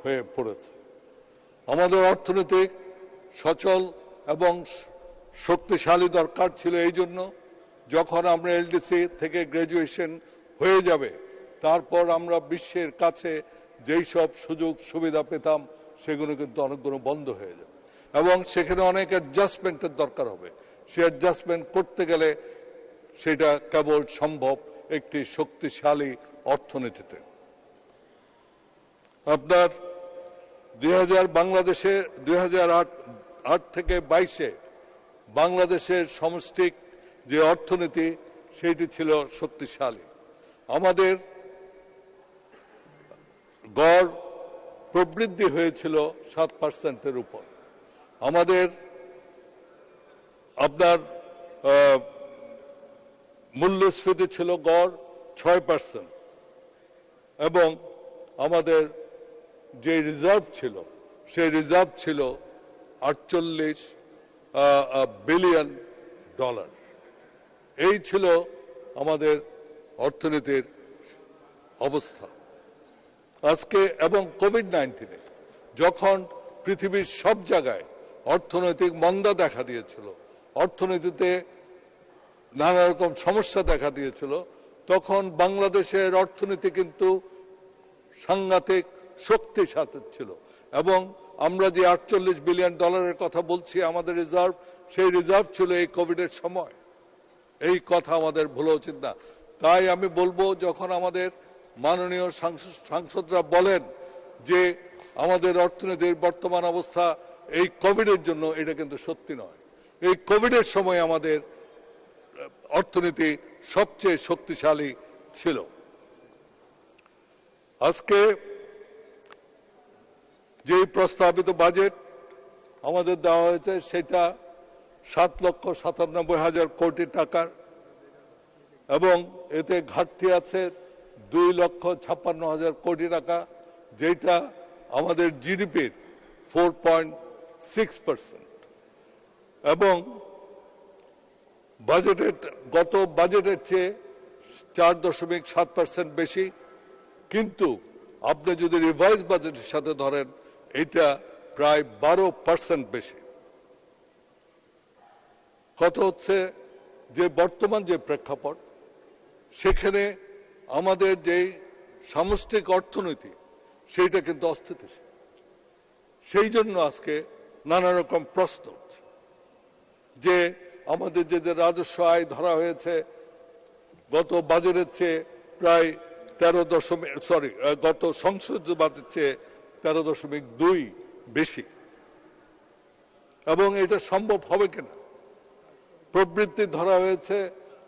হয়ে পড়েছে। আমাদের অর্থনৈতিক সচল এবং শক্তিশালী দরকার ছিল এই জন্য, যখন আমরা এলডিসি থেকে গ্র্যাজুয়েশন হয়ে যাবে তারপর আমরা বিশ্বের কাছে যেই সব সুযোগ সুবিধা পেতাম সেগুলো কিন্তু অনেকগুলো বন্ধ হয়ে যাবে এবং সেখানে অনেক অ্যাডজাস্টমেন্টের দরকার হবে। সে অ্যাডজাস্টমেন্ট করতে গেলে সেটা কেবল সম্ভব একটি শক্তিশালী অর্থনীতিতে। আপনার 2008 থেকে 22-এ বাংলাদেশের সামষ্টিক যে অর্থনীতি সেটি ছিল শক্তিশালী। আমাদের গড় প্রবৃদ্ধি হয়েছিল 7%-এর উপর। আমাদের আপনার মূল্যস্ফীতি ছিল গড় 6% এবং আমাদের যে রিজার্ভ ছিল সেই রিজার্ভ ছিল $48 বিলিয়ন। এই ছিল আমাদের অর্থনীতির অবস্থা আজকে। এবং কোভিড-19 যখন পৃথিবীর সব জায়গায় অর্থনৈতিক মন্দা দেখা দিয়েছিল, অর্থনীতিতে নানা রকম সমস্যা দেখা দিয়েছিল, তখন বাংলাদেশের অর্থনীতি কিন্তু সাংঘাতিক শক্তির সাথে ছিল এবং আমরা যে $48 বিলিয়ন কথা বলছি আমাদের রিজার্ভ, সেই রিজার্ভ ছিল এই কোভিডের সময়। এই কথা আমাদের ভুলা উচিত না। তাই আমি বলবো, যখন আমাদের মাননীয় সাংসদরা বলেন যে আমাদের অর্থনীতির বর্তমান অবস্থা এই কোভিডের জন্য, এটা কিন্তু সত্যি নয়। এই কোভিডের সময় আমাদের অর্থনীতি সবচেয়ে শক্তিশালী ছিল। আজকে যে প্রস্তাবিত বাজেট আমাদের দেওয়া হয়েছে সেটা 7,97,000 কোটি টাকার এবং এতে ঘাটতি আছে 2,56,000 কোটি টাকা, যেটা আমাদের জিডিপির 4.6% এবং বাজেটের গত বাজেটের চেয়ে 4.7% বেশি। কিন্তু আপনি যদি রিভাইজ বাজেটের সাথে ধরেন এটা প্রায় 12% বেশি। কথা হচ্ছে যে বর্তমান যে প্রেক্ষাপট সেখানে আমাদের যে সামষ্টিক অর্থনীতি সেইটা কিন্তু অস্থিতিশীল। সেই জন্য আজকে নানা রকম প্রশ্ন হচ্ছে যে আমাদের যে রাজস্ব আয় ধরা হয়েছে গত বাজেটের চেয়ে প্রায় গত সংশোধিত বাজেটের চেয়ে 13.2 বেশি এবং এটা সম্ভব হবে কিনা। প্রবৃদ্ধি ধরা হয়েছে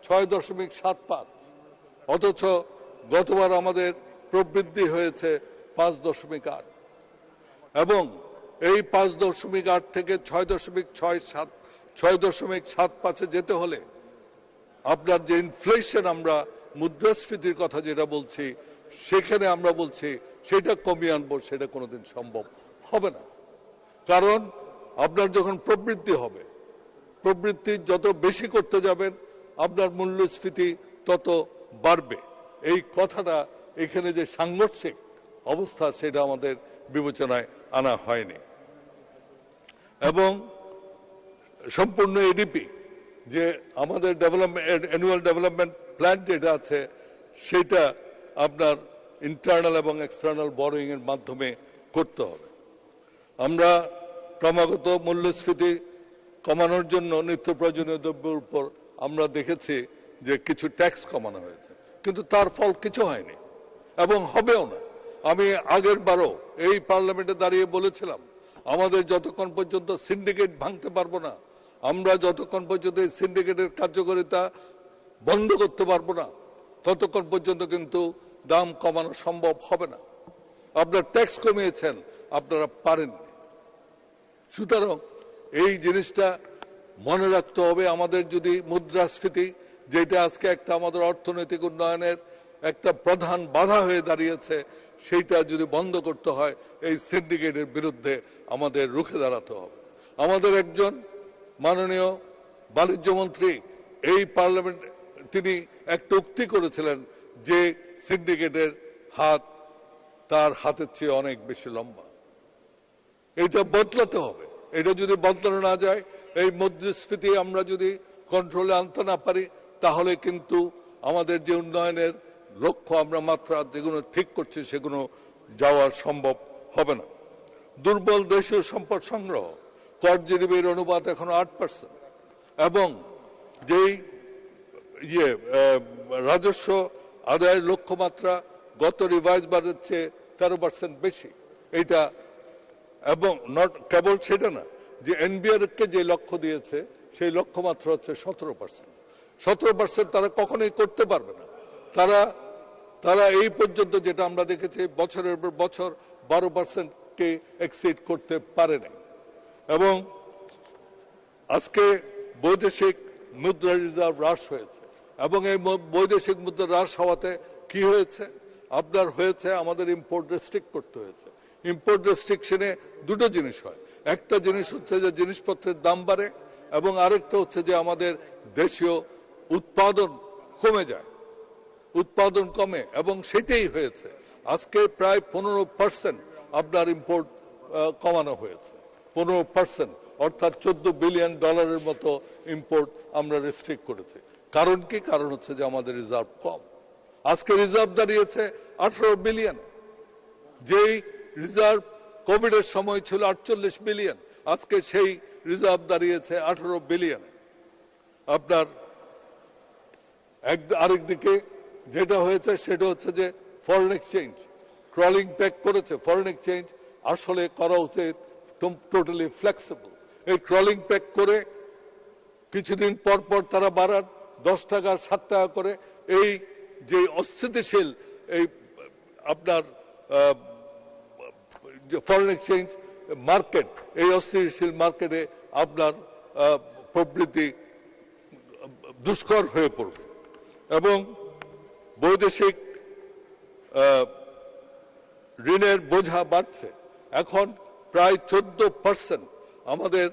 6.75, অথচ গতবার আমাদের প্রবৃদ্ধি হয়েছে 5.8 এবং এই 5.8 থেকে 6.75 যেতে হলে আপনার যে ইনফ্লেশন, আমরা মুদ্রাস্ফীতির কথা যেটা বলছি, সেখানে আমরা বলছি সেটা কমিয়ে আনবো, সেটা কোনোদিন সম্ভব হবে না। কারণ আপনার যখন প্রবৃদ্ধি হবে, প্রবৃদ্ধি যত বেশি করতে যাবেন আপনার মূল্যস্ফীতি তত বাড়বে। এই কথাটা এখানে যে সাংঘর্ষিক অবস্থা সেটা আমাদের বিবেচনায় আনা হয়নি। এবং সম্পূর্ণ এডিপি যে আমাদের অ্যানুয়াল ডেভেলপমেন্ট প্ল্যান যেটা আছে সেটা আপনার ইন্টারনাল এবং এক্সটার্নাল বরোয়িং এর মাধ্যমে করতে হবে। আমরা ক্রমাগত মূল্যস্ফীতি কমানোর জন্য নিত্য প্রয়োজনীয় দ্রব্যের উপর আমরা দেখেছি যে কিছু ট্যাক্স কমানো হয়েছে, কিন্তু তার ফল কিছু হয়নি এবং হবেও না। আমি আগের বারও এই পার্লামেন্টে দাঁড়িয়ে বলেছিলাম, আমাদের যতক্ষণ পর্যন্ত সিন্ডিকেট ভাঙতে পারবো না, আমরা যতক্ষণ পর্যন্ত এই সিন্ডিকেটের কার্যকারিতা বন্ধ করতে পারবো না, ততক্ষণ পর্যন্ত কিন্তু দাম কমানো সম্ভব হবে না। আপনারা ট্যাক্স কমিয়েছেন, আপনারা পারেননি। সুতরাং এই জিনিসটা মনে রাখতে হবে। আমাদের যদি মুদ্রাস্ফীতি, যেটা আজকে একটা আমাদের অর্থনৈতিক উন্নয়নের একটা প্রধান বাধা হয়ে দাঁড়িয়েছে, সেইটা যদি বন্ধ করতে হয় এই সিন্ডিকেটের বিরুদ্ধে আমাদের রুখে দাঁড়াতে হবে। আমাদের একজন মাননীয় বাণিজ্য মন্ত্রী এই পার্লামেন্ট তিনি একটা উক্তি করেছিলেন যে সিন্ডিকেটের হাত তার হাতের চেয়ে অনেক বেশি লম্বা। এটা বদলাতে হবে। এটা যদি বদলানো না যায়, এই মুদ্রাস্ফীতি আমরা যদি কন্ট্রোলে আনতে না পারি, তাহলে কিন্তু আমাদের যে উন্নয়নের লক্ষ্য আমরা মাত্রা যেগুলো ঠিক করছি সেগুলো যাওয়া সম্ভব হবে না। দুর্বল দেশীয় সম্পদ সংগ্রহ, কর জিডিপির অনুপাত এখন 8%, এবং যেই রাজস্ব আদায়ের লক্ষ্যমাত্রা গত রিভাইজ বাজেট চেয়ে 13% বেশি। এইটা, এবং কেবল সেটা না, যে এনবিআর কে যে লক্ষ্য দিয়েছে সেই লক্ষ্যমাত্রা হচ্ছে 17%। 17% তারা কখনোই করতে পারবে না। তারা এই পর্যন্ত যেটা আমরা দেখেছি বছরের পর বছর 12%কে এক্সিড করতে পারে নাই। এবং আজকে বৈদেশিক মুদ্রা রিজার্ভ হ্রাস হয়েছে, এবং এই বৈদেশিক মুদ্রা হ্রাস হওয়াতে কি হয়েছে? আপনার হয়েছে আমাদের ইম্পোর্ট রেস্ট্রিক্ট করতে হয়েছে। ইম্পোর্ট রেস্ট্রিকশনে দুটো জিনিস হয়। একটা জিনিস হচ্ছে যে জিনিসপত্রের দাম বাড়ে, এবং আরেকটা হচ্ছে যে আমাদের দেশীয় উৎপাদন কমে যায়, উৎপাদন কমে, এবং সেটাই হয়েছে। আজকে প্রায় 15% আপনার ইম্পোর্ট কমানো হয়েছে, 15%, অর্থাৎ $14 বিলিয়ন মতো ইম্পোর্ট আমরা রেস্ট্রিক্ট করেছি। কারণ কি? কারণ হচ্ছে যে আমাদের রিজার্ভ কম। আজকে রিজার্ভ দাঁড়িয়েছে 18 বিলিয়ন, যেই রিজার্ভ কোভিড এর সময় ছিল 48 বিলিয়ন, আজকে সেই রিজার্ভ দাঁড়িয়েছে 18 বিলিয়ন। আপনার আরেকদিকে যেটা হয়েছে সেটা হচ্ছে যে ফরেন এক্সচেঞ্জ ক্রলিং ব্যাক করেছে। ফরেন এক্সচেঞ্জ আসলে করা উচিত টোটালি ফ্লেক্সিবল। এই ক্রলিং ব্যাক করে কিছুদিন পর পর তারা বাড়ান 10 টাকা 7 টাকা করে। এই যে অস্থিতিশীল এই আপনার ফরেন এক্সচেঞ্জ মার্কেট, এই অস্থিতিশীল মার্কেটে আপনার প্রবৃদ্ধি দুষ্কর হয়ে পড়বে, এবং বৈদেশিক ঋণের বোঝা বাড়ছে। এখন প্রায় 14% আমাদের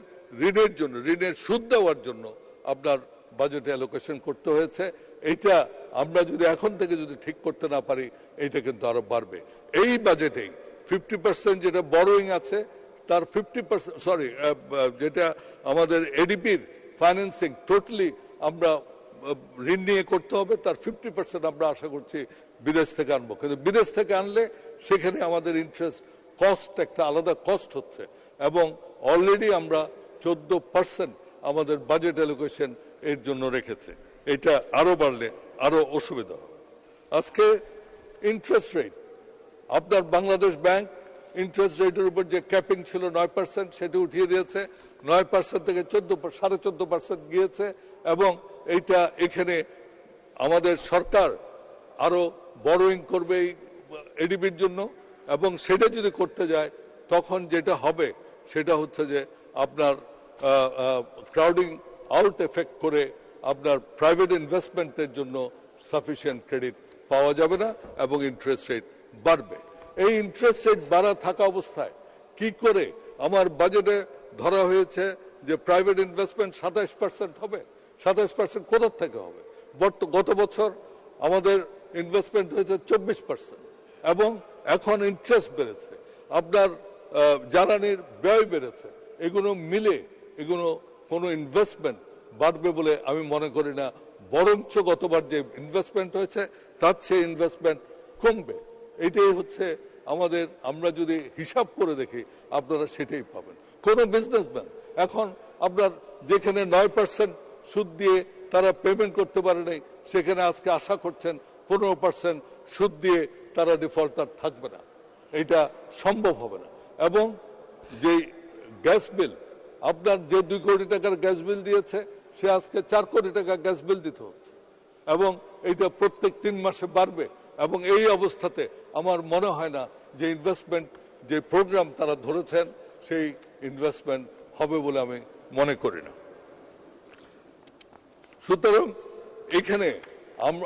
ঋণের জন্য, ঋণের সুদ দেওয়ার জন্য আপনার বাজেটে অ্যালোকেশন করতে হয়েছে। এইটা আমরা যদি এখন থেকে যদি ঠিক করতে না পারি, এইটা কিন্তু আরো বাড়বে। এই বাজেটেই 50% যেটা বরোয়িং আছে তার 50%, সরি, যেটা আমাদের এডিপির ফাইন্যান্সিং টোটালি আমরা ঋণ নিয়ে করতে হবে, তার 50% আমরা আশা করছি বিদেশ থেকে আনবো। কিন্তু বিদেশ থেকে আনলে সেখানে আমাদের ইন্টারেস্ট কস্ট একটা আলাদা কস্ট হচ্ছে, এবং অলরেডি আমরা 14% আমাদের বাজেট অ্যালোকেশন এর জন্য রেখেছে। এটা আরো বাড়লে আরো অসুবিধা হবে। আজকে ইন্টারেস্ট রেট, আপনার বাংলাদেশ ব্যাংক ইন্টারেস্ট রেটের উপর যে ক্যাপিং ছিল 9%, সেটা উঠিয়ে দিয়েছে। 9% থেকে 14.5% গিয়েছে, এবং এইটা এখানে আমাদের সরকার আরো বরোয়িং করবে এই এডিবির জন্য, এবং সেটা যদি করতে যায় তখন যেটা হবে সেটা হচ্ছে যে আপনার ক্রাউডিং আউট এফেক্ট করে আপনার প্রাইভেট ইনভেস্টমেন্টের জন্য সাফিসিয়েন্ট ক্রেডিট পাওয়া যাবে না, এবং ইন্টারেস্ট রেট বাড়বে। এই ইন্টারেস্ট রেট বাড়া থাকা অবস্থায় কি করে আমার বাজেটে ধরা হয়েছে যে প্রাইভেট ইনভেস্টমেন্ট 27% হবে? 27% কোথা থেকে হবে? গত বছর আমাদের ইনভেস্টমেন্ট হয়েছে 24%, এবং এখন ইন্টারেস্ট বেড়েছে, আপনার জ্বালানির ব্যয় বেড়েছে। এগুলো মিলে এগুলো কোনো ইনভেস্টমেন্ট বাড়বে বলে আমি মনে করি না, বরঞ্চ গতবার যে ইনভেস্টমেন্ট হয়েছে তার চেয়ে ইনভেস্টমেন্ট কমবে। এটাই হচ্ছে আমাদের, আমরা যদি হিসাব করে দেখি আপনারা সেটাই পাবেন। কোন বিজনেসম্যান এখন আপনার যেখানে 9% সুদ দিয়ে তারা পেমেন্ট করতে পারে নাই, সেখানে আজকে আশা করছেন 15% সুদ দিয়ে তারা ডিফল্টার থাকবে না। এটা সম্ভব হবে না। এবং যে গ্যাস বিল, আপনার যে 2 কোটি টাকার গ্যাস বিল দিয়েছে সে আজকে 4 কোটি টাকা গ্যাস বিল দিতে হচ্ছে, এবং এটা প্রত্যেক 3 মাসে বাড়বে। এবং এই অবস্থাতে আমার মনে হয় না যে ইনভেস্টমেন্ট যে প্রোগ্রাম তারা ধরেছেন সেই ইনভেস্টমেন্ট হবে বলে আমি মনে করি না। সুতরাং এখানে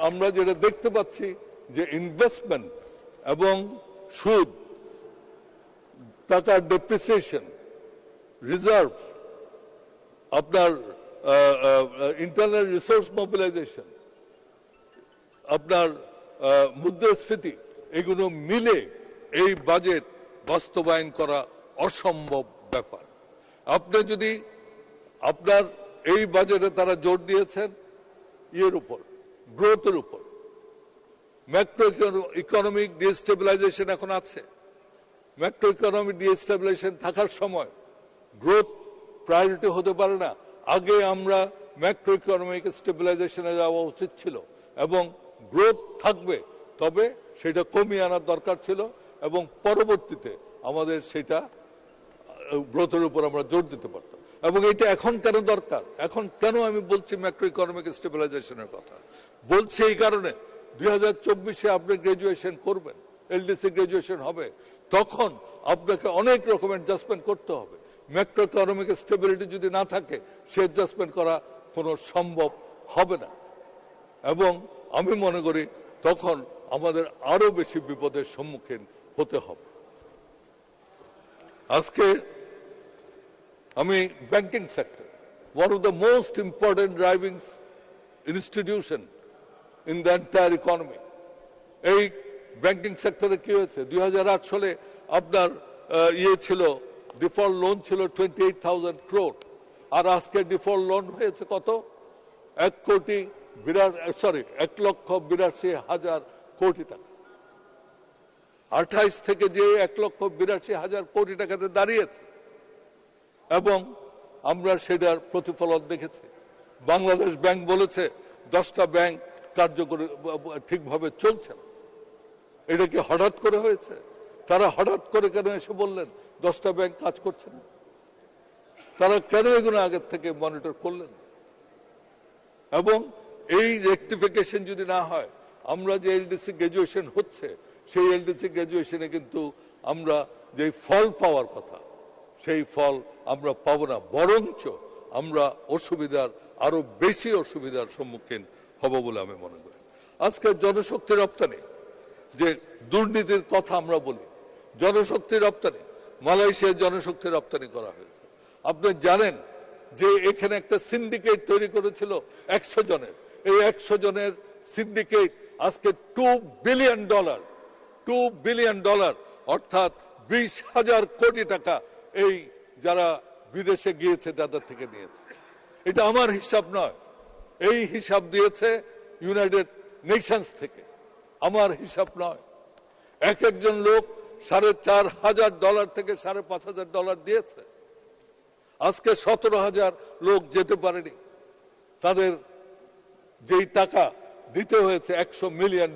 আমরা যেটা দেখতে পাচ্ছি যে ইনভেস্টমেন্ট এবং সুদ, টাকার ডেপ্রিসিয়েশন, রিজার্ভ, আপনার ইন্টারনাল রিসোর্স মোবিলাইজেশন, আপনার মুদ্রাস্ফীতি, এগুলো মিলে এই বাজেট বাস্তবায়ন করা অসম্ভব ব্যাপার। আপনি যদি আপনার এই বাজেটে তারা জোর দিয়েছেন ইয়ের উপর, গ্রোথের উপর। ম্যাক্রো ইকোনমিক ডিস্টেবিলাইজেশন এখন আছে। ম্যাক্রো ইকোনমিক ডিস্টেবিলাইজেশন থাকার সময় গ্রোথ প্রায়োরিটি হতে পারে না। আগে আমরা ম্যাক্রো ইকোনমিক স্টেবিলাইজেশনে যাওয়া উচিত ছিল এবং গ্রোথ থাকবে, তবে সেটা কমিয়ে আনার দরকার ছিল এবং পরবর্তীতে আমাদের সেটা গ্রোথের উপর আমরা জোর দিতে পারতাম। এবং এটা এখন কেন দরকার, এখন কেন আমি বলছি ম্যাক্রো ইকোনমিক স্টেবিলাইজেশনের কথা বলছি এই কারণে, 2024-এ আপনি গ্রাজুয়েশন করবেন, এলডিসি গ্রাজুয়েশন হবে, তখন আপনাকে অনেক রকম অ্যাডজাস্টমেন্ট করতে হবে। ম্যাক্রো ইকোনমিক স্টেবিলিটি যদি না থাকে, সে অ্যাডজাস্টমেন্ট করা কোনো সম্ভব হবে না। এবং আমি মনে করি তখন আমাদের আরো বেশি বিপদের সম্মুখীন হতে হবে। আজকে আমি banking sector, one of the most important driving institution in the entire economy, এই ব্যাংকিং সেক্টরে কি হয়েছে? 2008 সালে আপনার ছিল ডিফল্ট লোন ছিল 28,000 crore, আর আজকে ডিফল্ট লোন হয়েছে কত? 1,82,000 কোটি টাকা। 28 থেকে যে 1,82,000 কোটি টাকাতে দাঁড়িয়েছে এবং আমরা সেটার প্রতিফলন দেখেছি। বাংলাদেশ ব্যাংক বলেছে 10টা ব্যাংক কার্যকরী ঠিকভাবে চলছে না। এটা কি হঠাৎ করে হয়েছে? তারা হঠাৎ করে কেন এসে বললেন 10টা ব্যাংক কাজ করছে না? তারা কেন এগুলো আগের থেকে মনিটর করলেন? এবং এই রেকটিফিকেশন যদি না হয়, আমরা যে এলডিসি গ্রাজুয়েশন হচ্ছে, সেই এলডিসি গ্রাজুয়েশনে কিন্তু আমরা যে ফল পাওয়ার কথা, সেই ফল আমরা পাবো না, বরঞ্চ আমরা আরো বেশি অসুবিধার সম্মুখীন হব বলে আমি মনে করি। আজকে জনশক্তি রপ্তানি, যে দুর্নীতির কথা আমরা বলি, জনশক্তি রপ্তানি, মালয়েশিয়ার জনশক্তি রপ্তানি করা হয়েছে। আপনি জানেন যে এখানে একটা সিন্ডিকেট তৈরি করেছিল 100 জনের। এই 100 জনের সিন্ডিকেট আজকে $2 বিলিয়ন, অর্থাৎ 20,000 কোটি টাকা এই যারা বিদেশে গিয়েছে তাদের থেকে নিয়েছে। এটা আমার হিসাব নয়, এই হিসাব দিয়েছে ইউনাইটেড নেশনস থেকে, আমার হিসাব নয়। এক একজন লোক $4,500 থেকে $5,500 দিয়েছে। আজকে 17,000 লোক যেতে পারেনি। তাদের যেই টাকা দিতে হয়েছে $100 মিলিয়ন,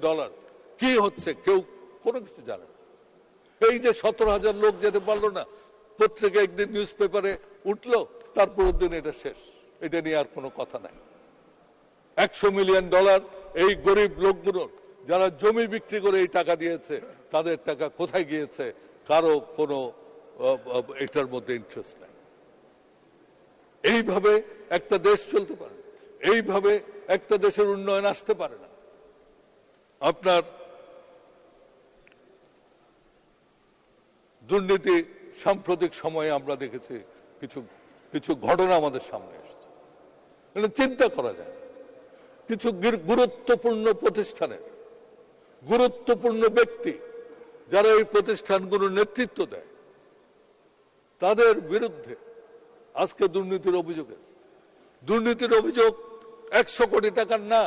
কি হচ্ছে কেউ কোনো কিছু জানে না। এই যে 17,000 লোক যেতে পারলো না, পত্রিকা একদিন নিউজ পেপারে উঠলো, তারপর দিন এটা শেষ, এটা নিয়ে আর কোনো কথা নাই। $100 মিলিয়ন এই গরিব লোকগুলোর, যারা জমি বিক্রি করে এই টাকা দিয়েছে, তাদের টাকা কোথায় গিয়েছে কারো কোনো এটার মধ্যে ইন্টারেস্ট নাই। এইভাবে একটা দেশ চলতে পারে না, এইভাবে একটা দেশের উন্নয়ন আসতে পারে না। আপনার দুর্নীতি সাম্প্রতিক সময়ে আমরা দেখেছি কিছু কিছু ঘটনা আমাদের সামনে এসেছে, চিন্তা করা যায়। কিছু গুরুত্বপূর্ণ প্রতিষ্ঠানের গুরুত্বপূর্ণ ব্যক্তি যারা এই প্রতিষ্ঠানগুলোর নেতৃত্ব দেয়, তাদের বিরুদ্ধে আজকে দুর্নীতির অভিযোগ আছে। দুর্নীতির অভিযোগ 100 কোটি টাকার না,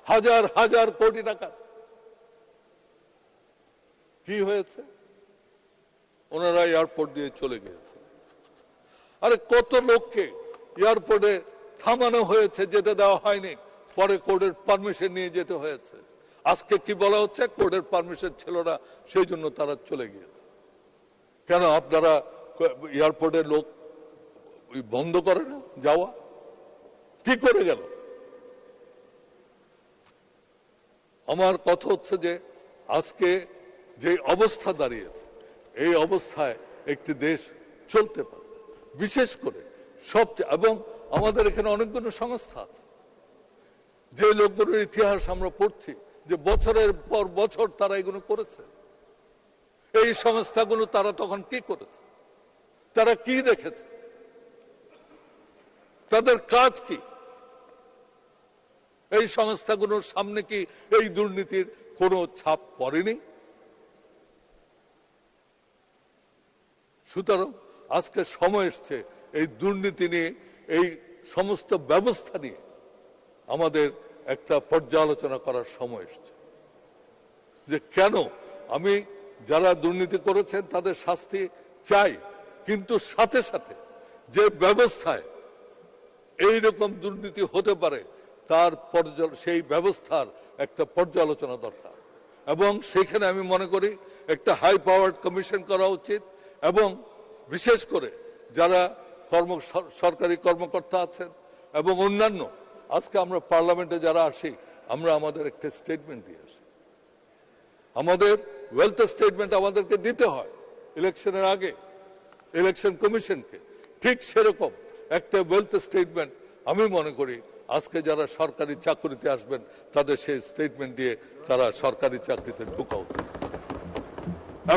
হাজার হাজার কোটি টাকা। কি হয়েছে? ওনারা এয়ারপোর্ট দিয়ে চলে গিয়েছে। আরে কত লোককে এয়ারপোর্টে থামানো হয়েছে, যেতে দেওয়া হয়নি, পরে কোর্টের পারমিশন নিয়ে যেতে হয়েছে। আজকে কি বলা হচ্ছে? কোর্টের পারমিশন ছিল না, সেই জন্য তারা চলে গিয়েছে। কেন আপনারা এয়ারপোর্টের লোক বন্ধ করে না যাওয়া? কি করে গেল? আমার কথা হচ্ছে যে আজকে যে অবস্থা দাঁড়িয়েছে, এই অবস্থায় একটি দেশ চলতে পারে, বিশেষ করে সবচেয়ে। এবং আমাদের এখানে অনেকগুলো সংস্থা আছে, যে লোকগুলোর ইতিহাস আমরা পড়ছি, যে বছরের পর বছর তারা এগুলো করেছে। এই সংস্থাগুলো তারা তখন কি করেছে? তারা কি দেখেছে? তাদের কাজ কি? এই সংস্থাগুলোর সামনে কি এই দুর্নীতির কোনো ছাপ পড়েনি? সুতরাং আজকে সময় এসছে এই দুর্নীতি নিয়ে, এই সমস্ত ব্যবস্থা নিয়ে আমাদের একটা পর্যালোচনা করার সময় এসছে, যে কেন আমি যারা দুর্নীতি করেছেন তাদের শাস্তি চাই, কিন্তু সাথে সাথে যে ব্যবস্থায় এইরকম দুর্নীতি হতে পারে তার সেই ব্যবস্থার একটা পর্যালোচনা দরকার। এবং সেখানে আমি মনে করি একটা হাই পাওয়ার্ড কমিশন করা উচিত, এবং বিশেষ করে যারা সরকারি কর্মকর্তা আছেন এবং অন্যান্য, আজকে আমরা পার্লামেন্টে যারা আসি আমরা আমাদের একটা স্টেটমেন্ট দিয়ে আসি, আমাদের ওয়েলথ স্টেটমেন্ট আমাদেরকে দিতে হয় ইলেকশনের আগে ইলেকশন কমিশনকে, ঠিক সেরকম একটা ওয়েলথ স্টেটমেন্ট আমি মনে করি আজকে যারা সরকারি চাকরিতে আসবেন তাদের সেই স্টেটমেন্ট দিয়ে তারা সরকারি চাকরিতে ঢোকা উচিত,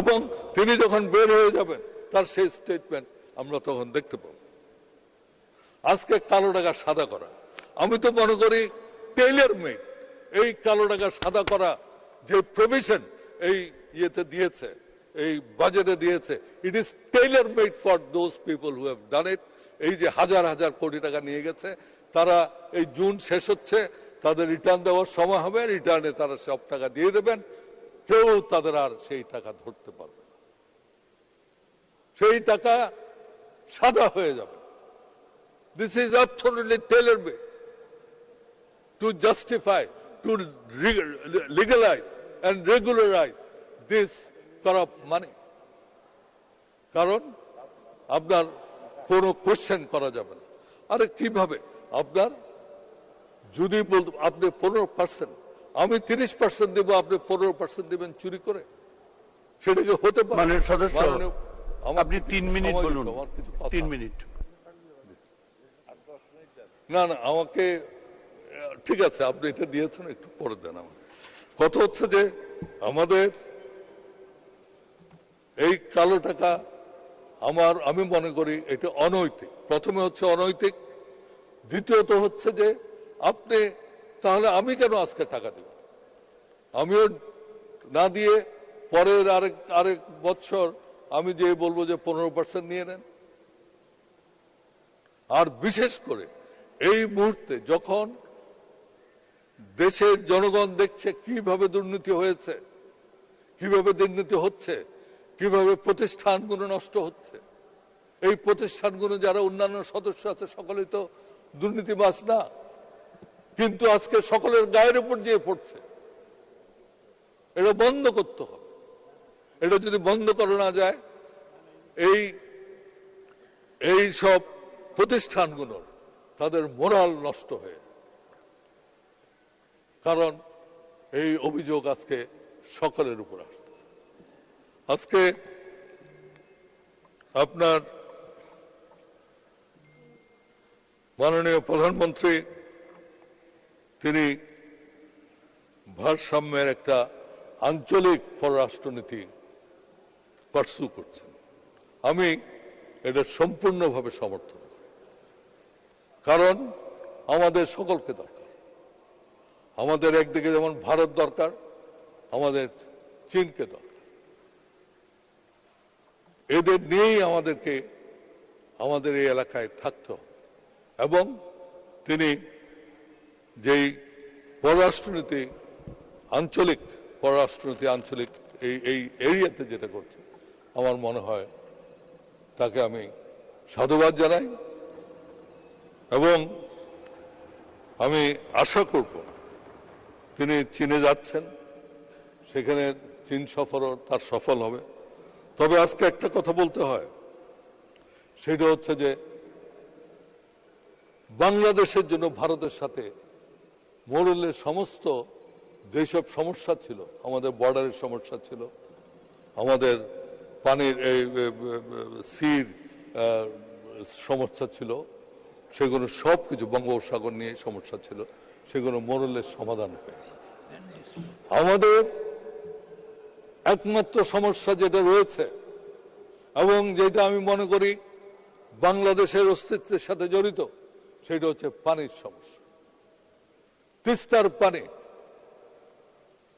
এবং তিনি যখন বের হয়ে যাবেন তার সেই স্টেটমেন্ট আমরা তখন দেখতে পাব। আজকে কালো টাকা সাদা করা, আমি তো মনে করি টেইলর মেড এই কালো টাকা সাদা করা যে প্রভিশন এই ইয়েতে দিয়েছে, এই বাজেটে দিয়েছে, it is tailor made for those people who have done it. এই যে হাজার হাজার কোটি টাকা নিয়ে গেছে, তারা এই জুন শেষ হচ্ছে, তাদের রিটার্ন দেওয়ার সময় হবে, রিটার্নে তারা সব টাকা দিয়ে দেবেন, কেউ তাদের আর সেই টাকা ধরতে পারবে না, সেই টাকা সাদা হয়ে যাবে। This is absolutely tailor-made to justify, to legalize and regularize this corrupt money. কারণ আপনার কোনো কোশ্চেন করা যাবে না। আরে কিভাবে আপনার যদি আপনি 15%, আমি 30% দেবো, আপনি 15% দেবেন চুরি করে, সেটা কি হতে পারে? মাননীয় সদস্য, আপনি 3 মিনিট বলুন। 3 মিনিট। না না, আমাকে ঠিক আছে, আপনি এটা দিয়েছেন, একটু পরে দেন। আমাকে কথা হচ্ছে যে আমাদের এই কালো টাকা আমি মনে করি এটা অনৈতিক। প্রথমে হচ্ছে অনৈতিক, দ্বিতীয়ত হচ্ছে যে আপনি তাহলে আমি কেন আজকে টাকা দেব, আমিও না দিয়ে পরের আরেক বছর আমি যে বলবো যে 15% নিয়ে নেন। আর বিশেষ করে এই মুহূর্তে যখন দেশের জনগণ দেখছে কিভাবে দুর্নীতি হয়েছে, কিভাবে দুর্নীতি হচ্ছে, কিভাবে প্রতিষ্ঠানগুলো নষ্ট হচ্ছে, এই প্রতিষ্ঠানগুলো যারা অন্যান্য সদস্য আছে সকলেই তো দুর্নীতিবাজ না, কিন্তু আজকে সকলের গায়ের উপর দিয়ে পড়ছে। এটা বন্ধ করতে হবে। এটা যদি বন্ধ করা না যায়, এই সব প্রতিষ্ঠানগুলোর তাদের মোরাল নষ্ট হয়ে, কারণ এই অভিযোগ আজকে সকলের উপর আসতেছে। আজকে আপনার মাননীয় প্রধানমন্ত্রী তিনি ভারসাম্যের একটা আঞ্চলিক পররাষ্ট্রনীতি পার্সু করছেন। আমি এটা সম্পূর্ণভাবে সমর্থন করি, কারণ আমাদের সকলকে দরকার। আমাদের একদিকে যেমন ভারত দরকার, আমাদের চীনকে দরকার। এদের নিয়েই আমাদেরকে আমাদের এই এলাকায় থাকতে হবে। এবং তিনি যেই পররাষ্ট্রনীতি আঞ্চলিক এই এরিয়াতে যেটা করছে, আমার মনে হয় তাকে আমি সাধুবাদ জানাই, এবং আমি আশা করব তিনি চীনে যাচ্ছেন, সেখানে চীন সফরও তার সফল হবে। তবে আজকে একটা কথা বলতে হয়, সেটা হচ্ছে যে বাংলাদেশের জন্য ভারতের সাথে মোরেলের সমস্ত যেসব সমস্যা ছিল, আমাদের বর্ডারের সমস্যা ছিল, আমাদের পানির সির সমস্যা ছিল, সেগুলো সবকিছু বঙ্গোপসাগর নিয়ে সমস্যা ছিল, সেগুলো মোরেলের সমাধান হয়ে গেছে। আমাদের একমাত্র সমস্যা যেটা রয়েছে, এবং যেটা আমি মনে করি বাংলাদেশের অস্তিত্বের সাথে জড়িত, সেটা হচ্ছে পানির সমস্যা, তিস্তার পানি।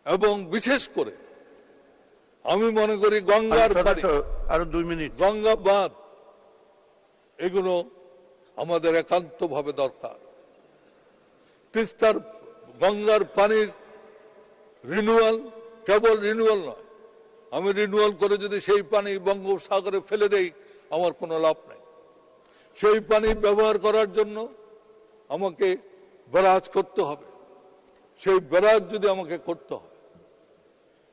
এবং বিশেষ করে আমি মনে করি গঙ্গার পানি, আরো 2 মিনিট, গঙ্গা বাঁধ এগুলো আমাদের একান্ত ভাবে দরকার। তিস্তার গঙ্গার পানির রিনিউয়াল কেবল রিনিউয়াল নয়, আমি রিনিউয়াল করে যদি সেই পানি বঙ্গোপসাগরে ফেলে দেই আমার কোনো লাভ নাই। সেই পানি ব্যবহার করার জন্য আমাকে ব্যারাজ করতে হবে। সেই ব্যারাজ যদি আমাকে করতে হয়,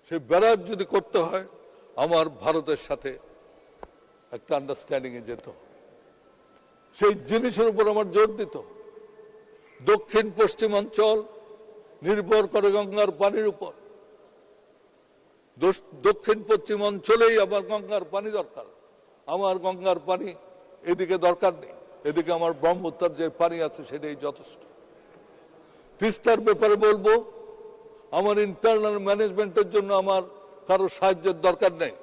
সেই ব্যারাজ যদি করতে হয়, আমার ভারতের সাথে একটা আন্ডারস্ট্যান্ডিং এ যেতে হবে। সেই জিনিসের উপর আমার জোর দিত। দক্ষিণ পশ্চিম অঞ্চল নির্ভর করে গঙ্গার পানির উপর। দক্ষিণ পশ্চিম অঞ্চলেই আমার গঙ্গার পানি দরকার। আমার গঙ্গার পানি এদিকে দরকার নেই, এদিকে আমার ব্রহ্মপুত্রের যে পানি আছে সেটাই যথেষ্ট। তিস্তার ব্যাপারে বলবো, আমার ইন্টারনাল ম্যানেজমেন্টের জন্য আমার কারো সাহায্যের দরকার নেই।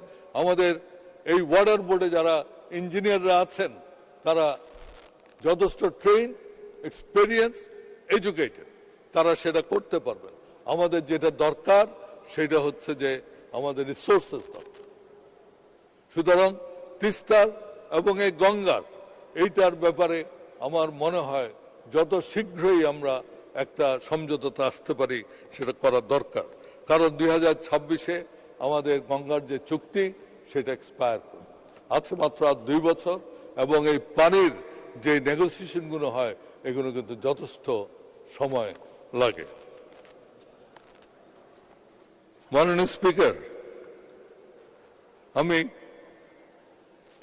আমাদের এই ওয়াটার বোর্ডে যারা ইঞ্জিনিয়াররা আছেন তারা যথেষ্ট ট্রেন, এক্সপেরিয়েন্স, এডুকেটেড, তারা সেটা করতে পারবেন। আমাদের যেটা দরকার সেটা হচ্ছে যে আমাদের রিসোর্সেস দরকার। সুতরাং তিস্তার এবং এই গঙ্গার এইটার ব্যাপারে আমার মনে হয় যত শীঘ্রই আমরা একটা সমঝোতাতে আসতে পারি সেটা করা দরকার। কারণ 2026-এ আমাদের গঙ্গার যে চুক্তি সেটা এক্সপায়ার করবে, আছে মাত্র আর 2 বছর। এবং এই পানির যে নেগোসিয়েশন গুলো হয় এগুলো কিন্তু যথেষ্ট সময় লাগে। মাননীয় স্পিকার, আমি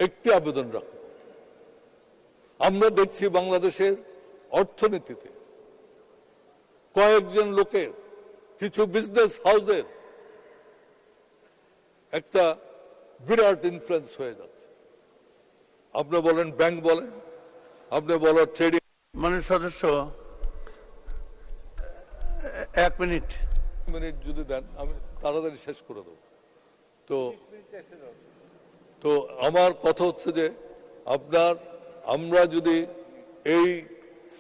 একটি আবেদন রাখব। আমরা দেখছি বাংলাদেশের অর্থনীতিতে কয়েকজন লোকের, কিছু বিজনেস হাউসের একটা বিরাট ইনফ্লুয়েন্স হয়ে যাচ্ছে। আপনি বলেন ব্যাংক, বলেন আপনি বলেন ট্রেডিং। মাননীয় সদস্য 1 মিনিট যদি দেন আমি তাড়াতাড়ি শেষ করে দেব। তো আমার কথা হচ্ছে যে আমরা যদি এই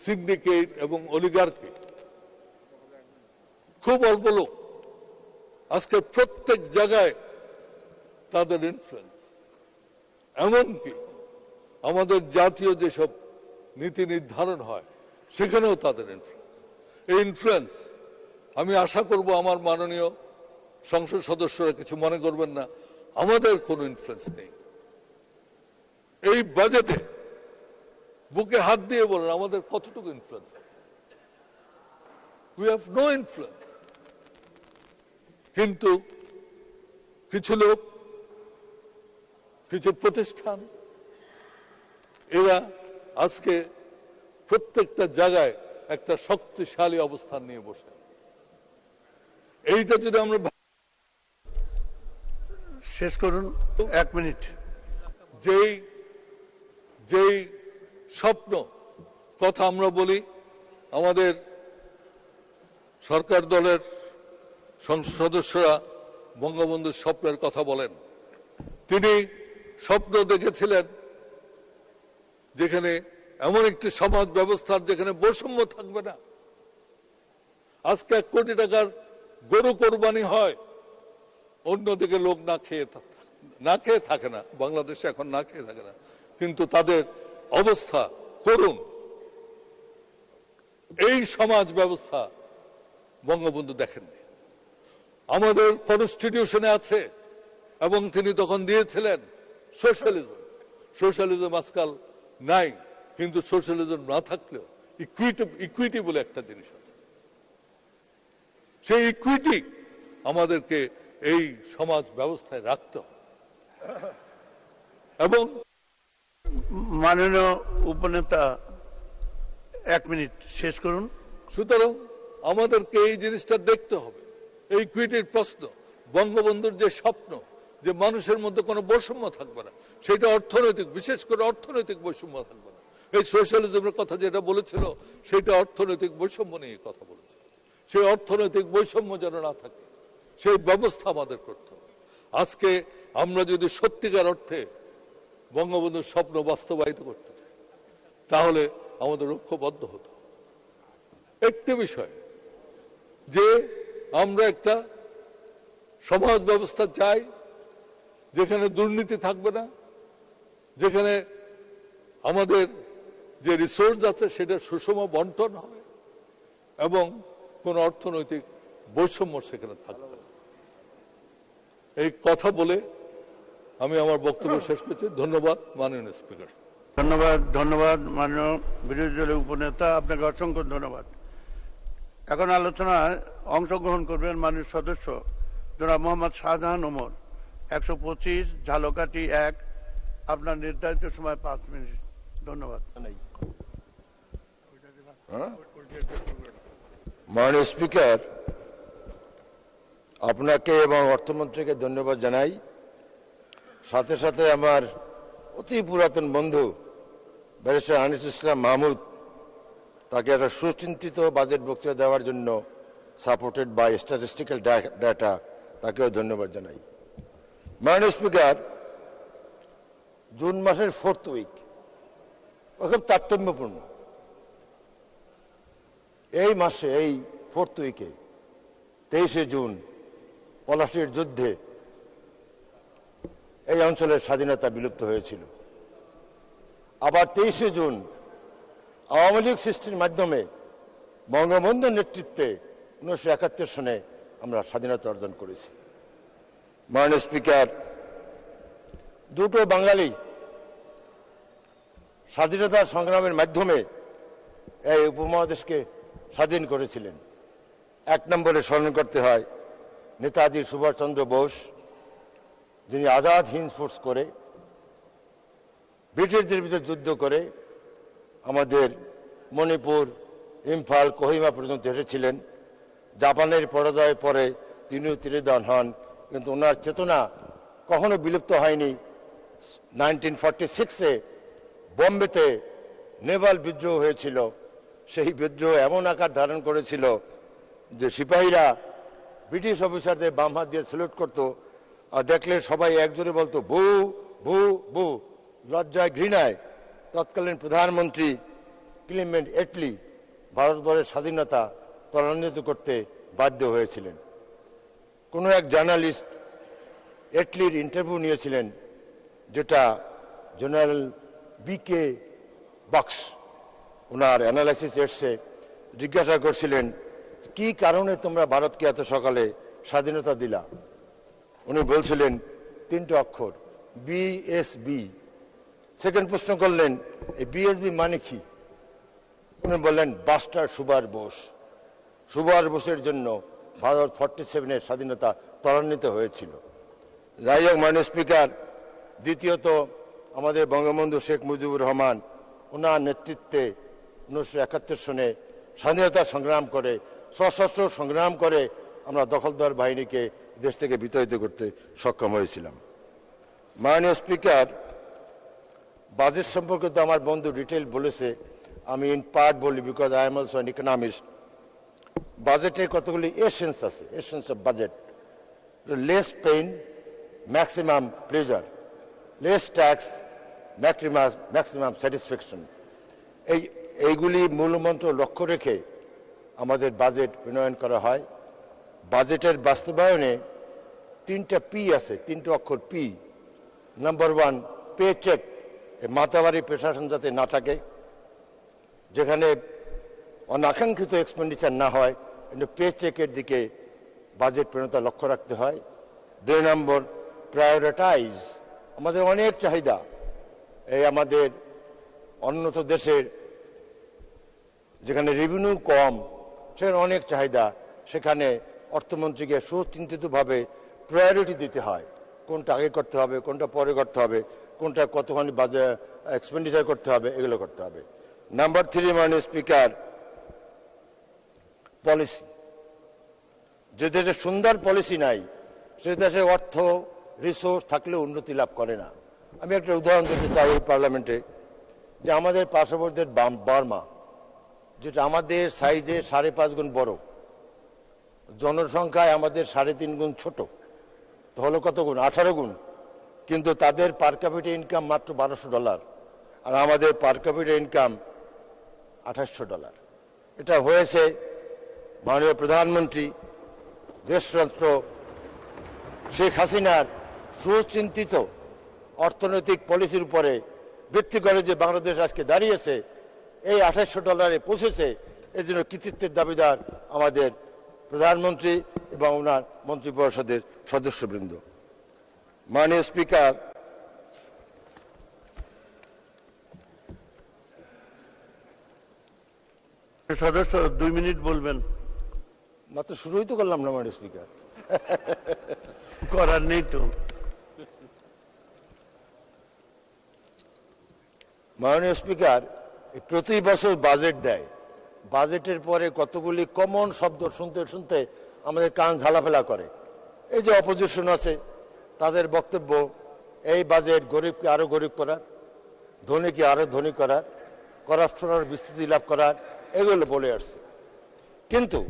সিন্ডিকেট এবং অলিগার্কি, খুব অল্প লোক আজকে প্রত্যেক জায়গায় তাদের ইনফ্লুয়েন্স, এমনকি আমাদের জাতীয় যেসব নীতি নির্ধারণ হয় সেখানেও তাদের ইনফ্লুয়েন্স। এই ইনফ্লুয়েন্স আমি আশা করব আমার মাননীয় সংসদ সদস্যরা কিছু মনে করবেন না, আমাদের কোনো ইনফ্লুয়েন্স নেই। এই বাজেটে বুকে হাত দিয়ে বলেন আমাদের কতটুকু ইনফ্লুয়েন্স আছে? We have no influence. কিন্তু কিছু লোক, কিছু প্রতিষ্ঠান, এরা আজকে প্রত্যেকটা জায়গায় একটা শক্তিশালী অবস্থান নিয়ে বসে। এইটা যদি আমরা শেষ করুন, 1 মিনিট। যেই স্বপ্ন কথা আমরা বলি, আমাদের সরকার দলের সংসদ সদস্যরা বঙ্গবন্ধুর স্বপ্নের কথা বলেন। তিনি স্বপ্ন দেখেছিলেন যেখানে এমন একটি সমাজ ব্যবস্থার যেখানে বৈষম্য থাকবে না। আজকে 1 কোটি টাকার গরু কোরবানি হয়, অন্যদিকে লোক না খেয়ে থাকে না। বাংলাদেশে এখন না খেয়ে থাকে না, কিন্তু তাদের অবস্থা করুণ। এই সমাজ ব্যবস্থা বঙ্গবন্ধু দেখেননি। আমাদের কনস্টিটিউশনে আছে এবং তিনি তখন দিয়েছিলেন সোশ্যালিজম। সোশ্যালিজম আজকাল নাই, কিন্তু সোশ্যালিজম না থাকলেও ইকুইটি বলে একটা জিনিস আছে। সেই ইকুইটি আমাদেরকে এই সমাজ ব্যবস্থায় রাখতে হবে। এবং মাননীয় উপনেতা 1 মিনিট শেষ করুন। সুতরাং আমাদেরকে এই জিনিসটা দেখতে হবে। এই ইকুইটির প্রশ্ন, বঙ্গবন্ধুর যে স্বপ্ন যে মানুষের মধ্যে কোনো বৈষম্য থাকবে না, সেটা অর্থনৈতিক, বিশেষ করে অর্থনৈতিক বৈষম্য থাকবে না। এই সোশ্যালিজমের কথা যেটা বলেছিল সেটা অর্থনৈতিক বৈষম্য নিয়ে কথা বলেছে। সেই অর্থনৈতিক বৈষম্য যেন না থাকে সেই ব্যবস্থা আমাদের করতে হবে। আজকে আমরা যদি সত্যিকার অর্থে বঙ্গবন্ধুর স্বপ্ন বাস্তবায়িত করতে চাই তাহলে আমাদের ঐক্যবদ্ধ হতে হবে। একটি বিষয় যে আমরা একটা সমাজ ব্যবস্থা চাই যেখানে দুর্নীতি থাকবে না, যেখানে আমাদের যে রিসোর্স আছে সেটা সুষম বন্টন হবে এবং কোন অর্থনৈতিক বৈষম্য সেখানে থাকবে না। এই কথা বলে আমি আমার বক্তব্য শেষ করছি। ধন্যবাদ মাননীয় স্পিকার। ধন্যবাদ মাননীয় বিরোধী দলের উপনেতা, আপনাকে অসংখ্য ধন্যবাদ। এখন আলোচনায় অংশগ্রহণ করবেন মাননীয় সদস্য জনাব মোহাম্মদ শাহজাহান ওমর, 125 ঝালকাঠি 1। আপনার নির্ধারিত সময় 5 মিনিট। ধন্যবাদ। মাননীয় স্পিকার, আপনাকে এবং অর্থমন্ত্রীকে ধন্যবাদ জানাই। সাথে সাথে আমার অতি পুরাতন বন্ধু ব্যারিস্টার আনিসুল ইসলাম মাহমুদ, তাকে একটা সুচিন্তিত বাজেট বক্তৃতা দেওয়ার জন্য, সাপোর্টেড বাই স্ট্যাটিস্টিক্যাল ডাটা, তাকেও ধন্যবাদ জানাই। মাননীয় স্পিকার, জুন মাসের 4th উইক খুব তারতম্যপূর্ণ। এই মাসে, এই 4th উইকে 23শে জুন পলাশীর যুদ্ধে এই অঞ্চলের স্বাধীনতা বিলুপ্ত হয়েছিল। আবার 23শে জুন আওয়ামী লীগ সৃষ্টির মাধ্যমে বঙ্গবন্ধুর নেতৃত্বে 1971 সনে আমরা স্বাধীনতা অর্জন করেছি। মাননীয় স্পিকার, দুটো বাঙালি স্বাধীনতা সংগ্রামের মাধ্যমে এই উপমহাদেশকে স্বাধীন করেছিলেন। 1 নম্বরে স্মরণ করতে হয় নেতাজি সুভাষচন্দ্র বোস, যিনি আজাদ হিন্দ ফোর্স করে ব্রিটিশদের বিরুদ্ধে যুদ্ধ করে আমাদের মণিপুর, ইম্ফল, কোহিমা পর্যন্ত এসেছিলেন। জাপানের পরাজয়ের পরে তিনিও তিরোধান হন, কিন্তু ওনার চেতনা কখনো বিলুপ্ত হয়নি। 1946-এ বোম্বেতে নেভাল বিদ্রোহ হয়েছিল। সেই বিদ্রোহ এমন আকার ধারণ করেছিল যে সিপাহীরা ব্রিটিশ অফিসারদের বাম হাত দিয়ে স্যালুট করতো, আর দেখলে সবাই একজোরে বলতো বু বু বু। লজ্জায় ঘৃণায় তৎকালীন প্রধানমন্ত্রী ক্লিমেন্ট এটলি ভারতবর্ষের স্বাধীনতা ত্বরান্বিত করতে বাধ্য হয়েছিলেন। কোনো এক জার্নালিস্ট এটলির ইন্টারভিউ নিয়েছিলেন, যেটা জেনারেল BK বক্স ওনার অ্যানালাইসিস এসছে। জিজ্ঞাসা করছিলেন, কি কারণে তোমরা ভারতকে এত সকালে স্বাধীনতা দিলা? উনি বলছিলেন 3টে অক্ষর, BSB। সেকেন্ড প্রশ্ন করলেন, এই BSB মানে কি? উনি বললেন, বাস্টার সুভাষ বোস। সুভাষ বোসের জন্য ভারত 47-এর স্বাধীনতা ত্বরান্বিত হয়েছিল। যাই হোক মাননীয় স্পিকার, দ্বিতীয়ত আমাদের বঙ্গবন্ধু শেখ মুজিবুর রহমান, ওনার নেতৃত্বে 1971 সনে স্বাধীনতা সংগ্রাম করে, সশস্ত্র সংগ্রাম করে আমরা দখলদার বাহিনীকে দেশ থেকে বিতাড়িত করতে সক্ষম হয়েছিলাম। মাননীয় স্পিকার, বাজেট সম্পর্কে তো আমার বন্ধু ডিটেইল বলেছে, আমি ইন পার্ট বলি, because I am also an economist. বাজেটের কতগুলি এসেন্স আছে, essence of budget. Less pain, maximum pleasure, less tax, maximum satisfaction. এইগুলি মূলমন্ত্র লক্ষ্য রেখে আমাদের বাজেট প্রণয়ন করা হয়। বাজেটের বাস্তবায়নে 3টা P আছে, 3টে অক্ষর P। Number 1, pay check, Matabari প্রশাসন যাতে না থাকে, যেখানে অনাকাঙ্ক্ষিত এক্সপেন্ডিচার না হয়, কিন্তু পে চেকের দিকে বাজেট প্রণয়নতা লক্ষ্য রাখতে হয়। 2 নম্বর, প্রায়োরিটাইজ। আমাদের অনেক চাহিদা, এই আমাদের উন্নত দেশের যেখানে রেভিনিউ কম, সেখানে অনেক চাহিদা, সেখানে অর্থমন্ত্রীকে সুচিন্তিতভাবে প্রায়োরিটি দিতে হয়, কোনটা আগে করতে হবে, কোনটা পরে করতে হবে, কোনটা কতখানি বাজে এক্সপেন্ডিচার করতে হবে, এগুলো করতে হবে। নাম্বার 3 মাননীয় স্পিকার, পলিসি। যে দেশে সুন্দর পলিসি নাই, সে দেশে অর্থ রিসোর্স থাকলে উন্নতি লাভ করে না। আমি একটা উদাহরণ দিতে চাই এই পার্লামেন্টে, যে আমাদের পার্শ্ববর্তী বার্মা, যেটা আমাদের সাইজে 5.5 গুণ বড়, জনসংখ্যায় আমাদের 3.5 গুণ ছোট, তাহলে কত গুণ? 18 গুণ। কিন্তু তাদের পার ক্যাপিটা ইনকাম মাত্র $1200, আর আমাদের পার ক্যাপিটা ইনকাম $2800। এটা হয়েছে মাননীয় প্রধানমন্ত্রী দেশরাষ্ট্র শেখ হাসিনার সুচিন্তিত অর্থনৈতিক পলিসির উপরে ভিত্তি করে যে বাংলাদেশ আজকে দাঁড়িয়েছে, এই $2800 পৌঁছেছে, এই জন্য কৃতিত্বের দাবিদার আমাদের প্রধানমন্ত্রী এবং ওনার মন্ত্রিপরিষদের সদস্যবৃন্দ। মাননীয় স্পিকার, সদস্য 2 মিনিট বলবেন। মাত্র শুরুই তো করলাম না মাননীয় স্পিকার। করার নেই তো। মাননীয় স্পিকার, প্রতি বছর বাজেট দেয়, বাজেটের পরে কতগুলি কমন শব্দ শুনতে শুনতে আমাদের কান ঝালাফেলা করে। এই যে অপোজিশন আছে, তাদের বক্তব্য এই বাজেট গরিবকে আরো গরিব করার, ধনীকে আরো ধনী করার, করাপশনের বিস্তৃতি লাভ করার, এগুলো বলে আসছে। কিন্তু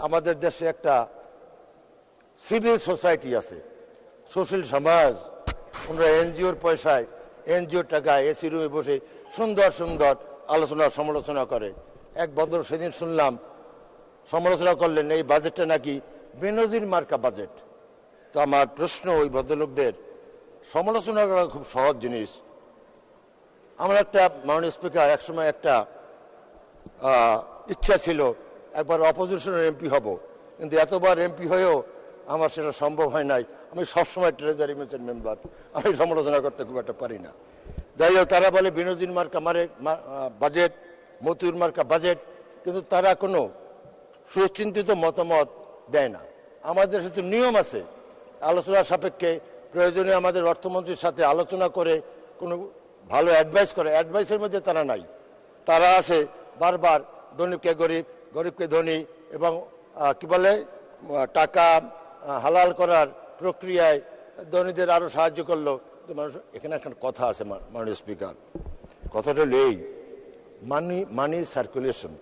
আমাদের দেশে একটা সিভিল সোসাইটি আছে, সোশ্যাল সমাজ, ওনারা এনজিওর পয়সায়, এনজিওর টাকায় এসি রুমে বসে সুন্দর সুন্দর আলোচনা সমালোচনা করে। এক ভদ্র সেদিন শুনলাম সমালোচনা করলেন এই বাজেটটা নাকি বেনজির মার্কা বাজেট। তো আমার প্রশ্ন, ওই ভদ্রলোকদের, সমালোচনা করা খুব সহজ জিনিস। আমার একটা মাননীয় স্পিকার, একসময় একটা ইচ্ছা ছিল একবার অপোজিশনের এমপি হব, কিন্তু এতবার এমপি হয়েও আমার সেটা সম্ভব হয় নাই। আমি সবসময় ট্রেজারি মেচের মেম্বার, আমি সমালোচনা করতে খুব একটা পারি না। যাই হোক, তারা বলে বিনোদিন মার্কা বাজেট, মতুর মার্কা বাজেট, কিন্তু তারা কোনো সুচিন্তিত মতামত দেয় না। আমাদের সাথে নিয়ম আছে, আলোচনা সাপেক্ষে প্রয়োজনে আমাদের অর্থমন্ত্রীর সাথে আলোচনা করে কোনো ভালো অ্যাডভাইস করে, অ্যাডভাইসের মধ্যে তারা নাই। তারা আছে বারবার ধনীকে গরিব, গরিবকে ধনী, এবং কি বলে টাকা হালাল করার প্রক্রিয়ায় ধনীদের আরো সাহায্য করলো। মানুষ, এখানে একটা কথা আছে মাননীয় স্পিকার, কথাটা হলো এই, মানি সার্কুলেশন,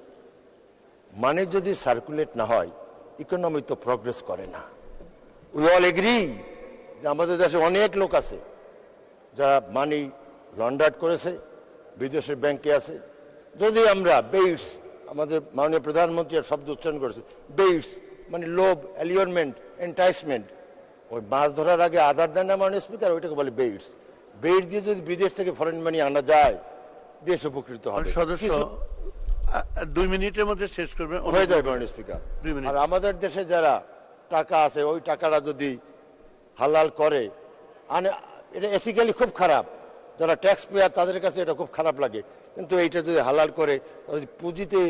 মানি যদি সার্কুলেট না হয় ইকোনমি তো প্রগ্রেস করে না। উই অল এগ্রি যে আমাদের দেশে অনেক লোক আছে যারা মানি লন্ডার্ড করেছে, বিদেশের ব্যাংকে আছে। যদি আমরা বেইটস, আমাদের মাননীয় প্রধানমন্ত্রী শব্দ উচ্চারণ করেছে, বেইটস মানে লোভ, অ্যালিওরমেন্ট, এন্টাইসমেন্ট, ওই মাছ ধরার আগে আধার দেয় না মাননীয় স্পিকার, ওইটাকে বলে বেইটস। বেইটস দিয়ে যদি বিদেশ থেকে ফরেন মানি আনা যায়, দেশ উপকৃত হবে। সদস্য 2 মিনিটের মধ্যে শেষ করবেন, হয়ে যায় মাননীয় স্পিকার। আর আমাদের দেশে যারা টাকা আছে, ওই টাকাটা যদি হালাল করে, এটা এথিক্যালি খুব খারাপ, যারা ট্যাক্স পেয়ার তাদের কাছে এটা খুব খারাপ লাগে, কিন্তু এইটা যদি হালাল করে, যদি পুঁজিতে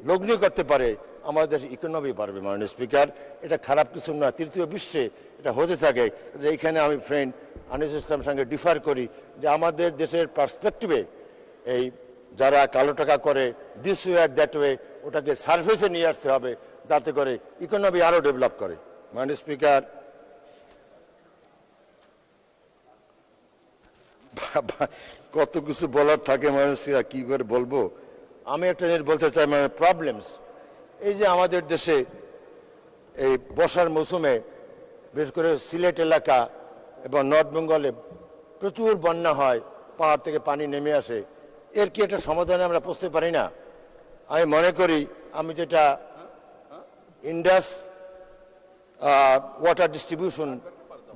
লগ্নি করতে পারে, আমাদের দেশে ইকোনমি বাড়বে মাননীয় স্পিকার। এটা খারাপ কিছু না, তৃতীয় বিশ্বে এটা হতে থাকে। এইখানে আমি ফ্রেন্ড আনিস ইসলামের সঙ্গে ডিফার করি যে আমাদের দেশের পার্সপেক্টিভে এই যারা কালো টাকা করে, দিস ওয়ে আর দ্যাট ওয়ে, ওটাকে সার্ভিসে নিয়ে আসতে হবে, যাতে করে ইকোনমি আরো ডেভেলপ করে। মাননীয় স্পিকার, কত কিছু বলার থাকে মানুষরা, কি করে বলবো। আমি একটা জিনিস বলতে চাই, মানে প্রবলেমস, এই যে আমাদের দেশে এই বর্ষার মৌসুমে বিশেষ করে সিলেট এলাকা এবং নর্থ বেঙ্গলে প্রচুর বন্যা হয়, পাহাড় থেকে পানি নেমে আসে, এর কি একটা সমাধানে আমরা পৌঁছতে পারি না? আমি মনে করি, আমি যেটা Indus water distribution,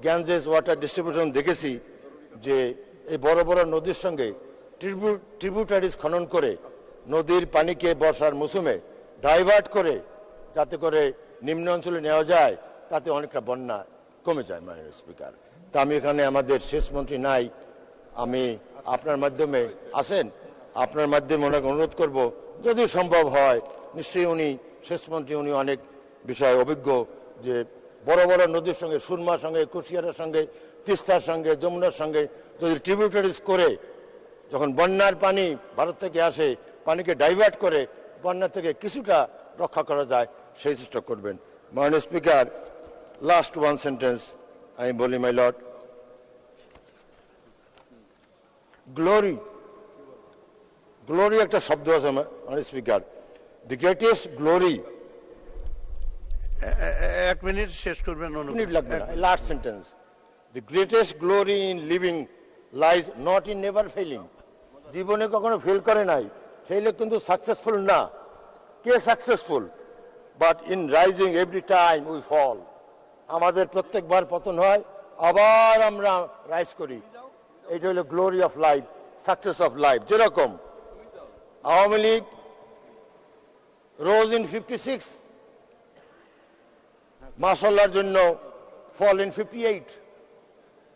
Ganges water distribution দেখেছি, যে এই বড় বড় নদীর সঙ্গে ট্রিবিউটারিজ খনন করে নদীর পানিকে বর্ষার মৌসুমে ডাইভার্ট করে, যাতে করে নিম্ন অঞ্চলে নেওয়া যায়, তাতে অনেকটা বন্যা কমে যায় মাননীয় স্পিকার। তা আমি এখানে, আমাদের শেষ মন্ত্রী নাই, আমি আপনার মাধ্যমে আসেন, আপনার মাধ্যমে ওনাকে অনুরোধ করব, যদি সম্ভব হয়, নিশ্চয়ই উনি শেষ মন্ত্রী, উনি অনেক বিষয়ে অভিজ্ঞ, যে বড় বড় নদীর সঙ্গে, সুরমার সঙ্গে, কুশিয়ারের সঙ্গে, তিস্তার সঙ্গে, যমুনার সঙ্গে যদি ট্রিবিউটারিজ করে, যখন বন্যার পানি ভারত থেকে আসে, পানিকে ডাইভার্ট করে বন্যা থেকে কিছুটা রক্ষা করা যায়, সেই চেষ্টা করবেন। মাননীয় স্পিকার, লাস্ট ওয়ান সেন্টেন্স আমি বলি, মাই লর্ড, গ্লোরি, গ্লোরি একটা শব্দ আছে মাননীয় speaker, the greatest glory, 1 minute শেষ করবেন, মিনিট লাগবে না, last sentence, the greatest glory in living lies not in never failing. জীবনে কখনো ফেল করে নাই, ফেলে কিন্তু সাকসেসফুল না। কে successful? But in rising every time we fall. আমাদের প্রত্যেকবার পতন হয়, আবার আমরা রাইজ করি। এটা হলো glory of life, success of life. যেরকম আওয়ামী লীগ rose in 56, মাশাআল্লাহর জন্য fall in 58,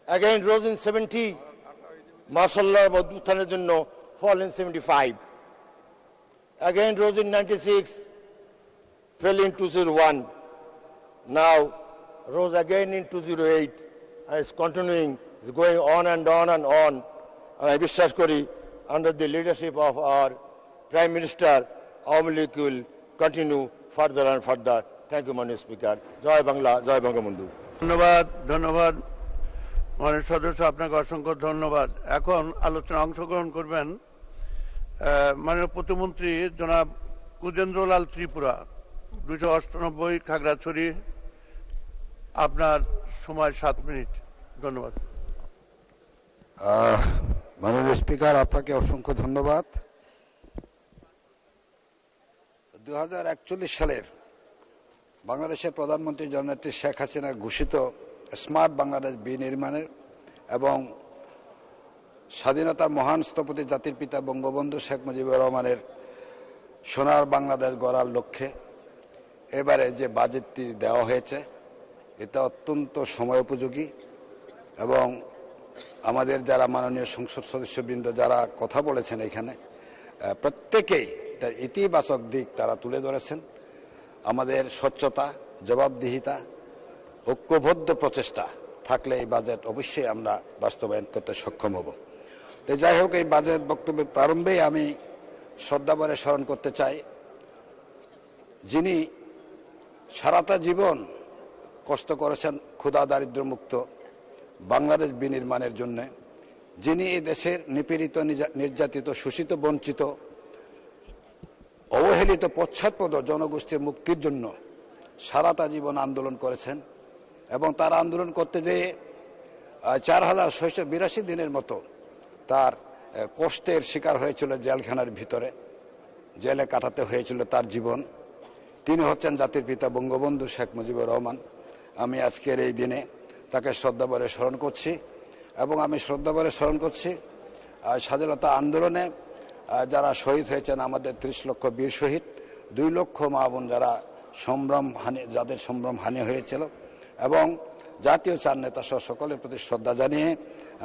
again rose in 70, মাশাআল্লাহর মধ্যুত্থানের জন্য fall in 75, again rose in 96, fell in 201, now rose again in 208, and is continuing, is going on and on and on. And I বিশ্বাস করি under the leadership of our Prime Minister, Awami League will continue further and further. Thank you, Mr. Speaker. Jai Bangla, Jai Bangabandhu. ধন্যবাদ ধন্যবাদ মাননীয় সদস্য, আপনাকে অসংখ্য ধন্যবাদ। এখন আলোচনায় অংশগ্রহণ করবেন মাননীয় প্রতিমন্ত্রী জনাব কুজেন্দ্রলাল ত্রিপুরা, 298 খাগড়াছড়ি। আপনার সময় 7 মিনিট। ধন্যবাদ। মাননীয় স্পিকার, আপনাকে অসংখ্য ধন্যবাদ। 2041 সালের বাংলাদেশের প্রধানমন্ত্রী জননেত্রী শেখ হাসিনা ঘোষিত স্মার্ট বাংলাদেশ বিনির্মাণের এবং স্বাধীনতার মহান স্থপতি জাতির পিতা বঙ্গবন্ধু শেখ মুজিবুর রহমানের সোনার বাংলাদেশ গড়ার লক্ষ্যে এবারে যে বাজেটটি দেওয়া হয়েছে এটা অত্যন্ত সময় উপযোগী এবং আমাদের যারা মাননীয় সংসদ সদস্যবৃন্দ যারা কথা বলেছেন এখানে প্রত্যেকেই এটার ইতিবাচক দিক তারা তুলে ধরেছেন। আমাদের স্বচ্ছতা, জবাবদিহিতা, ঐক্যবদ্ধ প্রচেষ্টা থাকলে এই বাজেট অবশ্যই আমরা বাস্তবায়ন করতে সক্ষম হব। তো যাই হোক, এই বাজেট বক্তব্যের প্রারম্ভেই আমি শ্রদ্ধাভরে স্মরণ করতে চাই যিনি সারাটা জীবন কষ্ট করেছেন ক্ষুধা দারিদ্র্যমুক্ত বাংলাদেশ বিনির্মাণের জন্য, যিনি এই দেশের নিপীড়িত, নির্যাতিত, শোষিত, বঞ্চিত, অবহেলিত, পশ্চাৎপদ জনগোষ্ঠীর মুক্তির জন্য সারাটা জীবন আন্দোলন করেছেন এবং তার আন্দোলন করতে যেয়ে 4682 দিনের মতো তার কষ্টের শিকার হয়েছিল জেলখানার ভিতরে, জেলে কাটাতে হয়েছিল তার জীবন। তিনি হচ্ছেন জাতির পিতা বঙ্গবন্ধু শেখ মুজিবুর রহমান। আমি আজকের এই দিনে তাকে শ্রদ্ধাভরে স্মরণ করছি এবং আমি শ্রদ্ধাভরে স্মরণ করছি স্বাধীনতা আন্দোলনে যারা শহীদ হয়েছেন, আমাদের 30 লক্ষ বীর শহীদ, 2 লক্ষ মা বোন যারা যাদের সম্ভ্রম হানি হয়েছিল এবং জাতীয় চার নেতা সহ সকলের প্রতি শ্রদ্ধা জানিয়ে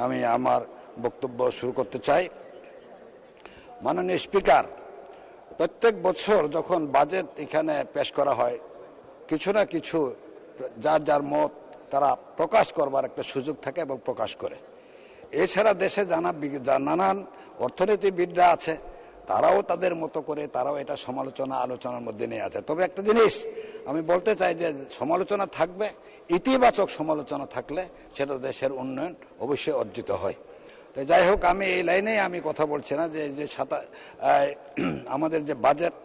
আমি আমার বক্তব্য শুরু করতে চাই। মাননীয় স্পিকার, প্রত্যেক বছর যখন বাজেট এখানে পেশ করা হয় কিছু না কিছু যার যার মত তারা প্রকাশ করবার একটা সুযোগ থাকে এবং প্রকাশ করে। এছাড়া দেশে নানান অর্থনীতিবিদরা আছে, তারাও তাদের মতো করে তারাও এটা আলোচনার মধ্যে নিয়ে আছে। তবে একটা জিনিস আমি বলতে চাই যে সমালোচনা থাকবে, ইতিবাচক সমালোচনা থাকলে সেটা দেশের উন্নয়ন অবশ্যই অর্জিত হয়। তো যাই হোক, আমি এই লাইনে আমি কথা বলছি না যে আমাদের যে বাজেট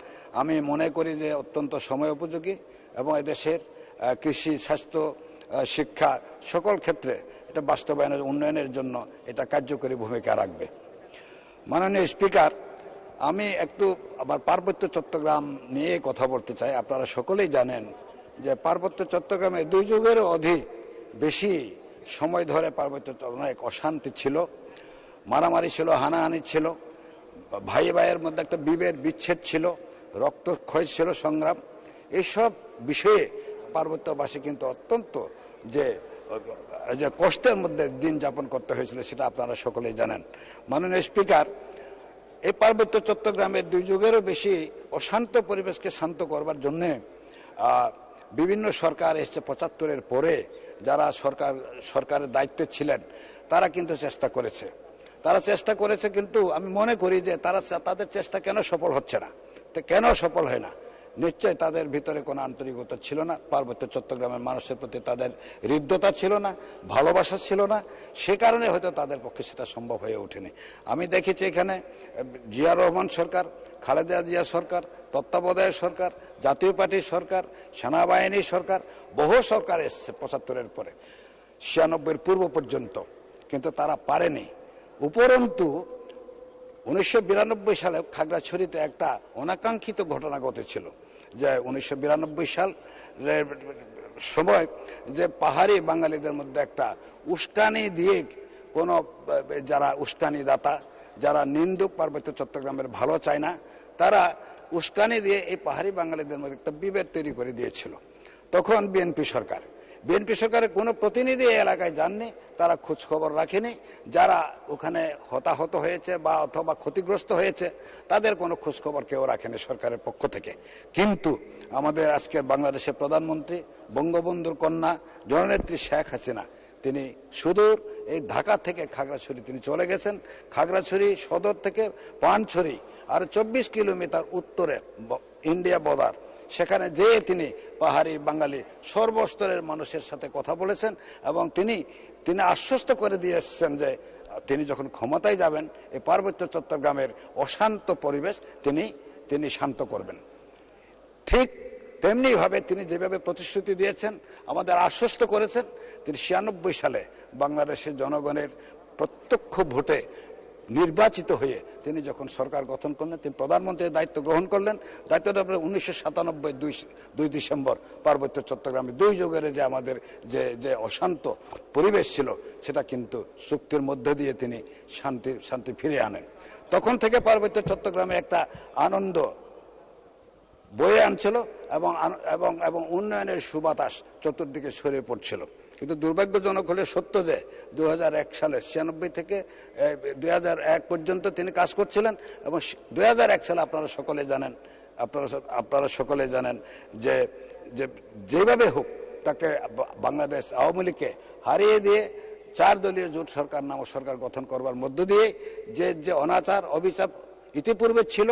আমি মনে করি যে অত্যন্ত সময় উপযোগী এবং এদেশের কৃষি, স্বাস্থ্য, শিক্ষা সকল ক্ষেত্রে এটা বাস্তবায়নের উন্নয়নের জন্য এটা কার্যকরী ভূমিকা রাখবে। মাননীয় স্পিকার, আমি একটু আবার পার্বত্য চট্টগ্রাম নিয়ে কথা বলতে চাই। আপনারা সকলেই জানেন যে পার্বত্য চট্টগ্রামে 2 যুগেরও অধিক বেশি সময় ধরে পার্বত্য চট্টগ্রামে এক অশান্তি ছিল, মারামারি ছিল, হানাহানি ছিল, ভাই ভাইয়ের মধ্যে একটা বিভেদ বিচ্ছেদ ছিল, রক্তক্ষয় ছিল, সংগ্রাম। এইসব বিষয়ে পার্বত্যবাসী কিন্তু অত্যন্ত যে কষ্টের মধ্যে দিন যাপন করতে হয়েছিল সেটা আপনারা সকলেই জানেন। মাননীয় স্পিকার, এই পার্বত্য চট্টগ্রামের 2 যুগেরও বেশি অশান্ত পরিবেশকে শান্ত করবার জন্য বিভিন্ন সরকার এসছে। 75-এর পরে যারা সরকারের দায়িত্বে ছিলেন তারা কিন্তু চেষ্টা করেছে, কিন্তু আমি মনে করি যে তাদের চেষ্টা কেন সফল হচ্ছে না, কেন সফল হয় না? নিশ্চয় তাদের ভিতরে কোনো আন্তরিকতা ছিল না, পার্বত্য চট্টগ্রামের মানুষের প্রতি তাদের হৃদ্যতা ছিল না, ভালোবাসা ছিল না, সে কারণে হয়তো তাদের পক্ষে সেটা সম্ভব হয়ে ওঠেনি। আমি দেখেছি এখানে জিয়া রহমান সরকার, খালেদা জিয়া সরকার, তত্ত্বাবধায়ক সরকার, জাতীয় পার্টির সরকার, সেনাবাহিনী সরকার, বহু সরকার এসছে 75-এর পরে, 96-এর পূর্ব পর্যন্ত, কিন্তু তারা পারেনি। উপরন্তু 1992 সালে খাগড়াছড়িতে একটা অনাকাঙ্ক্ষিত ঘটনা ঘটেছিল যে 1992 সাল সময় যে পাহাড়ি বাঙালিদের মধ্যে একটা উস্কানি দিয়ে কোনো যারা উস্কানি দাতা, যারা নিন্দুক পার্বত্য চট্টগ্রামের ভালো চায় না, তারা উস্কানি দিয়ে এই পাহাড়ি বাঙালিদের মধ্যে একটা বিভেদ তৈরি করে দিয়েছিল। তখন বিএনপি সরকারের কোনো প্রতিনিধি এই এলাকায় যাননি, তারা খোঁজ খবর রাখেনি। যারা ওখানে হতাহত হয়েছে বা অথবা ক্ষতিগ্রস্ত হয়েছে তাদের কোনো খোঁজ খবর কেউ রাখেনি সরকারের পক্ষ থেকে। কিন্তু আমাদের আজকের বাংলাদেশের প্রধানমন্ত্রী, বঙ্গবন্ধুর কন্যা জননেত্রী শেখ হাসিনা, তিনি সুদূর এই ঢাকা থেকে খাগড়াছড়ি তিনি চলে গেছেন। খাগড়াছড়ি সদর থেকে পানছড়ি আর 24 কিলোমিটার উত্তরে ইন্ডিয়া বর্ডার, সেখানে যেয়ে তিনি পাহাড়ি বাঙালি সর্বস্তরের মানুষের সাথে কথা বলেছেন এবং তিনি আশ্বস্ত করে দিয়ে এসেছেন যে তিনি যখন ক্ষমতায় যাবেন এই পার্বত্য চট্টগ্রামের অশান্ত পরিবেশ তিনি শান্ত করবেন। ঠিক তেমনি ভাবে তিনি যেভাবে প্রতিশ্রুতি দিয়েছেন, আমাদের আশ্বস্ত করেছেন, তিনি 96 সালে বাংলাদেশের জনগণের প্রত্যক্ষ ভোটে নির্বাচিত হয়ে তিনি যখন সরকার গঠন করলেন, তিনি প্রধানমন্ত্রীর দায়িত্ব গ্রহণ করলেন। দায়িত্বটা 1997 2 ডিসেম্বর পার্বত্য চট্টগ্রামে 2 যুগের যে আমাদের যে অশান্ত পরিবেশ ছিল সেটা কিন্তু চুক্তির মধ্য দিয়ে তিনি শান্তি ফিরিয়ে আনেন। তখন থেকে পার্বত্য চট্টগ্রামে একটা আনন্দ বয়ে আনছিল এবং উন্নয়নের সুবাতাস চতুর্দিকে ছড়িয়ে পড়ছিল। কিন্তু দুর্ভাগ্যজনক হলে সত্য যে 2001 সালে 96 থেকে 2001 পর্যন্ত তিনি কাজ করছিলেন এবং 2001 সালে আপনারা সকলে জানেন যে যেভাবে হোক তাকে বাংলাদেশ আওয়ামী লীগকে হারিয়ে দিয়ে 4 দলীয় জোট সরকার নামক সরকার গঠন করবার মধ্য দিয়ে যে অনাচার অবিচার ইতিপূর্বে ছিল,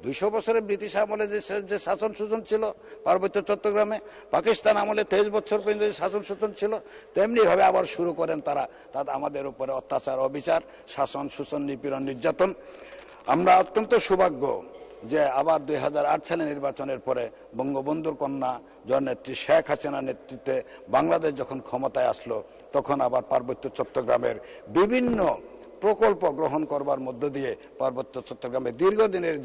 200 বছরের ব্রিটিশ আমলে যে শাসন শোষণ ছিল পার্বত্য চট্টগ্রামে, পাকিস্তান আমলে 23 বছর পর্যন্ত যে শাসন শোষণ ছিল, তেমনি ভাবে আবার শুরু করেন তারা আমাদের উপরে অত্যাচার অবিচার, শাসন শোষণ, নিপীড়ন, নির্যাতন। আমরা অত্যন্ত সৌভাগ্য যে আবার 2008 সালে নির্বাচনের পরে বঙ্গবন্ধুর কন্যা জননেত্রী শেখ হাসিনার নেতৃত্বে বাংলাদেশ যখন ক্ষমতায় আসলো, তখন আবার পার্বত্য চট্টগ্রামের বিভিন্ন প্রকল্প গ্রহণ করবার মধ্য দিয়ে পার্বত্য চট্টগ্রামে দীর্ঘদিনের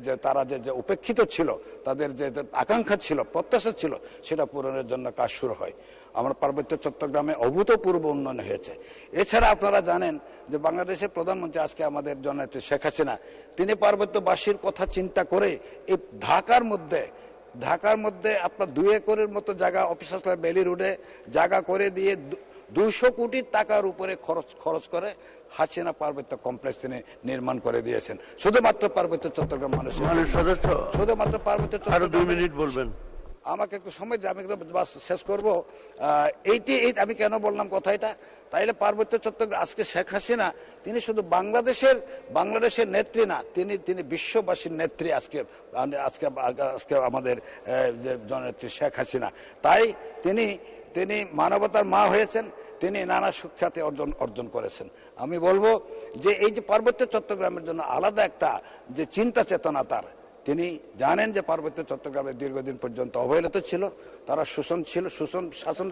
যে তারা যে উপেক্ষিত ছিল, তাদের যে আকাঙ্ক্ষা ছিল, প্রত্যাশা ছিল, সেটা পূরণের জন্য কাজ শুরু হয়। আমরা পার্বত্য চট্টগ্রামে অভূতপূর্ব উন্নয়ন হয়েছে। এছাড়া আপনারা জানেন যে বাংলাদেশের প্রধানমন্ত্রী আজকে আমাদের জননেত্রী শেখ হাসিনা, তিনি পার্বত্যবাসীর কথা চিন্তা করে এই ঢাকার মধ্যে আপনার 2 একরের মতো জায়গা অফিস বেলি রোডে জায়গা করে দিয়ে 200 কোটি টাকার উপরে খরচ করে হাসিনা পার্বত্য কমপ্লেক্স তিনি নির্মাণ করে দিয়েছেন। শুধুমাত্র পার্বত্য চট্টগ্রাম মানুষের সদস্য, শুধুমাত্র পার্বত্য চট্টগ্রাম। 2 মিনিট বলবেন, আমাকে একটু সময় দিয়ে আমি শেষ করব। আমি কেন বললাম কথা এটা, তাইলে পার্বত্য চট্টগ্রাম আজকে শেখ হাসিনা তিনি শুধু বাংলাদেশের নেত্রী না, তিনি বিশ্ববাসীর নেত্রী আজকে আমাদের যে জননেত্রী শেখ হাসিনা। তাই তিনি মানবতার মা হয়েছেন, তিনি নানা সুখ্যাতি অর্জন করেছেন। আমি বলবো যে এই যে পার্বত্য চট্টগ্রামের জন্য আলাদা একটা যে চিন্তা চেতনা তার, তিনি জানেন যে পার্বত্য চট্টগ্রামের দীর্ঘদিন পর্যন্ত অবহেলিত ছিল, তারা শোষণ শাসন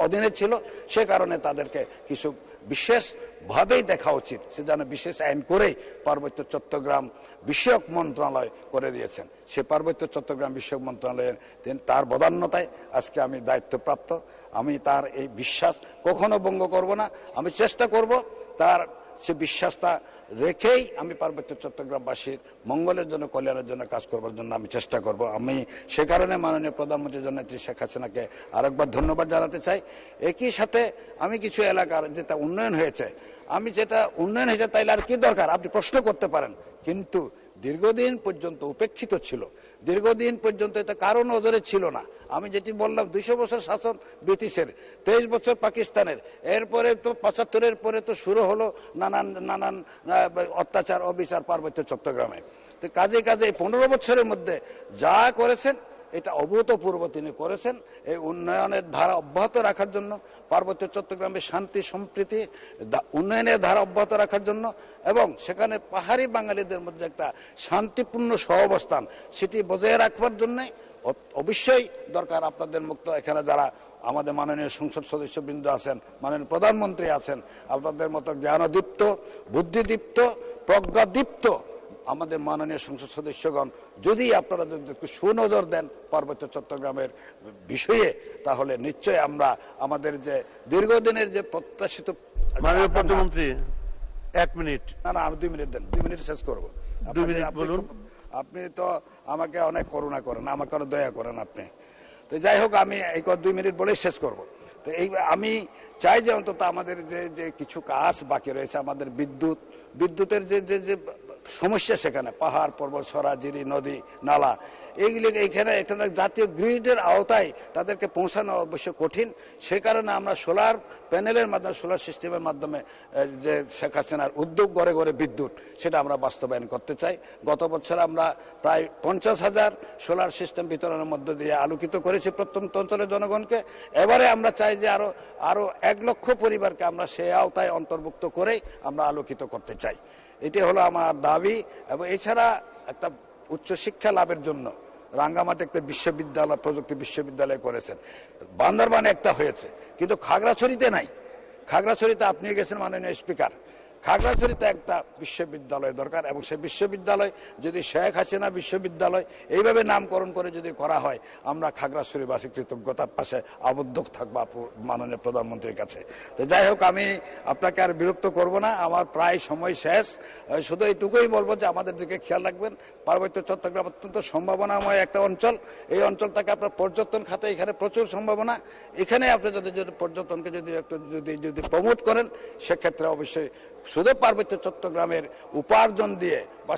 অধীনে ছিল, সে কারণে তাদেরকে কিছু বিশেষভাবেই দেখা উচিত, সে যেন বিশেষ আইন করেই পার্বত্য চট্টগ্রাম বিষয়ক মন্ত্রণালয় করে দিয়েছেন। সে পার্বত্য চট্টগ্রাম বিষয়ক মন্ত্রণালয়ের তার বদান্যতায় আজকে আমি দায়িত্বপ্রাপ্ত। আমি তার এই বিশ্বাস কখনো ভঙ্গ করব না। আমি চেষ্টা করব তার সে বিশ্বাসটা রেখেই আমি পার্বত্য চট্টগ্রামবাসীর মঙ্গলের জন্য, কল্যাণের জন্য কাজ করবার জন্য আমি চেষ্টা করব। আমি সে কারণে মাননীয় প্রধানমন্ত্রী জননেত্রী শেখ হাসিনাকে আরেকবার ধন্যবাদ জানাতে চাই। একই সাথে আমি কিছু এলাকার যেটা উন্নয়ন হয়েছে তাইলে আর কি দরকার আপনি প্রশ্ন করতে পারেন, কিন্তু দীর্ঘদিন পর্যন্ত উপেক্ষিত ছিল, দীর্ঘদিন পর্যন্ত এটা কারো নজরে ছিল না। আমি যেটি বললাম 200 বছর শাসন ব্রিটিশের, 23 বছর পাকিস্তানের, এরপরে তো 75-এর পরে তো শুরু হলো নানান অত্যাচার অবিচার পার্বত্য চট্টগ্রামে। তো কাজে 15 বছরের মধ্যে যা করেছেন এটা অভূতপূর্ব তিনি করেছেন। এই উন্নয়নের ধারা অব্যাহত রাখার জন্য, পার্বত্য চট্টগ্রামে শান্তি সম্প্রীতি উন্নয়নের ধারা অব্যাহত রাখার জন্য এবং সেখানে পাহাড়ি বাঙালিদের মধ্যে একটা শান্তিপূর্ণ সহাবস্থান সেটি বজায় রাখবার জন্য অবশ্যই দরকার আপনাদের মুক্ত এখানে যারা আমাদের মাননীয় সংসদ সদস্যবৃন্দ আছেন, মাননীয় প্রধানমন্ত্রী আছেন, আপনাদের মতো জ্ঞানদীপ্ত, বুদ্ধিদীপ্ত, প্রজ্ঞাদীপ্ত আমাদের মাননীয় সংসদ সদস্যগণ যদি আপনারা যদি একটু সুনজর দেন পার্বত্য চট্টগ্রামের বিষয়ে, তাহলে নিশ্চয় আমরা আমাদের যে দীর্ঘদিনের যে প্রত্যাশিত মাননীয় প্রতিমন্ত্রী 1 মিনিট। না আমি 2 মিনিট দেন, 2 মিনিট শেষ করবো। 2 মিনিট বলুন। আপনি তো আমাকে অনেক করুণা করেন, আমাকে অনেক দয়া করেন আপনি। তো যাই হোক, আমি এই 2 মিনিট বলেই শেষ করব। তো এই আমি চাই যে অন্তত আমাদের যে কিছু কাজ বাকি রয়েছে, আমাদের বিদ্যুতের যে সমস্যা, সেখানে পাহাড় পর্বত সরাজিরি নদী নালা এইগুলি এখানে জাতীয় গ্রিডের আওতায় তাদেরকে পৌঁছানো অবশ্য কঠিন। সে কারণে আমরা সোলার প্যানেলের মাধ্যমে, সোলার সিস্টেমের মাধ্যমে যে শেখ হাসিনার উদ্যোগ ঘরে ঘরে বিদ্যুৎ, সেটা আমরা বাস্তবায়ন করতে চাই। গত বছর আমরা প্রায় 50,000 সোলার সিস্টেম বিতরণের মধ্য দিয়ে আলোকিত করেছি প্রত্যন্ত অঞ্চলের জনগণকে। এবারে আমরা চাই যে আরো 1 লক্ষ পরিবারকে আমরা সেই আওতায় অন্তর্ভুক্ত করেই আমরা আলোকিত করতে চাই। এটি হলো আমার দাবি। এবং এছাড়া একটা উচ্চশিক্ষা লাভের জন্য রাঙ্গামাটি একটা বিশ্ববিদ্যালয়, প্রযুক্তি বিশ্ববিদ্যালয় করেছেন, বান্দরবানে একটা হয়েছে, কিন্তু খাগড়াছড়িতে নাই। খাগড়াছড়িতে আপনি গেছেন মাননীয় স্পিকার, খাগড়াছড়িতে একটা বিশ্ববিদ্যালয় দরকার। এবং সেই বিশ্ববিদ্যালয় যদি শেখ হাসিনা বিশ্ববিদ্যালয় এইভাবে নামকরণ করে যদি করা হয়, আমরা খাগড়াছড়িবাসী কৃতজ্ঞতার পাশে আবদ্ধ থাকবো মাননীয় প্রধানমন্ত্রীর কাছে। তো যাই হোক, আমি আপনাকে আর বিরক্ত করব না, আমার প্রায় সময় শেষ। শুধু এইটুকুই বলবো যে আমাদের দিকে খেয়াল রাখবেন। পার্বত্য চট্টগ্রাম অত্যন্ত সম্ভাবনাময় একটা অঞ্চল। এই অঞ্চলটাকে আপনার পর্যটন খাতে এখানে প্রচুর সম্ভাবনা। এখানে আপনি যদি পর্যটনকে যদি প্রমোট করেন, সেক্ষেত্রে অবশ্যই শুধু পার্বত্য চট্টগ্রামের উপার্জন দিয়ে বা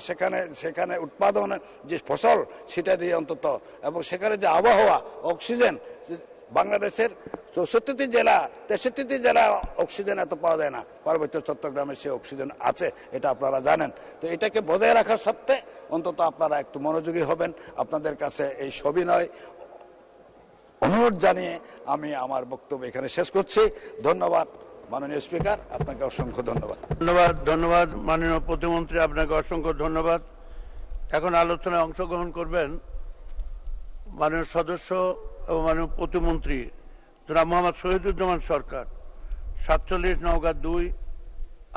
সেখানে উৎপাদনের যে ফসল সেটা দিয়ে অন্তত, এবং সেখানে যে আবহাওয়া, অক্সিজেন, বাংলাদেশের 64টি জেলা 63টি জেলা অক্সিজেন এত পাওয়া যায় না, পার্বত্য চট্টগ্রামে সে অক্সিজেন আছে, এটা আপনারা জানেন। তো এটাকে বজায় রাখার সত্ত্বে অন্তত আপনারা একটু মনোযোগী হবেন। আপনাদের কাছে এই সবিনয় অনুরোধ জানিয়ে আমি আমার বক্তব্য এখানে শেষ করছি। ধন্যবাদ মাননীয় স্পিকার, আপনাকে অসংখ্য ধন্যবাদ। ধন্যবাদ মাননীয় প্রতিমন্ত্রী, আপনাকে অসংখ্য ধন্যবাদ। এখন আলোচনায় অংশগ্রহণ করবেন মাননীয় সদস্য এবং মাননীয় প্রতিমন্ত্রী জনাব মোহাম্মদ শহীদুজ্জামান সরকার। 47 নওগাঁ 2,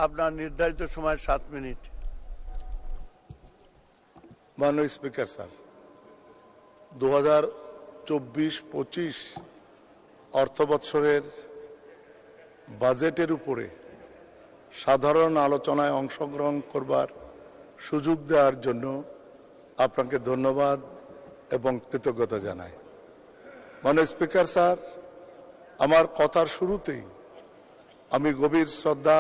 আপনার নির্ধারিত সময় 7 মিনিট। মাননীয় স্পিকার স্যার, 2024-25 অর্থ বৎসরের বাজেটের উপরে সাধারণ আলোচনায় অংশগ্রহণ করবার সুযোগ দেওয়ার জন্য আপনাকে ধন্যবাদ এবং কৃতজ্ঞতা জানাই। মাননীয় স্পিকার স্যার, আমার কথার শুরুতেই আমি গভীর শ্রদ্ধা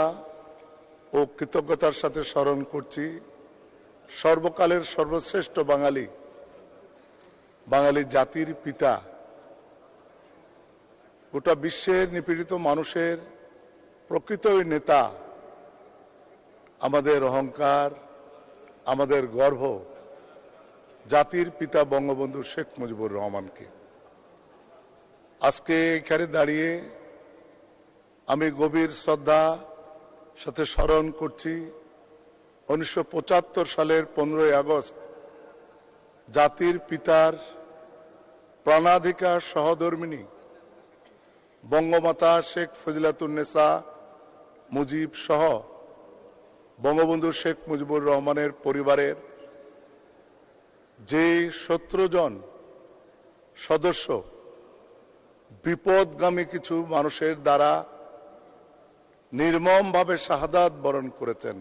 ও কৃতজ্ঞতার সাথে স্মরণ করছি সর্বকালের সর্বশ্রেষ্ঠ বাঙালি জাতির পিতা, গোটা বিশ্বের নিপীড়িত মানুষের প্রকৃত নেতা, আমাদের অহংকার, আমাদের গর্ব, জাতির পিতা বঙ্গবন্ধু শেখ মুজিবুর রহমানকে। আজকে এখানে দাঁড়িয়ে আমি গভীর শ্রদ্ধা সাথে স্মরণ করছি 1975 সালের 15ই আগস্ট জাতির পিতার প্রাণাধিকার সহধর্মিণী বঙ্গমাতা শেখ ফজিলাতুন্নেসা মুজিব সহ বঙ্গবন্ধু শেখ মুজিবুর রহমানের পরিবারের যে 17 জন সদস্য বিপদগামী কিছু মানুষের দ্বারা নির্মমভাবে শাহাদাত বরণ করেছেন,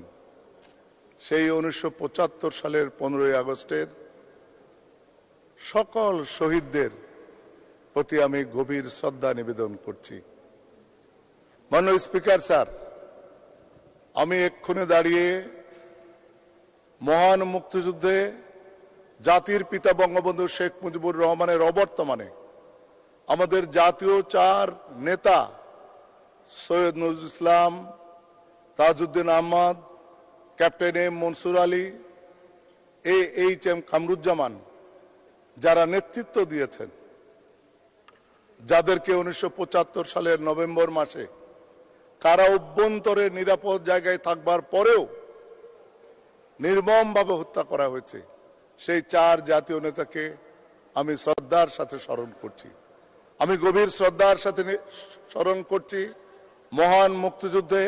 সেই 1975 সালের 15ই আগস্টের সকল শহীদদের প্রতি আমি গভীর শ্রদ্ধা নিবেদন করছি। মাননীয় স্পিকার স্যার, আমি এক্ষুনি দাঁড়িয়ে মহান মুক্তিযুদ্ধে জাতির পিতা বঙ্গবন্ধু শেখ মুজিবুর রহমানের অবর্তমানে আমাদের জাতীয় 4 নেতা Syed Nazrul Islam, Tajuddin Ahmad, captain M Mansur Ali, H M. Kamruzzaman যারা নেতৃত্ব দিয়েছেন, যাদেরকে 1975 সালের নভেম্বর মাসে কারা অভ্যন্তরে নিরাপদ জায়গায় থাকবার পরেও নির্মমভাবে হত্যা করা হয়েছে, সেই 4 জাতীয় নেতাকে আমি শ্রদ্ধার সাথে স্মরণ করছি। আমি গভীর শ্রদ্ধার সাথে স্মরণ করছি মহান মুক্তিযুদ্ধে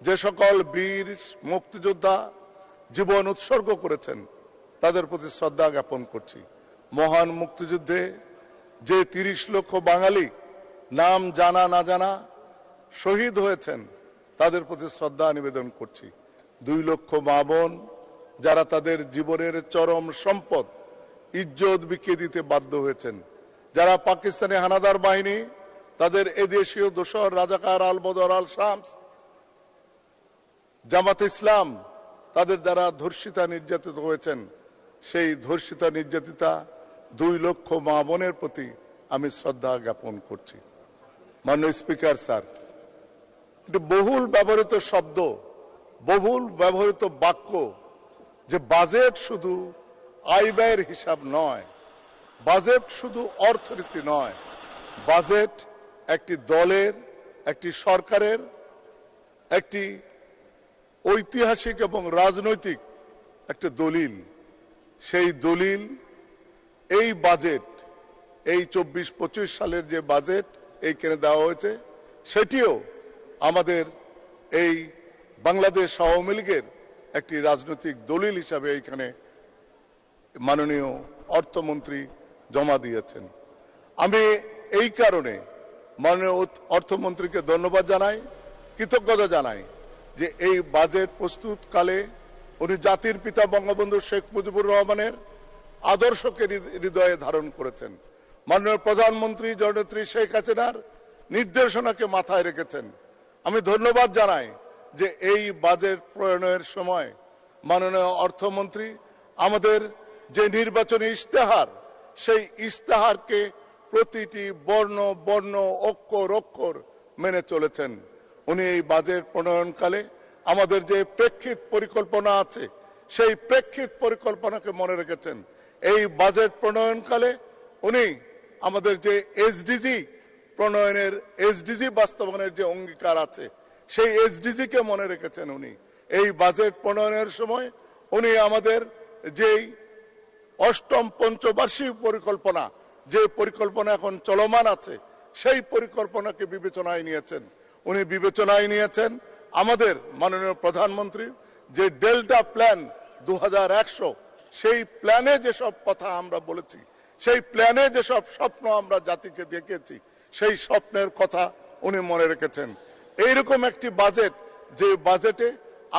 যে সকল বীর মুক্তিযোদ্ধা জীবন উৎসর্গ করেছেন, তাদের প্রতি শ্রদ্ধা জ্ঞাপন করছি। মহান মুক্তিযুদ্ধে যে 30 লক্ষ বাঙালি নাম জানা না জানা শহীদ হয়েছেন, তাদের প্রতি শ্রদ্ধা নিবেদন করছি। 2 লক্ষ মা বোন যারা তাদের জীবনের চরম সম্পদ ইজ্জত বিকিয়ে দিতে বাধ্য হয়েছেন, যারা পাকিস্তানি হানাদার বাহিনী তাদের এদেশীয় দোসর রাজাকার আল বদর আল শামস, জামাত ইসলাম তাদের দ্বারা ধর্ষিতা নির্যাতিত হয়েছেন, সেই ধর্ষিতা নির্যাতিতা 2 লক্ষ মা বোনের প্রতি আমি শ্রদ্ধা জ্ঞাপন করছি। মাননীয় স্পিকার স্যার, এটা বহুল ব্যবহৃত শব্দ, বহুল ব্যবহৃত বাক্য যে বাজেট শুধু আয় ব্যয়ের হিসাব নয়, বাজেট শুধু অর্থনীতি নয়, বাজেট একটি দলের, একটি সরকারের একটি ঐতিহাসিক এবং রাজনৈতিক একটা দলিল। সেই দলিল এই বাজেট, এই 24-25 সালের যে বাজেট এইখানে দেওয়া হয়েছে, সেটিও আমাদের এই বাংলাদেশ আওয়ামী লীগের একটি রাজনৈতিক দলিল হিসাবে এইখানে মাননীয় অর্থমন্ত্রী জমা দিয়েছেন। আমি এই কারণে মাননীয় অর্থমন্ত্রীকে ধন্যবাদ জানাই, কৃতজ্ঞতা জানাই যে এই বাজেট প্রস্তুতকালে উনি জাতির পিতা বঙ্গবন্ধু শেখ মুজিবুর রহমানের আদর্শকে হৃদয়ে ধারণ করেছেন। মাননীয় প্রধানমন্ত্রী জননেত্রী শেখ হাসিনার নির্দেশনাকে মাথায় রেখেছেন। আমি ধন্যবাদ জানাই যে এই বাজেট প্রণয়নের সময় মাননীয় অর্থমন্ত্রী আমাদের যে নির্বাচনী ইশতেহার, সেই ইশতেহারকে প্রতিটি বর্ণ বর্ণ অক্ষর অক্ষর মেনে চলেছেন। উনি এই বাজেট প্রণয়নকালে আমাদের যে প্রেক্ষিত পরিকল্পনা আছে, সেই প্রেক্ষিত পরিকল্পনাকে মনে রেখেছেন। এই বাজেট প্রণয়নকালে উনি আমাদের যে এসডিজি প্রণয়নের, এসডিজি বাস্তবায়নের যে অঙ্গীকার আছে, সেই এসডিজি কে মনে রেখেছেন উনি। এই বাজেট প্রণয়নের সময় উনি আমাদের যেই 8ম পঞ্চবার্ষিক পরিকল্পনা, যে পরিকল্পনা এখন চলমান আছে, সেই পরিকল্পনাকে বিবেচনায় নিয়েছেন। উনি বিবেচনায় নিয়েছেন আমাদের মাননীয় প্রধানমন্ত্রী যে ডেল্টা প্ল্যান 2100, সেই প্ল্যানে যেসব কথা আমরা বলেছি, সেই প্ল্যানে যেসব স্বপ্ন আমরা জাতিকে দেখিয়েছি, সেই স্বপ্নের কথা উনি মনে রেখেছেন। এইরকম একটি বাজেট, যে বাজেটে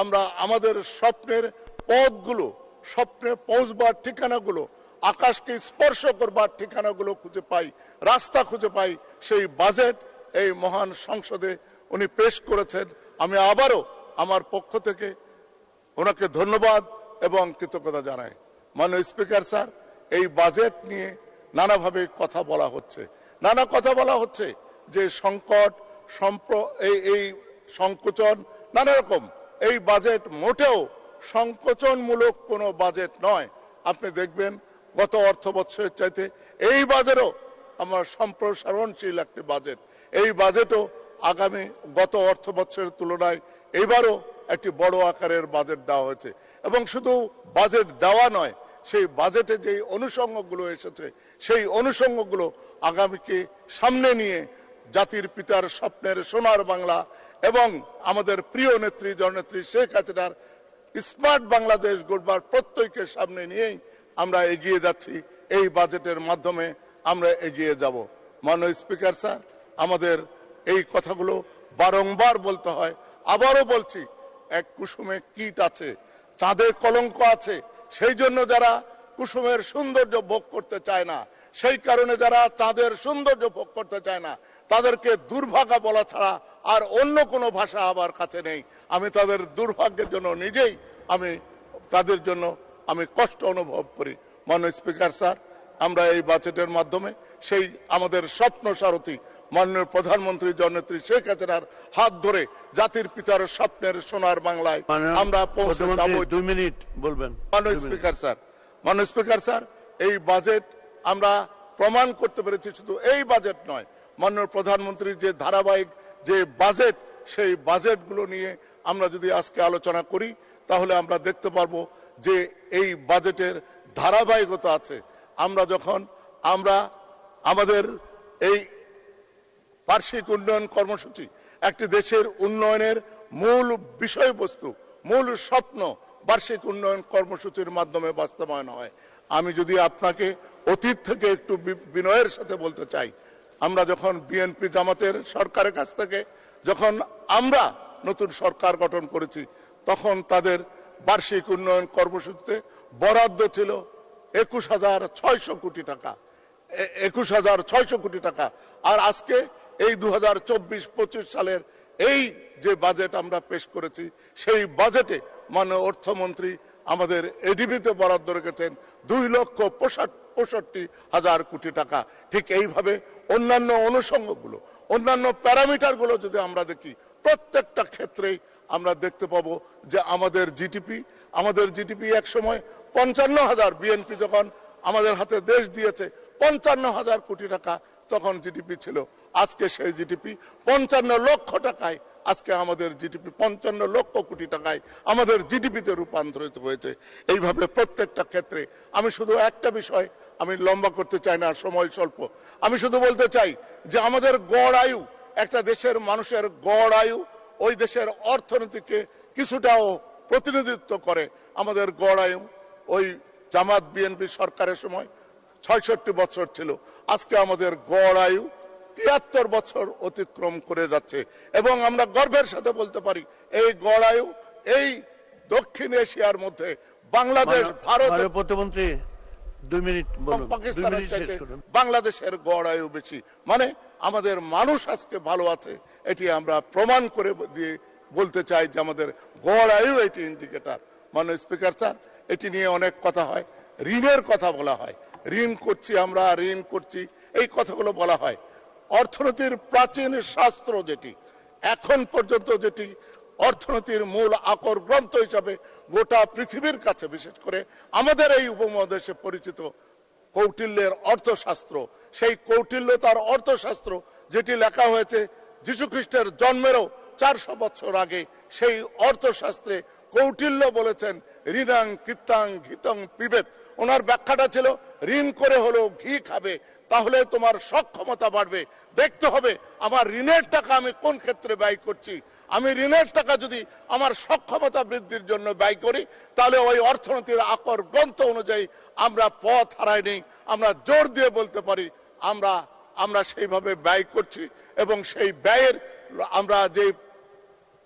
আমরা আমাদের স্বপ্নের পথগুলো, স্বপ্নে পৌঁছবার ঠিকানাগুলো, আকাশকে স্পর্শ করবার ঠিকানাগুলো খুঁজে পাই, রাস্তা খুঁজে পাই, সেই বাজেট এই মহান সংসদে উনি পেশ করেছেন। আমি আবারও আমার পক্ষ থেকে ওনাকে ধন্যবাদ এবং কৃতজ্ঞতা জানাই। মাননীয় স্পিকার স্যার, এই বাজেট নিয়ে নানাভাবে কথা বলা হচ্ছে, নানা কথা বলা হচ্ছে যে সংকট, এই সংকোচন, নানা রকম। এই বাজেট মোটেও সংকোচনমূলক কোনো বাজেট নয়। আপনি দেখবেন গত অর্থ বছরের চাইতে এই বাজেটও আমার সম্প্রসারণশীল একটি বাজেট। এই বাজেটও আগামী গত অর্থ বছরের তুলনায় এবারও একটি বড় আকারের বাজেট দেওয়া হয়েছে। এবং শুধু বাজেট দেওয়া নয়, সেই বাজেটে যে অনুষঙ্গগুলো এসেছে, সেই অনুষঙ্গগুলো আগামীকে সামনে নিয়ে জাতির পিতার স্বপ্নের সোনার বাংলা এবং আমাদের প্রিয় নেত্রী জননেত্রী শেখ হাসিনার স্মার্ট বাংলাদেশ গড়বার প্রত্যয়কে সামনে নিয়েই আমরা এগিয়ে যাচ্ছি। এই বাজেটের মাধ্যমে আমরা এগিয়ে যাব। মাননীয় স্পিকার স্যার, আমাদের এই কথাগুলো বারংবার বলতে হয়, আবারও বলছি, এক কুসুমে কীট আছে, চাঁদে কলঙ্ক আছে। সেই জন্য যারা কুসুমের সৌন্দর্য ভোগ করতে চায় না, সেই কারণে যারা চাঁদের সৌন্দর্য ভোগ করতে চায় না, তাদেরকে দুর্ভাগা বলা ছাড়া আর অন্য কোনো ভাষা আমার কাছে নেই। আমি তাদের দুর্ভাগ্যের জন্য নিজেই তাদের জন্য আমি কষ্ট অনুভব করি। মাননীয় স্পিকার স্যার, আমরা এই বাজেটের মাধ্যমে সেই আমাদের স্বপ্ন সারথী মাননীয় প্রধানমন্ত্রী জননেত্রী শেখ হাসিনার হাত ধরে জাতির পিতার স্বপ্নের সোনার বাংলায় আমরা পৌঁছে যাব। 2 মিনিট বলবেন। মাননীয় স্পিকার স্যার, এই বাজেট আমরা প্রমাণ করতে পেরেছি শুধু এই বাজেট নয়, মাননীয় প্রধানমন্ত্রীর যে ধারাবাহিক যে বাজেট, সেই বাজেটগুলো নিয়ে আমরা যদি আজকে আলোচনা করি, তাহলে আমরা দেখতে পারবো যে এই বাজেটের ধারাবাহিকতা আছে। আমরা যখন আমাদের এই বার্ষিক উন্নয়ন কর্মসূচি, একটি দেশের উন্নয়নের মূল বিষয়বস্তু, মূল স্বপ্ন, বার্ষিক উন্নয়ন কর্মসূচির মাধ্যমে বাস্তবায়ন হয়। আমি যদি আপনাকে অতীত থেকে একটু বিনয়ের সাথে বলতে চাই, আমরা যখন বিএনপি জামাতের সরকারের কাছ থেকে যখন আমরা নতুন সরকার গঠন করেছি, তখন তাদের বার্ষিক উন্নয়ন কর্মসূচিতে বরাদ্দ ছিল 21,600 কোটি টাকা, 21,600 কোটি টাকা। আর আজকে এই 2024-25 সালের এই যে বাজেট আমরা পেশ করেছি, সেই বাজেটে মাননীয় অর্থমন্ত্রী আমাদের এডিবিতে বরাদ্দ রেখেছেন 2,65,000 কোটি টাকা। ঠিক এইভাবে অন্যান্য অনুষঙ্গগুলো, অন্যান্য প্যারামিটারগুলো যদি আমরা দেখি, প্রত্যেকটা ক্ষেত্রেই আমরা দেখতে পাবো যে আমাদের জিডিপি এক সময় 55,000, বিএনপি যখন আমাদের হাতে দেশ দিয়েছে 55,000 কোটি টাকা তখন জিডিপি ছিল। আজকে সেই জিডিপি 55 লক্ষ টাকায়, আজকে আমাদের জিডিপি 55 লক্ষ কোটি টাকায় আমাদের জিডিপিতে রূপান্তরিত হয়েছে। এইভাবে প্রত্যেকটা ক্ষেত্রে আমি শুধু একটা বিষয়, আমি লম্বা করতে চাই না, সময় স্বল্প, আমি শুধু বলতে চাই যে আমাদের গড় আয়ু, একটা দেশের মানুষের গড় আয়ু ওই দেশের অর্থনীতিকে কিছুটাও প্রতিনিধিত্ব করে। আমাদের গড় আয়ু ওই জামাত বিএনপি সরকারের সময় 66 বছর ছিল, আজকে আমাদের গড় আয়ু 73 বছর অতিক্রম করে যাচ্ছে। এবং আমরা গর্বের সাথে বলতে পারি এই গড় আয়ু এই দক্ষিণ এশিয়ার মধ্যে বাংলাদেশ, ভারত, প্রতিমন্ত্রী 2 মিনিট বলুন, পাকিস্তানের চাইতে বাংলাদেশের গড় আয়ু বেশি। মানে আমাদের মানুষ আজকে ভালো আছে, এটি আমরা প্রমাণ করে দিয়ে বলতে চাই যে আমাদের গড় আয়ু এটি ইন্ডিকেটর। মাননীয় স্পিকার স্যার, এটি নিয়ে অনেক কথা হয়, ঋণের কথা বলা হয়, ঋণ করছি আমরা, ঋণ করছি, এই কথাগুলো বলা হয়। অর্থনীতির প্রাচীন শাস্ত্র যেটি এখন পর্যন্ত যেটি অর্থনীতির মূল আকর গ্রন্থ হিসাবে গোটা পৃথিবীর কাছে, বিশেষ করে আমাদের এই উপমহাদেশে পরিচিত কৌটিল্যের অর্থশাস্ত্র, সেই কৌটিল্য তার অর্থশাস্ত্র যেটি লেখা হয়েছে যীশু খ্রিস্টের জন্মেরও 400 বছর আগে, সেই অর্থশাস্ত্রে কৌটিল্য বলেছেন ঋণাং কৃত্তাং ঘিতং পিবেত। ওনার ব্যাখ্যাটা ছিল ঋণ করে হলেও ঘি খাবে, তাহলে তোমার সক্ষমতা বাড়বে। দেখতে হবে আমার ঋণের টাকা আমি কোন ক্ষেত্রে ব্যয় করছি। আমি ঋণের টাকা যদি আমার সক্ষমতা বৃদ্ধির জন্য ব্যয় করি, তাহলে ওই অর্থনীতির আকর গ্রন্থ অনুযায়ী আমরা পথ হারাইনি। আমরা জোর দিয়ে বলতে পারি আমরা সেইভাবে ব্যয় করছি, এবং সেই ব্যয়ের আমরা যে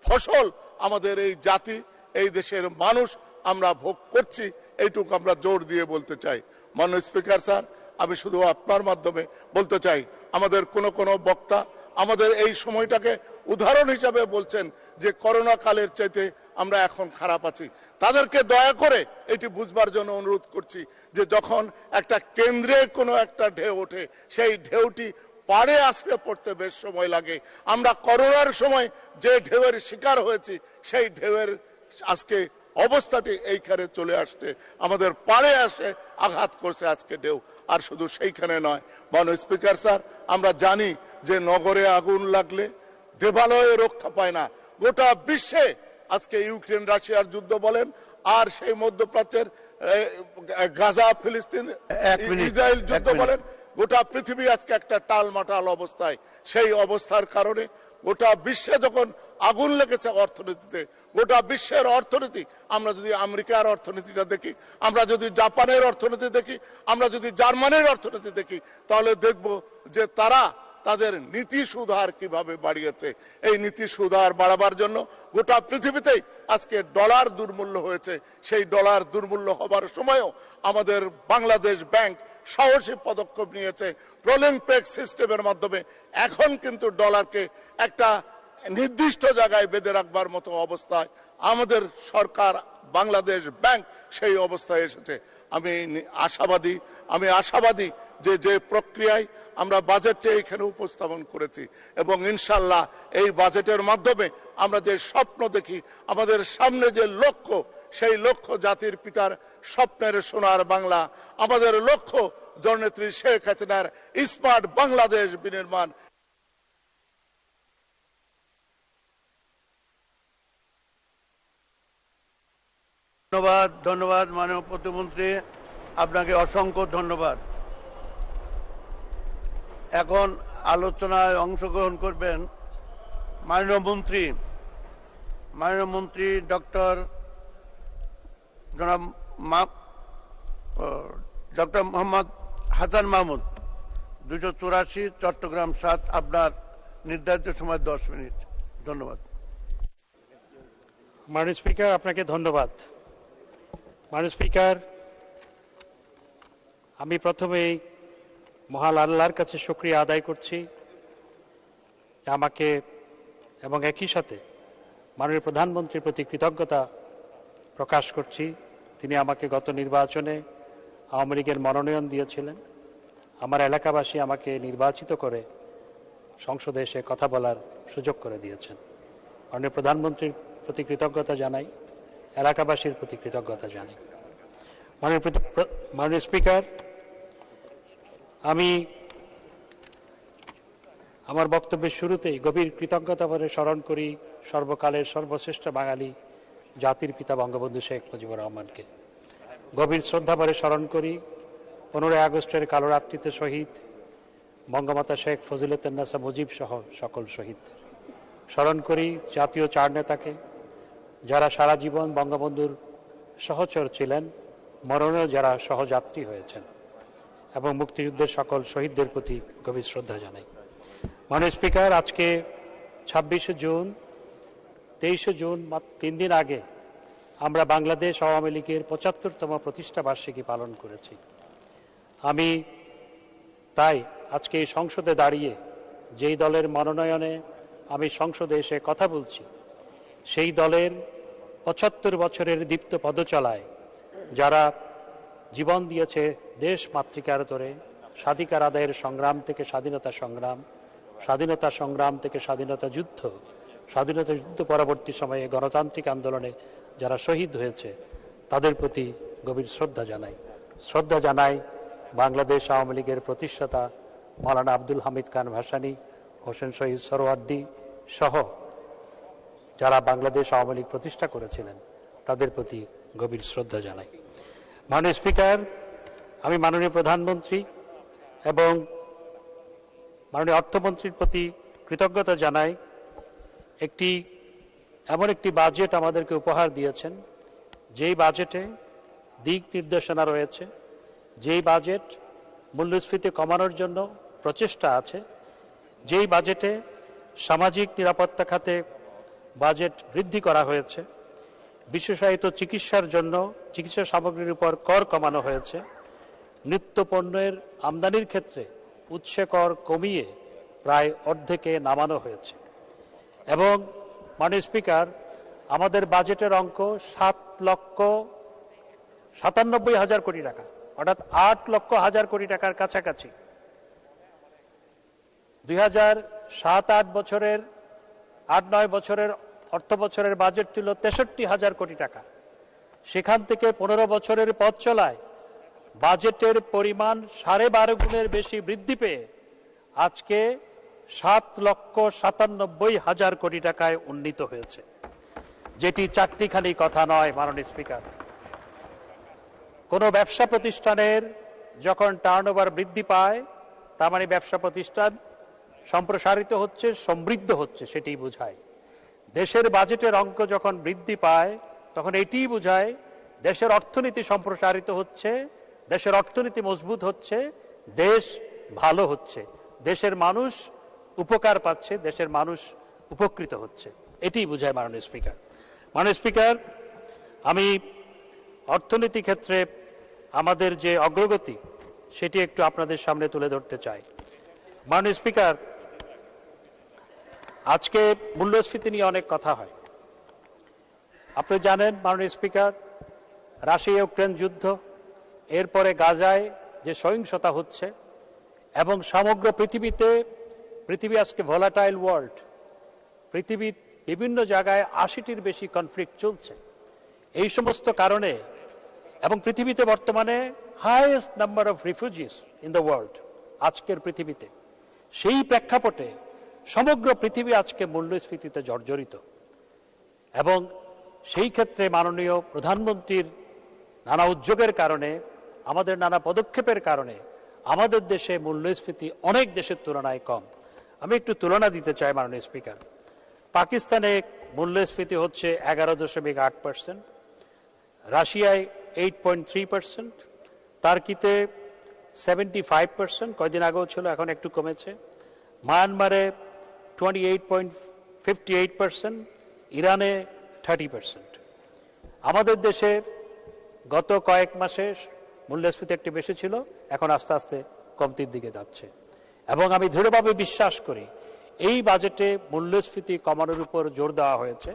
ফসল আমাদের এই জাতি, এই দেশের মানুষ আমরা ভোগ করছি, এইটুকু আমরা জোর দিয়ে বলতে চাই। মাননীয় স্পিকার স্যার, আমি শুধু আপনার মাধ্যমে বলতে চাই, আমাদের কোন বক্তা আমাদের এই সময়টাকে উদাহরণ হিসাবে বলছেন যে করোনা কালের চাইতে আমরা এখন খারাপ আছি। তাদেরকে দয়া করে এটি বুঝবার জন্য অনুরোধ করছি যে যখন একটা কেন্দ্রে কোনো একটা ঢেউ ওঠে, সেই ঢেউটি পাড়ে আছড়ে পড়তে বেশ সময় লাগে। আমরা করোনার সময় যে ঢেউয়ের শিকার হয়েছি, সেই ঢেউয়ের আজকে অবস্থাটি এইখানে চলে আসছে, আমাদের পাড়ে আসে আঘাত করছে আজকে ঢেউ। আর শুধু সেইখানে নয়, মাননীয় স্পিকার স্যার, আমরা জানি যে নগরে আগুন লাগলে দেবালয়ে রক্ষা পায় না। গোটা বিশ্বে আজকে ইউক্রেন রাশিয়ার যুদ্ধ বলেন, আর সেই মধ্যপ্রাচ্যের গাজা ফিলিস্তিন ইসরায়েল যুদ্ধ বলেন, গোটা পৃথিবী আজকে একটা টালমাটাল অবস্থায়। সেই অবস্থার কারণে গোটা বিশ্বে যখন আগুন লেগেছে অর্থনীতিতে, গোটা বিশ্বের অর্থনীতি, আমরা যদি আমেরিকার অর্থনীতিটা দেখি, আমরা যদি জাপানের অর্থনীতি দেখি, আমরা যদি জার্মানির অর্থনীতি দেখি, তাহলে দেখব যে তারা তাদের নীতি সুধার কিভাবে বাড়িয়েছে। এই নীতি সুধার বাড়াবার জন্য গোটা পৃথিবীতেই আজকে ডলার দুর্মূল্য হয়েছে। সেই ডলার দুর্মূল্য হবার সময়ও আমাদের বাংলাদেশ ব্যাংক সাহসী পদক্ষেপ নিয়েছে রোলিং পেগ সিস্টেমের মাধ্যমে। এখন কিন্তু ডলারকে একটা নির্দিষ্ট জায়গায় বেঁধে রাখবার মতো অবস্থায় আমাদের সরকার, বাংলাদেশ ব্যাংক সেই অবস্থায় এসেছে। আমি আশাবাদী যে প্রক্রিয়ায় আমরা বাজেটে এখানে উপস্থাপন করেছি, এবং ইনশাল্লাহ এই বাজেটের মাধ্যমে আমরা যে স্বপ্ন দেখি, আমাদের সামনে যে লক্ষ্য, সেই লক্ষ্য জাতির পিতার স্বপ্নের সোনার বাংলা, আমাদের লক্ষ্য জননেত্রী শেখ হাসিনার স্মার্ট বাংলাদেশ বিনির্মাণ। ধন্যবাদ মাননীয় প্রতিমন্ত্রী, আপনাকে অসংখ্য ধন্যবাদ। এখন আলোচনায় অংশগ্রহণ করবেন মাননীয় মন্ত্রী ডক্টর জনাব ডক্টর মোহাম্মদ হাসান মাহমুদ 284 চট্টগ্রাম 7 আপনার নির্ধারিত সময় 10 মিনিট। ধন্যবাদ। মাননীয় স্পিকার, আপনাকে ধন্যবাদ। মাননীয় স্পিকার, আমি প্রথমেই মহান আল্লাহর কাছে শুকরিয়া আদায় করছি আমাকে, এবং একই সাথে মাননীয় প্রধানমন্ত্রীর প্রতি কৃতজ্ঞতা প্রকাশ করছি। তিনি আমাকে গত নির্বাচনে আওয়ামী লীগের মনোনয়ন দিয়েছিলেন। আমার এলাকাবাসী আমাকে নির্বাচিত করে সংসদে এসে কথা বলার সুযোগ করে দিয়েছেন। মাননীয় প্রধানমন্ত্রীর প্রতি কৃতজ্ঞতা জানাই, এলাকাবাসীর প্রতি কৃতজ্ঞতা জানাই। মাননীয় স্পিকার, আমি আমার বক্তব্যের শুরুতেই গভীর কৃতজ্ঞতা ভরে স্মরণ করি সর্বকালের সর্বশ্রেষ্ঠ বাঙালি জাতির পিতা বঙ্গবন্ধু শেখ মুজিবুর রহমানকে। গভীর শ্রদ্ধা ভরে স্মরণ করি 15 আগস্টের কালো রাত্রিতে শহীদ বঙ্গমাতা শেখ ফজিলতুন্নেসা মুজিব সহ সকল শহীদদের। স্মরণ করি জাতীয় 4 নেতাকে, যারা সারা জীবন বঙ্গবন্ধুর সহচর ছিলেন, মরণেও যারা সহযাত্রী হয়েছেন, এবং মুক্তিযুদ্ধের সকল শহীদদের প্রতি গভীর শ্রদ্ধা জানাই। মাননীয় স্পিকার, আজকে 26 জুন, 23 জুন, 3 দিন আগে আমরা বাংলাদেশ আওয়ামী লীগের 75তম প্রতিষ্ঠা বার্ষিকী পালন করেছি। আমি তাই আজকে এই সংসদে দাঁড়িয়ে যেই দলের মনোনয়নে আমি সংসদে এসে কথা বলছি, সেই দলের 75 বছরের দীপ্ত পদচলায় যারা জীবন দিয়েছে দেশ মাতৃকার তরে, স্বাধিকার আদায়ের সংগ্রাম থেকে স্বাধীনতা সংগ্রাম, স্বাধীনতা সংগ্রাম থেকে স্বাধীনতা যুদ্ধ, স্বাধীনতা যুদ্ধ পরবর্তী সময়ে গণতান্ত্রিক আন্দোলনে যারা শহীদ হয়েছে, তাদের প্রতি গভীর শ্রদ্ধা জানাই। শ্রদ্ধা জানাই বাংলাদেশ আওয়ামী লীগের প্রতিষ্ঠাতা মাওলানা আব্দুল হামিদ খান ভাসানী, হোসেন শহীদ সোহরাওয়ার্দী সহ যারা বাংলাদেশ আওয়ামী লীগ প্রতিষ্ঠা করেছিলেন, তাদের প্রতি গভীর শ্রদ্ধা জানাই। মাননীয় স্পিকার, আমি মাননীয় প্রধানমন্ত্রী এবং মাননীয় অর্থমন্ত্রীর প্রতি কৃতজ্ঞতা জানাই। এমন একটি বাজেট আমাদেরকে উপহার দিয়েছেন, যেই বাজেটে দিক নির্দেশনা রয়েছে, যেই বাজেট মূল্যস্ফীতি কমানোর জন্য প্রচেষ্টা আছে, যেই বাজেটে সামাজিক নিরাপত্তা খাতে বাজেট বৃদ্ধি করা হয়েছে, বিশেষায়িত চিকিৎসার জন্য চিকিৎসা সামগ্রীর উপর কর কমানো হয়েছে, নিত্য পণ্যের আমদানির ক্ষেত্রে উৎসে কর কমিয়ে প্রায় অর্ধেকে নামানো হয়েছে। এবং মাননীয় স্পিকার, আমাদের বাজেটের অঙ্ক 7,97,000 কোটি টাকা, অর্থাৎ 8,00,000 কোটি টাকার কাছাকাছি। 2007-8 বছরের 8-9 বছরের অর্থ বছরের বাজেট ছিল 63,000 কোটি টাকা। সেখান থেকে 15 বছরের পথ চলায় বাজেটের পরিমাণ 12.5 গুণের বেশি বৃদ্ধি পেয়ে আজকে 7,97,000 কোটি টাকায় উন্নীত হয়েছে, যেটি চারটিখানি কথা নয়। মাননীয় স্পিকার, কোনো ব্যবসা প্রতিষ্ঠানের যখন টার্নওভার বৃদ্ধি পায়, তার মানে ব্যবসা প্রতিষ্ঠান সম্প্রসারিত হচ্ছে, সমৃদ্ধ হচ্ছে, সেটি বোঝায়। দেশের বাজেটের অঙ্ক যখন বৃদ্ধি পায়, তখন এটিই বোঝায় দেশের অর্থনীতি সম্প্রসারিত হচ্ছে, দেশের অর্থনীতি মজবুত হচ্ছে, দেশ ভালো হচ্ছে, দেশের মানুষ উপকার পাচ্ছে, দেশের মানুষ উপকৃত হচ্ছে, এটিই বোঝায়। মাননীয় স্পিকার, মাননীয় স্পিকার, আমি অর্থনীতি ক্ষেত্রে আমাদের যে অগ্রগতি সেটি একটু আপনাদের সামনে তুলে ধরতে চাই। মাননীয় স্পিকার, আজকে মূল্যস্ফীতি নিয়ে অনেক কথা হয়। আপনি জানেন মাননীয় স্পিকার, রাশিয়া ইউক্রেন যুদ্ধ, এরপরে গাজায় যে সহিংসতা হচ্ছে, এবং সমগ্র পৃথিবী আজকে ভোলাটাইল ওয়ার্ল্ড, পৃথিবীর বিভিন্ন জায়গায় 80টির বেশি কনফ্লিক্ট চলছে। এই সমস্ত কারণে, এবং পৃথিবীতে বর্তমানে highest number of refugees in the world আজকের পৃথিবীতে, সেই প্রেক্ষাপটে সমগ্র পৃথিবী আজকে মূল্যস্ফীতিতে জর্জরিত। এবং সেই ক্ষেত্রে মাননীয় প্রধানমন্ত্রীর নানা উদ্যোগের কারণে, আমাদের নানা পদক্ষেপের কারণে আমাদের দেশে মূল্যস্ফীতি অনেক দেশের তুলনায় কম। আমি একটু তুলনা দিতে চাই। মাননীয় স্পিকার, পাকিস্তানে মূল্যস্ফীতি হচ্ছে 11.8%, রাশিয়ায় 8.3%, টার্কিতে 75%, কয়দিন আগেও ছিল, এখন একটু কমেছে, মায়ানমারে 28.58%, ইরানে 30%। আমাদের দেশে গত কয়েক মাসে মূল্যস্ফীতি একটু বেশি ছিল, এখন আস্তে আস্তে কমতির দিকে যাচ্ছে। এবং আমি দৃঢ়ভাবে বিশ্বাস করি এই বাজেটে মূল্যস্ফীতি কমানোর উপর জোর দেওয়া হয়েছে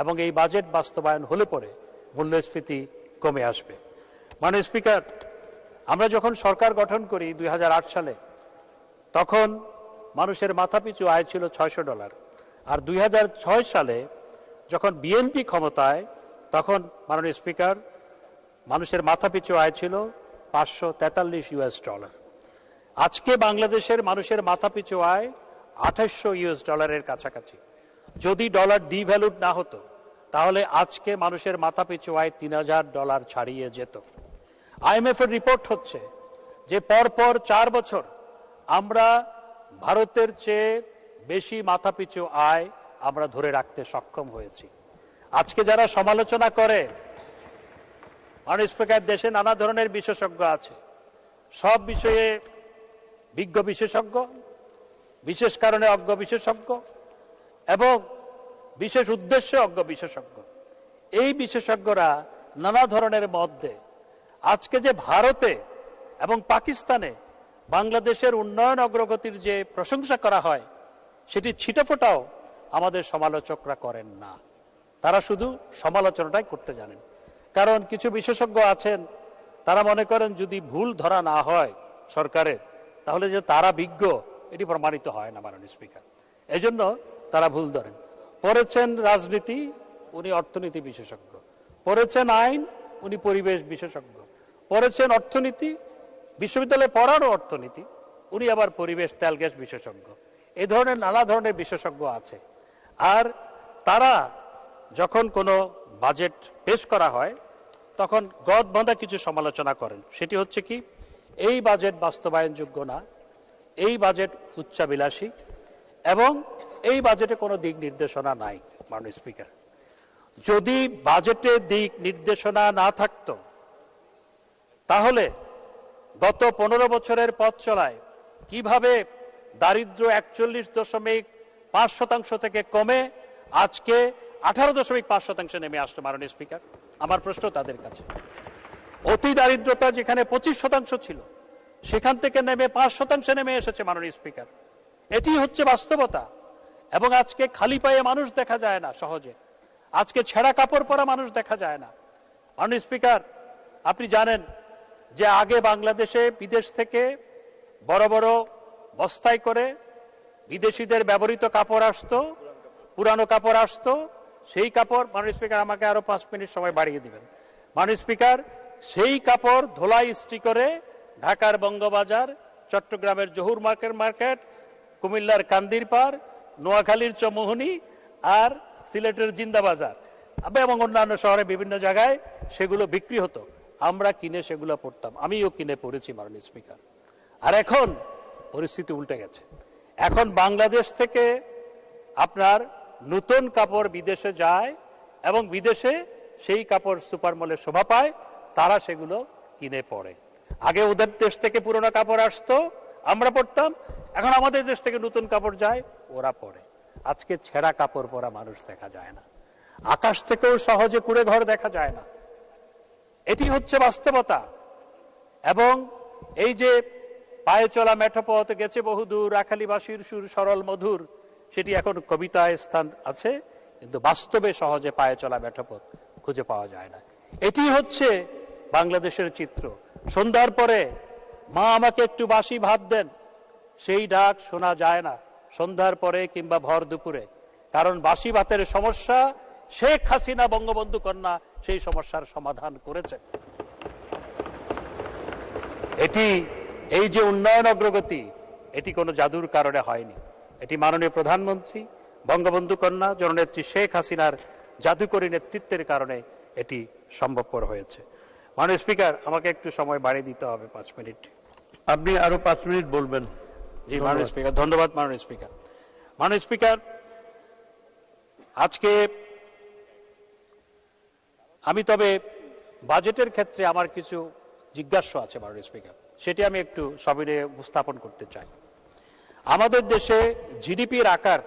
এবং এই বাজেট বাস্তবায়ন হলে পরে মূল্যস্ফীতি কমে আসবে। মাননীয় স্পিকার, আমরা যখন সরকার গঠন করি 2008 সালে, তখন মানুষের মাথাপিছু আয় ছিল $600, আর 2006 সালে যখন বিএনপি ক্ষমতায়, তখন মাননীয় স্পিকার মানুষের মাথাপিছু আয় ছিল $543। আজকে বাংলাদেশের মানুষের মাথাপিছু আয় $2800 কাছাকাছি। যদি ডলার ডিভ্যালুড না হতো তাহলে আজকে মানুষের মাথাপিছু আয় $3000 ছাড়িয়ে যেত। IMF এর রিপোর্ট হচ্ছে যে পরপর 4 বছর আমরা ভারতের চেয়ে বেশি মাথাপিছু আয় আমরা ধরে রাখতে সক্ষম হয়েছি। আজকে যারা সমালোচনা করে, মাননীয় স্পিকার, দেশে নানা ধরনের বিশেষজ্ঞ আছে, সব বিষয়ে বিজ্ঞ বিশেষজ্ঞ, বিশেষ কারণে অজ্ঞ বিশেষজ্ঞ এবং বিশেষ উদ্দেশ্যে অজ্ঞ বিশেষজ্ঞ। এই বিশেষজ্ঞরা নানা ধরনের মত দেয়। আজকে যে ভারতে এবং পাকিস্তানে বাংলাদেশের উন্নয়ন অগ্রগতির যে প্রশংসা করা হয়, সেটি ছিটেফোঁটাও আমাদের সমালোচকরা করেন না, তারা শুধু সমালোচনাটাই করতে জানেন। কারণ কিছু বিশেষজ্ঞ আছেন, তারা মনে করেন যদি ভুল ধরা না হয় সরকারের, তাহলে যে তারা বিজ্ঞ এটি প্রমাণিত হয় না মাননীয় স্পিকার, এজন্য তারা ভুল ধরেন। পড়েছেন রাজনীতি, উনি অর্থনীতি বিশেষজ্ঞ, পড়েছেন আইন, উনি পরিবেশ বিশেষজ্ঞ, পড়েছেন অর্থনীতি, বিশ্ববিদ্যালয়ে পড়ানো অর্থনীতি, উনি আবার পরিবেশ তেল গ্যাস বিশেষজ্ঞ। এই ধরনের নানা ধরনের বিশেষজ্ঞ আছে। আর তারা যখন কোনো বাজেট পেশ করা হয় তখন গদ বাঁধা কিছু সমালোচনা করেন। সেটি হচ্ছে কি, এই বাজেট বাস্তবায়নযোগ্য না, এই বাজেট উচ্চাবিলাসী এবং এই বাজেটে কোনো দিক নির্দেশনা নাই। মাননীয় স্পিকার, যদি বাজেটে দিক নির্দেশনা না থাকতো তাহলে গত 15 বছরের পথ চলায় কিভাবে দারিদ্র 41.5% থেকে কমে আজকে 18.5% নেমে আসলো। মাননীয় স্পিকার, আমার প্রশ্ন তাদের কাছে, অতি দারিদ্রতা যেখানে 25% ছিল সেখান থেকে নেমে 5% নেমে এসেছে। মাননীয় স্পিকার, এটি হচ্ছে বাস্তবতা। এবং আজকে খালি পায়ে মানুষ দেখা যায় না সহজে, আজকে ছেঁড়া কাপড় পরা মানুষ দেখা যায় না। মাননীয় স্পিকার, আপনি জানেন যে আগে বাংলাদেশে বিদেশ থেকে বড় বড় বস্তায় করে বিদেশিদের ব্যবহৃত কাপড় আসতো, পুরানো কাপড় আসতো, সেই কাপড়, মাননীয় স্পিকার আমাকে আরো 5 মিনিট সময় বাড়িয়ে দিবেন। মাননীয় স্পিকার, সেই কাপড় ধোলাই ইস্ত্রি করে ঢাকার বঙ্গবাজার, চট্টগ্রামের জহুর মার্কেট, কুমিল্লার কান্দির পাড়, নোয়াখালীর চৌমুহনী আর সিলেটের জিন্দাবাজার এবং অন্যান্য শহরে বিভিন্ন জায়গায় সেগুলো বিক্রি হতো। আমরা কিনে সেগুলো পড়তাম, আমিও কিনে পড়েছি। মাননীয় স্পিকার, আর এখন পরিস্থিতি উল্টে গেছে। এখন বাংলাদেশ থেকে আপনার নতুন কাপড় বিদেশে যায় এবং বিদেশে সেই কাপড় সুপার মলে শোভা পায়, তারা সেগুলো কিনে পড়ে। আগে ওদের দেশ থেকে পুরনো কাপড় আসতো, আমরা পড়তাম, এখন আমাদের দেশ থেকে নতুন কাপড় যায়, ওরা পড়ে। আজকে ছেঁড়া কাপড় পরা মানুষ দেখা যায় না, আকাশ থেকেও সহজে কুড়ে ঘর দেখা যায় না। এটি হচ্ছে বাস্তবতা। এবং এই যে পায়ে চলা মেঠোপথ গেছে বহুদূর, রাখালিবাসীর সুর সরল মধুর, সেটি এখন কবিতায় স্থান আছে, কিন্তু বাস্তবে সহজে পায়ে চলা মেঠোপথ খুঁজে পাওয়া যায় না। এটি হচ্ছে বাংলাদেশের চিত্র। সন্ধ্যার পরে মা আমাকে একটু বাসি ভাত দেন, সেই ডাক শোনা যায় না সন্ধ্যার পরে কিংবা ভর দুপুরে। কারণ বাসি ভাতের সমস্যা শেখ হাসিনা বঙ্গবন্ধু কন্যা সেই সমস্যার সমাধান করেছে। এটি, এই যে উন্নয়ন অগ্রগতি, এটি কোনো জাদুর কারণে হয়নি, এটি মাননীয় প্রধানমন্ত্রী বঙ্গবন্ধু কন্যা জননেত্রী শেখ হাসিনার জাদুকরী নেতৃত্বের কারণে এটি সম্ভবপর হয়েছে। মাননীয় স্পিকার, আমাকে একটু সময় বাড়িয়ে দিতে হবে 5 মিনিট। আপনি আরো 5 মিনিট বলবেন। জি মাননীয় স্পিকার, ধন্যবাদ। মাননীয় স্পিকার, মাননীয় স্পিকার, আজকে আমি তবে বাজেটের ক্ষেত্রে আমার কিছু জিজ্ঞাসা আছে মাননীয় স্পিকার, সেটি আমি একটু সবিনয়ে উপস্থাপন করতে চাই। আমাদের দেশে জিডিপির আকার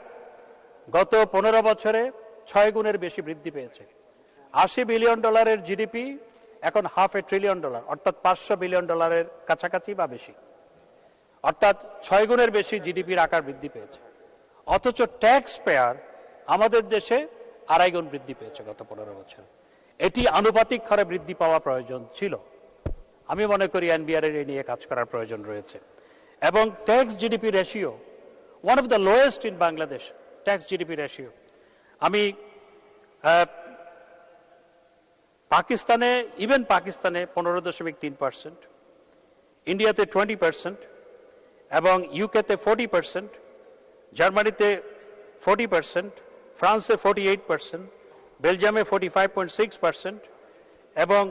গত 15 বছরে 6 গুণের বেশি বৃদ্ধি পেয়েছে। $80 বিলিয়ন জিডিপি এখন $500 ট্রিলিয়ন, অর্থাৎ $500 বিলিয়ন কাছাকাছি বা বেশি, অর্থাৎ 6 গুণের বেশি জিডিপির আকার বৃদ্ধি পেয়েছে। অথচ ট্যাক্স পেয়ার আমাদের দেশে 2.5 গুণ বৃদ্ধি পেয়েছে গত 15 বছরে। এটি আনুপাতিক হারে বৃদ্ধি পাওয়া প্রয়োজন ছিল। আমি মনে করি এনবিআর এর নিয়ে কাজ করার প্রয়োজন রয়েছে। এবং tax GDP ratio one of the lowest in Bangladesh, tax GDP ratio. আমি পাকিস্তানে 15.3%, ইন্ডিয়াতে 20%, এবং ইউকেতে 40%, জার্মানিতে 40%, ফ্রান্সে 48%, বেলজিয়ামে 45.6%, এবং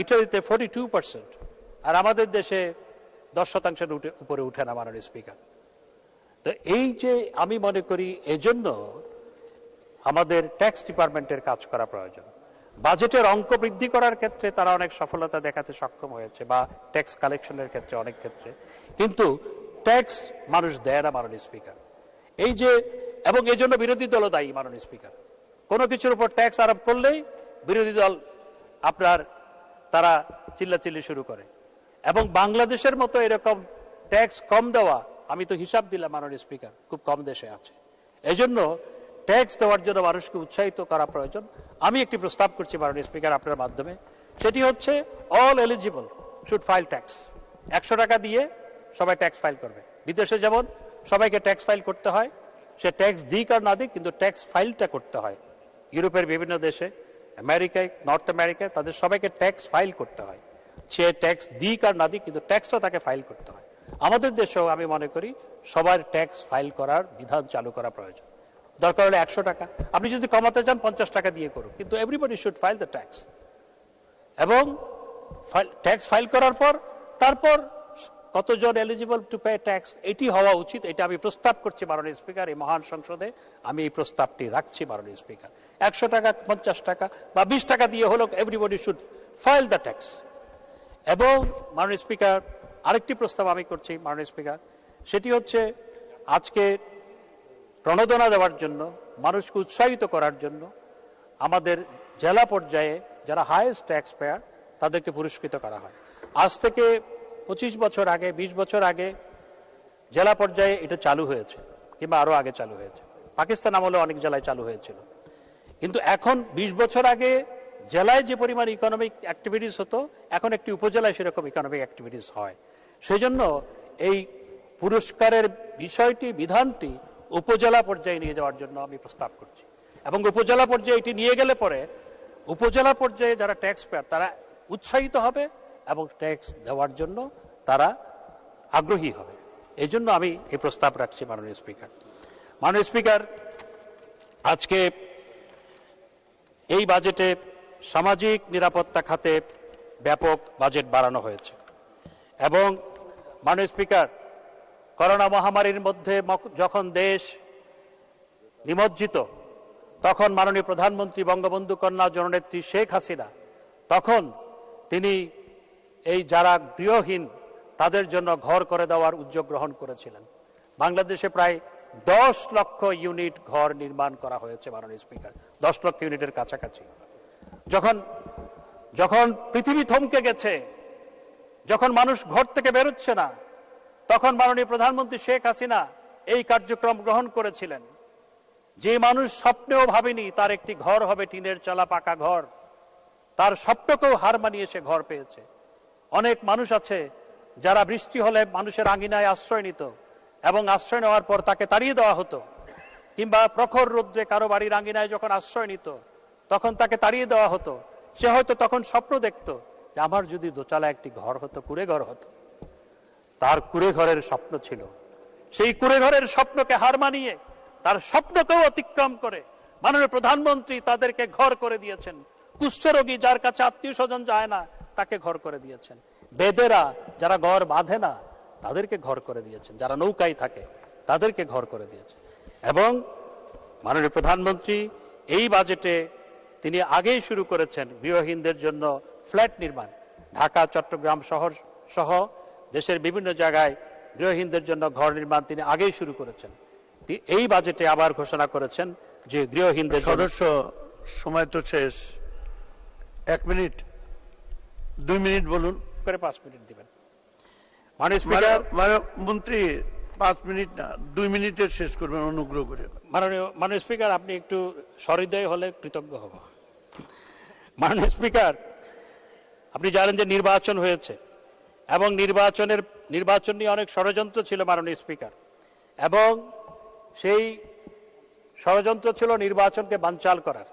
ইটালিতে 42%, আর আমাদের দেশে 10% উপরে উঠে না মাননীয় স্পিকার। তো এই যে আমি মনে করি এজন্য আমাদের ট্যাক্স ডিপার্টমেন্টের কাজ করা প্রয়োজন। বাজেটের অঙ্ক বৃদ্ধি করার ক্ষেত্রে তারা অনেক সফলতা দেখাতে সক্ষম হয়েছে, বা ট্যাক্স কালেকশনের ক্ষেত্রে অনেক ক্ষেত্রে, কিন্তু ট্যাক্স মানুষ দেয় না মাননীয় স্পিকার। এই যে, এবং এই জন্য বিরোধী দলও দায়ী মাননীয় স্পিকার। কোনো কিছুর উপর ট্যাক্স আরোপ করলেই বিরোধী দল তারা চিল্লাচিল্লি শুরু করে। এবং বাংলাদেশের মতো এরকম ট্যাক্স কম দেওয়া, আমি তো হিসাব দিলাম মাননীয় স্পিকার, খুব কম দেশে আছে। এজন্য ট্যাক্স দেওয়ার জন্য মানুষকে উৎসাহিত করা প্রয়োজন। আমি একটি প্রস্তাব করছি মাননীয় স্পিকার আপনার মাধ্যমে, সেটি হচ্ছে all eligible should file tax. 100 টাকা দিয়ে সবাই ট্যাক্স ফাইল করবে। বিদেশে যেমন সবাইকে ট্যাক্স ফাইল করতে হয়, সে ট্যাক্স দিক আর না দিক, কিন্তু ট্যাক্স ফাইলটা করতে হয়। ইউরোপের বিভিন্ন দেশে, আমেরিকায়, নর্থ আমেরিকায় তাদের সবাইকে ট্যাক্স ফাইল করতে হয়। সে ট্যাক্স দিক আর না দিক, কিন্তু ট্যাক্সটা তাকে ফাইল করতে হয়। আমাদের দেশেও আমি মনে করি সবার ট্যাক্স ফাইল করার বিধান চালু করা প্রয়োজন। দরকার হলে 100 টাকা, আপনি যদি কমাতে চান 50 টাকা দিয়ে করুন, কিন্তু everybody should file the tax. এবং ট্যাক্স ফাইল করার পর তারপর কতজন এলিজিবল টু পে ট্যাক্স, এটি হওয়া উচিত। এটা আমি প্রস্তাব করছি মাননীয় স্পিকার, এই মহান সংসদে আমি এই প্রস্তাবটি রাখছি মাননীয় স্পিকার। 100 টাকা, 50 টাকা বা 20 টাকা দিয়ে হলো, everybody should file the tax. এবং মাননীয় স্পিকার, আরেকটি প্রস্তাব আমি করছি মাননীয় স্পিকার, সেটি হচ্ছে আজকে প্রণোদনা দেওয়ার জন্য, মানুষকে উৎসাহিত করার জন্য আমাদের জেলা পর্যায়ে যারা হাইয়েস্ট ট্যাক্স পেয়ার তাদেরকে পুরস্কৃত করা হয়। আজ থেকে 25 বছর আগে, 20 বছর আগে জেলা পর্যায়ে এটা চালু হয়েছে, কিংবা আরো আগে চালু হয়েছে। পাকিস্তান আমলে অনেক জেলায় চালু হয়েছিল, কিন্তু এখন 20 বছর আগে জেলায় যে পরিমাণ ইকোনমিক অ্যাক্টিভিটিস হতো, এখন একটি উপজেলায় সেরকম ইকোনমিক অ্যাক্টিভিটিস হয়। সেই জন্য এই পুরস্কারের বিষয়টি, বিধানটি উপজেলা পর্যায়ে নিয়ে যাওয়ার জন্য আমি প্রস্তাব করছি। এবং উপজেলা পর্যায়ে এটি নিয়ে গেলে পরে উপজেলা পর্যায়ে যারা ট্যাক্স পেয়ার তারা উৎসাহিত হবে এবং ট্যাক্স দেওয়ার জন্য তারা আগ্রহী হবে। এই জন্য আমি এই প্রস্তাব রাখছি মাননীয় স্পিকার। মাননীয় স্পিকার, আজকে এই বাজেটে সামাজিক নিরাপত্তা খাতে ব্যাপক বাজেট বাড়ানো হয়েছে। এবং মাননীয় স্পিকার, করোনা মহামারীর মধ্যে যখন দেশ নিমজ্জিত, তখন মাননীয় প্রধানমন্ত্রী বঙ্গবন্ধু কন্যা জননেত্রী শেখ হাসিনা তখন তিনি এই যারা গৃহহীন তাদের জন্য ঘর করে দেওয়ার উদ্যোগ গ্রহণ করেছিলেন। বাংলাদেশে প্রায় 10 লক্ষ ইউনিট ঘর নির্মাণ করা হয়েছে মাননীয় স্পিকার, 10 লক্ষ ইউনিটের কাছাকাছি। যখন পৃথিবী থমকে গেছে, যখন মানুষ ঘর থেকে বেরোচ্ছে না, তখন মাননীয় প্রধানমন্ত্রী শেখ হাসিনা এই কার্যক্রম গ্রহণ করেছিলেন। যে মানুষ স্বপ্নেও ভাবেনি তার একটি ঘর হবে টিনের চালা পাকা ঘর, তার স্বপ্নকেও হার মানিয়ে সে ঘর পেয়েছে। অনেক মানুষ আছে যারা বৃষ্টি হলে মানুষের আঙিনায় আশ্রয় নিত, এবং আশ্রয় নেওয়ার পর তাকে তাড়িয়ে দেওয়া হতো, কিংবা প্রখর রৌদ্রে কারো বাড়ির আঙিনায় যখন আশ্রয় নিত তখন তাকে তাড়িয়ে দেওয়া হতো। সে হয়তো তখন স্বপ্ন দেখত যে আমার যদি দোতলা একটি ঘর হতো, কুড়ে ঘর হতো। তার কুড়ে ঘরের স্বপ্ন ছিল, সেই কুড়ে ঘরের স্বপ্নকে হার মানিয়ে, তার স্বপ্নকেও অতিক্রম করে মাননীয় প্রধানমন্ত্রী তাদেরকে ঘর করে দিয়েছেন। কুষ্ঠরোগী যার কাছে আত্মীয় স্বজন যায় না তাকে ঘর করে দিয়েছেন। বেদেরা যারা ঘর বাঁধে না তাদেরকে ঘর করে দিয়েছেন, যারা নৌকায় থাকে তাদেরকে ঘর করে দিয়েছেন। এবং মাননীয় প্রধানমন্ত্রী এই বাজেটে তিনি আগেই শুরু করেছেন গৃহহীনদের জন্য ফ্ল্যাট নির্মাণ। ঢাকা, চট্টগ্রাম শহর সহ দেশের বিভিন্ন জায়গায় গৃহহীনদের জন্য ঘর নির্মাণ তিনি আগেই শুরু করেছেন। এই বাজেটে আবার ঘোষণা করেছেন যে গৃহহীনদের সদস্য সময় তো শেষ, 1 মিনিট 2 মিনিট বলুন, করে 5 মিনিট দিবেন। মাননীয় স্পিকার, মন্ত্রী 5 মিনিট না 2 মিনিটে শেষ করবেন অনুগ্রহ করে। মাননীয় স্পিকার, আপনি একটু সহৃদয় হলে কৃতজ্ঞ হব। মাননীয় স্পিকার, আপনি জানেন যে নির্বাচন হয়েছে এবং নির্বাচন নিয়ে অনেক ষড়যন্ত্র ছিল মাননীয় স্পিকার, এবং সেই ষড়যন্ত্র ছিল নির্বাচনকে বানচাল করার,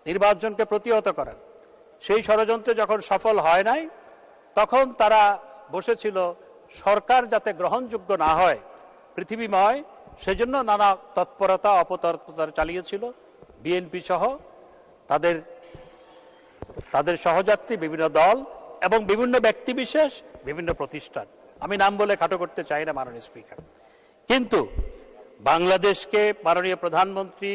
নির্বাচনকে প্রতিহত করার। সেই ষড়যন্ত্র যখন সফল হয় নাই, তখন তারা বসেছিল সরকার যাতে গ্রহণযোগ্য না হয় পৃথিবীময়, সেজন্য নানা তৎপরতা অপতৎপরতা চালিয়েছিল বিএনপি সহ তাদের সহযাত্রী বিভিন্ন দল এবং বিভিন্ন ব্যক্তিবিশেষ, বিভিন্ন প্রতিষ্ঠান। আমি নাম বলে খাটো করতে চাই না মাননীয় স্পিকার। কিন্তু বাংলাদেশকে মাননীয় প্রধানমন্ত্রী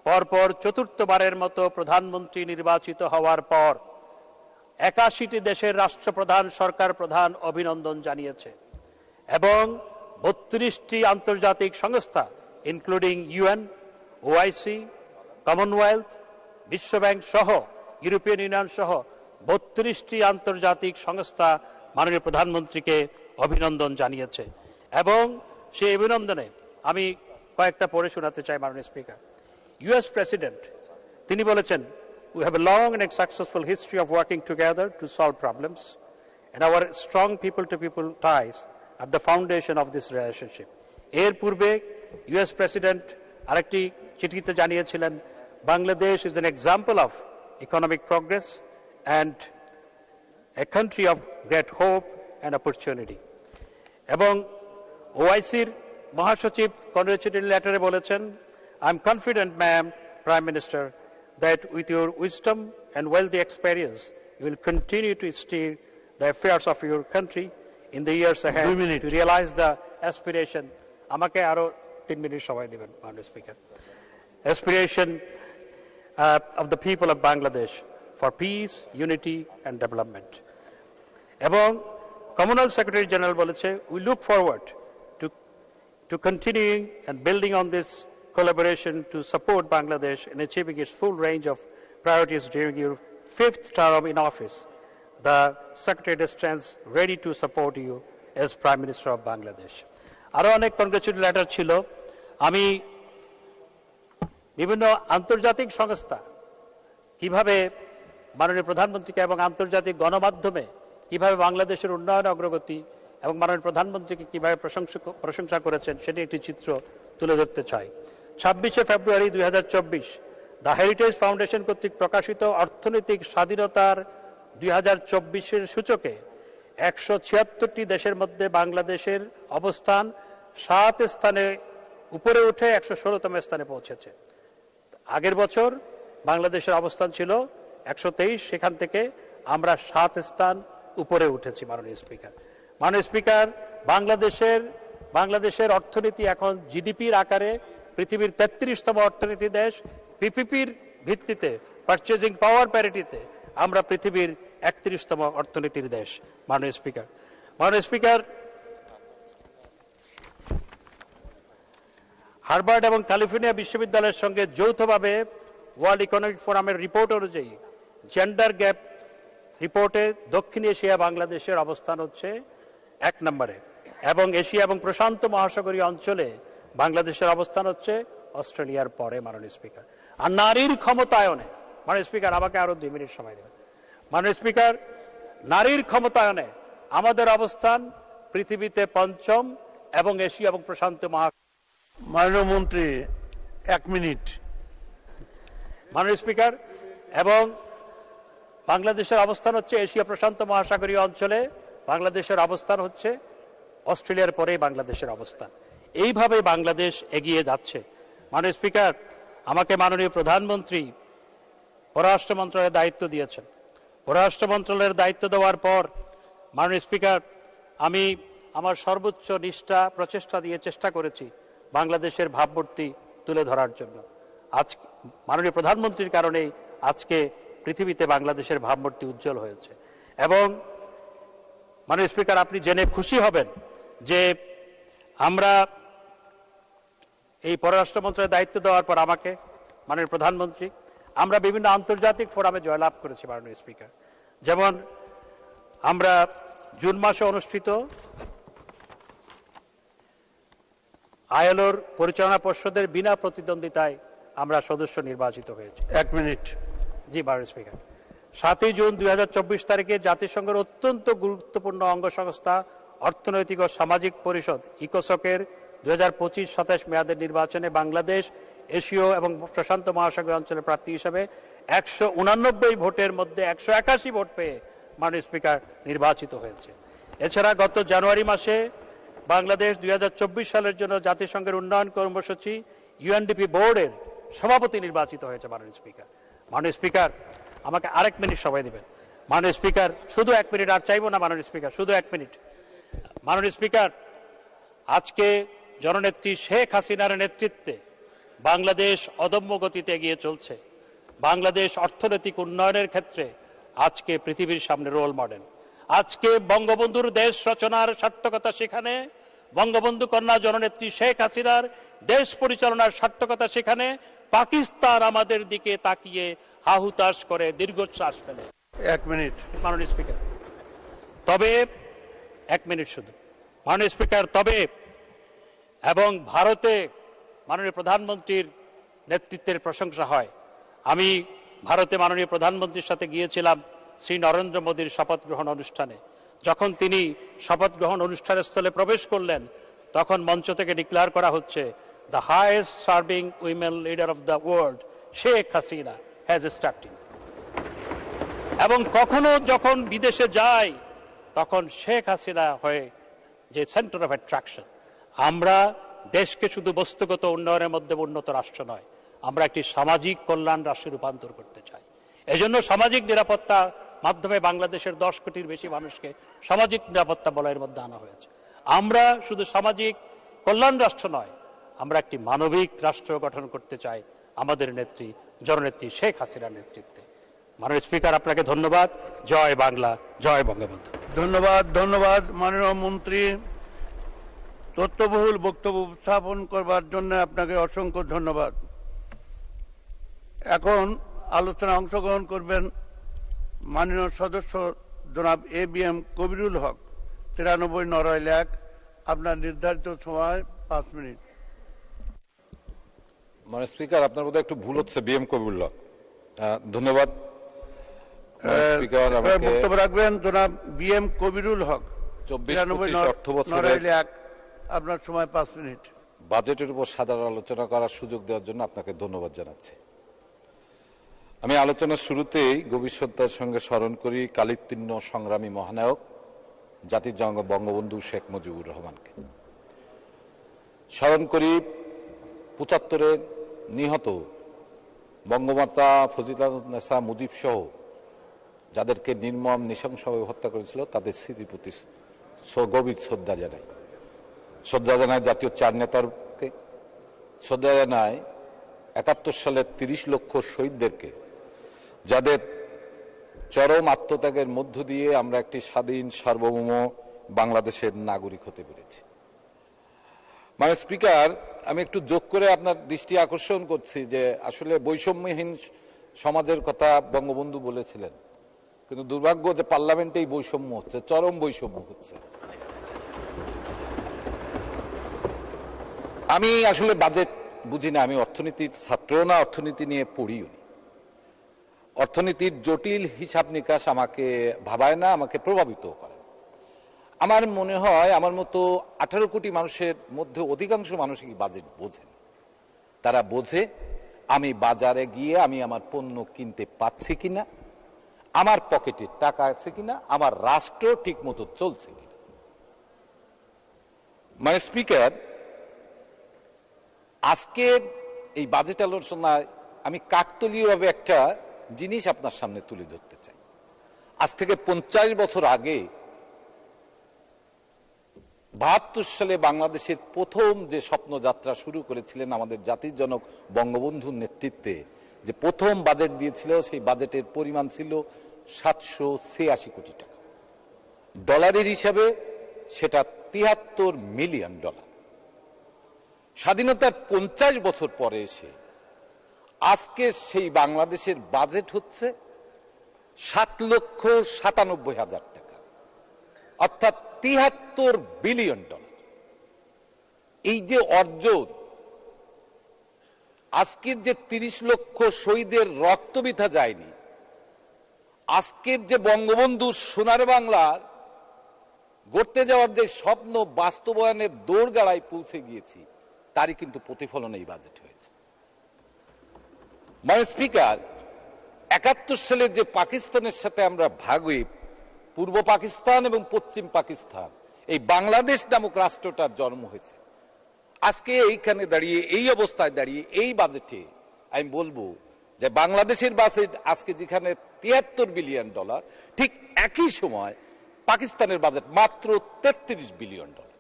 পরপর ৪র্থবারের মতো প্রধানমন্ত্রী নির্বাচিত হওয়ার পর ৮১টি দেশের রাষ্ট্রপ্রধান, সরকার প্রধান অভিনন্দন জানিয়েছে এবং ৩২টি আন্তর্জাতিক সংস্থা ইনক্লুডিং ইউএন, ওআইসি, কমনওয়েলথ, বিশ্বব্যাংক সহ, ইউরোপিয়ান ইউনিয়ন সহ ৩২টি আন্তর্জাতিক সংস্থা মাননীয় প্রধানমন্ত্রীকে অভিনন্দন জানিয়েছে। এবং সেই অভিনন্দনে আমি কয়েকটা পড়ে শোনাতে চাই মাননীয় স্পিকার। ইউএস প্রেসিডেন্ট তিনি বলেছেন, we have a long and successful history of working together to solve problems, and our strong people-to-people ties are the foundation of this relationship. এর পূর্বে ইউএস প্রেসিডেন্ট আরেকটি চিঠিতে জানিয়েছিলেন, Bangladesh is an example of economic progress and a country of great hope and opportunity. এবং ওআইসির মহাসচিব কংগ্রেচুলেটরি লেটারে বলেছেন, I am confident, ma'am, Prime Minister, that with your wisdom and wealthy experience, you will continue to steer the affairs of your country in the years ahead to realize the aspiration. আমাকে আরো 3 minute সময় দিবেন মাননীয় speaker. Aspiration of the people of Bangladesh for peace, unity and development. এবং Commonwealth Secretary General বলেছে, we look forward to continuing and building on this collaboration to support Bangladesh in achieving its full range of priorities during your 5th term in office. The Secretary stands ready to support you as Prime Minister of Bangladesh. আরো অনেক কংগ্রেচুলেটরি letter ছিল। আমি বিভিন্ন আন্তর্জাতিক সংস্থা কিভাবে মাননীয় প্রধানমন্ত্রীকে এবং আন্তর্জাতিক গণমাধ্যমে কিভাবে বাংলাদেশের উন্নয়ন অগ্রগতি এবং মাননীয় প্রধানমন্ত্রীকে কিভাবে প্রশংসা করেছেন সেটি একটি চিত্র তুলে ধরতে চাই। 26শে ফেব্রুয়ারি 2024 দ্য হেরিটেজ ফাউন্ডেশন কর্তৃক প্রকাশিত অর্থনৈতিক স্বাধীনতার 2024-এর সূচকে 176টি দেশের মধ্যে বাংলাদেশের অবস্থান 7 স্থানে উপরে উঠে 116তম স্থানে পৌঁছেছে। আগের বছর বাংলাদেশের অবস্থান ছিল 123, সেখান থেকে আমরা 7 স্থান উপরে উঠেছি মাননীয় স্পিকার। মাননীয় স্পিকার, বাংলাদেশের অর্থনীতি এখন জিডিপির আকারে পৃথিবীর 33তম অর্থনীতি দেশ। পিপিপির ভিত্তিতে, পারচেজিং পাওয়ার প্যারিটিতে আমরা পৃথিবীর 31তম অর্থনীতির দেশ মাননীয় স্পিকার। মাননীয় স্পিকার, হার্ভার্ড এবং ক্যালিফোর্নিয়া বিশ্ববিদ্যালয়ের সঙ্গে যৌথভাবে ওয়ার্ল্ড ইকোনমিক ফোরামের রিপোর্ট অনুযায়ী জেন্ডার গ্যাপ রিপোর্টে দক্ষিণ এশিয়া বাংলাদেশের অবস্থান হচ্ছে 1 নম্বরে এবং এশিয়া এবং প্রশান্ত মহাসাগরীয় অঞ্চলে বাংলাদেশের অবস্থান হচ্ছে অস্ট্রেলিয়ার পরে মাননীয় স্পিকার। আর নারীর ক্ষমতায়নে, মাননীয় স্পিকার আমাকে আরো 2 মিনিট সময় দেবেন। মাননীয় স্পিকার, নারীর ক্ষমতায়নে আমাদের অবস্থান পৃথিবীতে 5ম এবং এশিয়া এবং প্রশান্ত মাননীয় মন্ত্রী 1 মিনিট। মাননীয় স্পিকার, এবং বাংলাদেশের অবস্থান হচ্ছে এশিয়া প্রশান্ত মহাসাগরীয় অঞ্চলে, বাংলাদেশের অবস্থান হচ্ছে অস্ট্রেলিয়ার পরেই বাংলাদেশের অবস্থান। এইভাবে বাংলাদেশ এগিয়ে যাচ্ছে। মাননীয় স্পিকার, আমাকে মাননীয় প্রধানমন্ত্রী পররাষ্ট্র মন্ত্রণালয়ের দায়িত্ব দিয়েছেন। পররাষ্ট্র মন্ত্রণালয়ের দায়িত্ব দেওয়ার পর মাননীয় স্পিকার, আমি আমার সর্বোচ্চ নিষ্ঠা প্রচেষ্টা দিয়ে চেষ্টা করেছি বাংলাদেশের ভাবমূর্তি তুলে ধরার জন্য। আজ মাননীয় প্রধানমন্ত্রীর কারণেই আজকে পৃথিবীতে বাংলাদেশের ভাবমূর্তি উজ্জ্বল হয়েছে। এবং মাননীয় স্পিকার, আপনি জেনে খুশি হবেন যে আমরা এই পররাষ্ট্র মন্ত্রণালয়ের দায়িত্ব দেওয়ার পর আমাকে মাননীয় প্রধানমন্ত্রী আমরা বিভিন্ন আন্তর্জাতিক ফোরামে জয়লাভ করেছি মাননীয় স্পিকার। যেমন আমরা জুন মাসে অনুষ্ঠিত আইএলওর পরিচালনা পর্ষদের বিনা প্রতিদ্বন্দ্বিতায় আমরা সদস্য নির্বাচিত হয়েছি। 1 মিনিট। জি মাননীয় স্পিকার, 7 জুন 2024 তারিখে জাতিসংঘের অত্যন্ত গুরুত্বপূর্ণ অঙ্গ সংস্থা অর্থনৈতিক ও সামাজিক পরিষদ ইকোসকের 2025-27 মেয়াদের নির্বাচনে বাংলাদেশ এশীয় এবং প্রশান্ত মহাসাগর অঞ্চলের প্রার্থী হিসেবে 189 ভোটের মধ্যে 181 ভোট পেয়ে মাননীয় স্পিকার নির্বাচিত হয়েছে। এছাড়া গত জানুয়ারি মাসে বাংলাদেশ 2024 সালের জন্য জাতিসংঘের উন্নয়ন কর্মসূচি ইউএনডিপি বোর্ডের সভাপতি নির্বাচিত হয়েছে মাননীয় স্পিকার। মাননীয় স্পিকার, আমাকে আরেক মিনিট সময় দিবেন। মাননীয় স্পিকার, শুধু 1 মিনিট, আর চাইবো না মাননীয় স্পিকার, শুধু 1 মিনিট। মাননীয় স্পিকার, আজকে জননেত্রী শেখ হাসিনার নেতৃত্বে বাংলাদেশ অদম্য গতিতে এগিয়ে চলছে। বাংলাদেশ অর্থনৈতিক উন্নয়নের ক্ষেত্রে আজকে পৃথিবীর সামনে রোল মডেল। আজকে বঙ্গবন্ধুর দেশ রচনার সার্থকতা সেখানে, বঙ্গবন্ধু কন্যা জননেত্রী শেখ হাসিনার দেশ পরিচালনার সার্থকতা সেখানে, পাকিস্তান আমাদের দিকে তাকিয়ে হাহুতাশ করে দীর্ঘশ্বাস ফেলে। 1 মিনিট। মাননীয় স্পিকার, তবে 1 মিনিট শুধু। মাননীয় স্পিকার, তবে এবং ভারতে মাননীয় প্রধানমন্ত্রীর নেতৃত্বের প্রশংসা হয়। আমি ভারতে মাননীয় প্রধানমন্ত্রীর সাথে গিয়েছিলাম শ্রী নরেন্দ্র মোদীর শপথ গ্রহণ অনুষ্ঠানে। যখন তিনি শপথ গ্রহণ অনুষ্ঠানের স্থলে প্রবেশ করলেন, তখন মঞ্চ থেকে ডিক্লেয়ার করা হচ্ছে, the highest serving women leader of the world Sheikh Hasina has start. এবং কখনো যখন বিদেশে যায় তখন শেখ হাসিনা হয়ে যে সেন্টার অফ অ্যাট্রাকশন। আমরা দেশকে শুধু বস্তুগত উন্নয়নের মধ্যে উন্নত রাষ্ট্র নয়, আমরা একটি সামাজিক কল্যাণ রাষ্ট্রে রূপান্তর করতে চাই। এজন্য সামাজিক নিরাপত্তা মাধ্যমে বাংলাদেশের 10 কোটির বেশি মানুষকে সামাজিক নিরাপত্তা বলয়ের মধ্যে আনা হয়েছে। আমরা শুধু সামাজিক কল্যাণ রাষ্ট্র নয়, আমরা একটি মানবিক রাষ্ট্র গঠন করতে চাই আমাদের নেত্রী জননেত্রী শেখ হাসিনার নেতৃত্বে। মাননীয় স্পিকার, আপনাকে ধন্যবাদ। জয় বাংলা, জয় বঙ্গবন্ধু। ধন্যবাদ। ধন্যবাদ মাননীয় মন্ত্রী। তথ্যবহুল বক্তব্য উপস্থাপন করবার জন্য আপনাকে অসংখ্য ধন্যবাদ। এখন আলোচনায় অংশগ্রহণ করবেন মাননীয় সদস্য জনাব ABM কবিরুল হক, 93 নড়াইল 1। আপনার নির্ধারিত সময় 5 মিনিট। মানে স্পিকার, আপনার বোধহয় একটু ভুল হচ্ছে, BM কবিরুল হক। ধন্যবাদ স্পিকার। বক্তব্য রাখবেন জনাব BM কবিরুল হক, 24-25 অর্থ বছরের 1। আপনার সময় 5 মিনিট। বাজেটের উপর সাধারণ আলোচনা করার সুযোগ দেওয়ার জন্য আপনাকে ধন্যবাদ জানাচ্ছি। আমি আলোচনার শুরুতেই গভীর শ্রদ্ধার সঙ্গে স্মরণ করি কালিতীর্ণ সংগ্রামী মহানায়ক জাতির জনক বঙ্গবন্ধু শেখ মুজিবুর রহমানকে। স্মরণ করি 75-এ নিহত বঙ্গমাতা ফজিলাতুন্নেসা মুজিব সহ যাদেরকে নির্মম নৃশংসভাবে হত্যা করেছিল, তাদের স্মৃতির প্রতি গভীর শ্রদ্ধা জানাই। শ্রদ্ধা জানায় জাতীয় 4 নেতাকে, শ্রদ্ধা জানায় 71 সালের 30 লক্ষ শহীদদেরকে, যাদের চরম আত্মত্যাগের মধ্য দিয়ে আমরা একটি স্বাধীন সার্বভৌম বাংলাদেশের নাগরিক হতে পেরেছি। মানে স্পিকার, আমি একটু যোগ করে আপনার দৃষ্টি আকর্ষণ করছি যে আসলে বৈষম্যহীন সমাজের কথা বঙ্গবন্ধু বলেছিলেন, কিন্তু দুর্ভাগ্য যে পার্লামেন্টেই বৈষম্য হচ্ছে, চরম বৈষম্য হচ্ছে। আমি আসলে বাজেট বুঝি না, আমি অর্থনীতির ছাত্র না, অর্থনীতি নিয়ে পড়িও নি। অর্থনীতির জটিল হিসাব নিকাশ আমাকে ভাবায় না, আমাকে প্রভাবিত করে। আমার মনে হয় আমার মতো 18 কোটি মানুষের মধ্যে অধিকাংশ মানুষই বাজেট বোঝেন। তারা বোঝে আমি বাজারে গিয়ে আমি আমার পণ্য কিনতে পাচ্ছি কিনা, আমার পকেটে টাকা আছে কিনা, আমার রাষ্ট্র ঠিক মতো চলছে কিনা। মানে স্পিকার, আজকে এই বাজেট আলোচনায় আমি কাকতালীয়ভাবে একটা জিনিস আপনার সামনে তুলে ধরতে চাই। আজ থেকে 50 বছর আগে 72 সালে বাংলাদেশের প্রথম যে স্বপ্নযাত্রা শুরু করেছিলেন আমাদের জাতির জনক বঙ্গবন্ধুর নেতৃত্বে, যে প্রথম বাজেট দিয়েছিল সেই বাজেটের পরিমাণ ছিল 786 কোটি টাকা, ডলারের হিসাবে সেটা 73 মিলিয়ন ডলার। স্বাধীনতার 50 বছর পরে এসে আজকে সেই বাংলাদেশের বাজেট হচ্ছে 7,97,000 টাকা, অর্থাৎ 73 বিলিয়ন ডলার। এই যে অর্জন, আজকের যে 30 লক্ষ শহীদের রক্ত বৃথা যায়নি, আজকের যে বঙ্গবন্ধু সোনার বাংলার গড়তে যাওয়ার যে স্বপ্ন বাস্তবায়নের দোরগোড়ায় পৌঁছে গিয়েছি, তারই কিন্তু প্রতিফলন এই বাজেট হয়েছে। মাননীয় স্পিকার, 71 সালে যে পাকিস্তানের সাথে আমরা ভাগ হয়ে পূর্ব পাকিস্তান এবং পশ্চিম পাকিস্তান এই বাংলাদেশ নামক রাষ্ট্রটার জন্ম হয়েছে, আজকে এইখানে দাঁড়িয়ে, এই অবস্থায় দাঁড়িয়ে এই বাজেটে আমি বলবো যে বাংলাদেশের বাজেট আজকে যেখানে 73 বিলিয়ন ডলার, ঠিক একই সময় পাকিস্তানের বাজেট মাত্র 33 বিলিয়ন ডলার।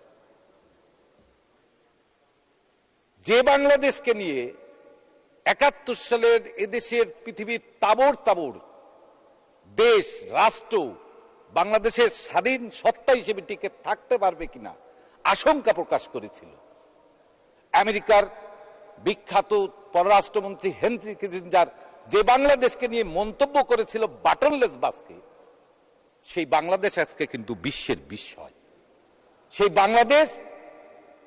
যে বাংলাদেশকে নিয়ে 71 সালের এদেশের পৃথিবীর তাবড় তাবড় দেশ রাষ্ট্র বাংলাদেশের স্বাধীন সত্তা হিসেবে টিকে থাকতে পারবে কিনা আশঙ্কা প্রকাশ করেছিল, আমেরিকার বিখ্যাত পররাষ্ট্রমন্ত্রী হেনরি কিসিঞ্জার যে বাংলাদেশকে নিয়ে মন্তব্য করেছিল বাটনলেস বাস্কেট, সেই বাংলাদেশ আজকে কিন্তু বিশ্বের বিস্ময়। সেই বাংলাদেশ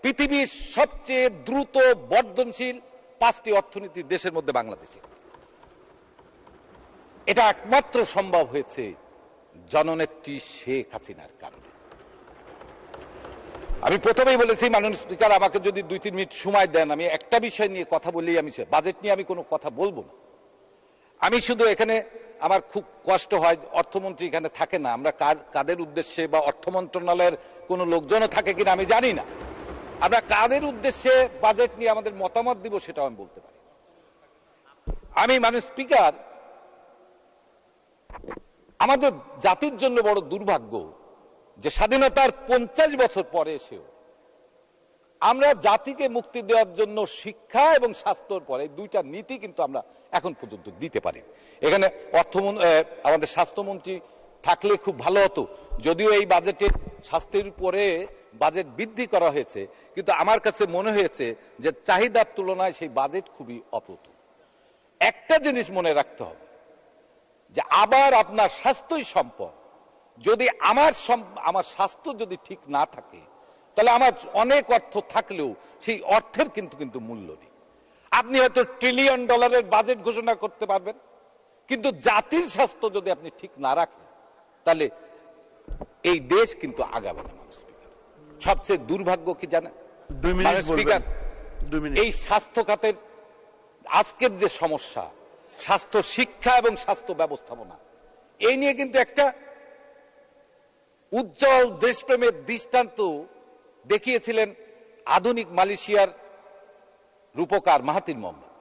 পৃথিবীর সবচেয়ে দ্রুত বর্ধনশীল 5টি অর্থনীতির দেশের মধ্যে বাংলাদেশে। এটা একমাত্র সম্ভব হয়েছে জননেত্রী শেখ হাসিনার কারণে। আমি প্রথমেই বলেছি, মাননীয় স্পিকার আমাকে যদি 2-3 মিনিট সময় দেন, আমি একটা বিষয় নিয়ে কথা বললেই, আমি বাজেট নিয়ে আমি কোনো কথা বলবো না। আমি শুধু এখানে আমার খুব কষ্ট হয়, অর্থমন্ত্রী এখানে থাকে না, আমরা কাদের উদ্দেশ্যে বা অর্থ মন্ত্রণালয়ের কোনো লোকজনও থাকে কিনা আমি জানি না, আমরা কাদের উদ্দেশ্যে বাজেট নিয়ে আমাদের মতামত দিব সেটাও আমি বলতে পারি। আমি মাননীয় স্পিকার, আমাদের জাতির জন্য বড় দুর্ভাগ্য যে স্বাধীনতার 50 বছর পরে এসেও আমরা জাতিকে মুক্তি দেওয়ার জন্য শিক্ষা এবং স্বাস্থ্যর পরে দুইটা নীতি কিন্তু আমরা এখন পর্যন্ত দিতে পারি। এখানে আমাদের স্বাস্থ্যমন্ত্রী থাকলে খুব ভালো হতো, যদিও এই বাজেটে স্বাস্থ্যের উপরে বাজেট বৃদ্ধি করা হয়েছে, কিন্তু আমার কাছে মনে হয়েছে যে চাহিদার তুলনায় সেই বাজেট খুবই অপ্রতুল। একটা জিনিস মনে রাখতে হবে যে আবার আপনার স্বাস্থ্যই সম্পদ, যদি আমার স্বাস্থ্য যদি ঠিক না থাকে তাহলে আমার অনেক অর্থ থাকলেও সেই অর্থের কিন্তু মূল্য নেই। আপনি হয়তো ট্রিলিয়ন ডলারের বাজেট ঘোষণা করতে পারবেন, কিন্তু জাতির স্বাস্থ্য যদি আপনি ঠিক না রাখেন তাহলে এই দেশ কিন্তু আগাবে না। মানুষ সবচেয়ে দুর্ভাগ্য কি জানেন স্পিকার, এই স্বাস্থ্য খাতের আজকের যে সমস্যা, স্বাস্থ্য শিক্ষা এবং স্বাস্থ্য ব্যবস্থাপনা, এই নিয়ে কিন্তু একটা উজ্জ্বল দেশপ্রেমের দৃষ্টান্ত দেখিয়েছিলেন আধুনিক মালয়েশিয়ার রূপকার মাহাথির মোহাম্মদ।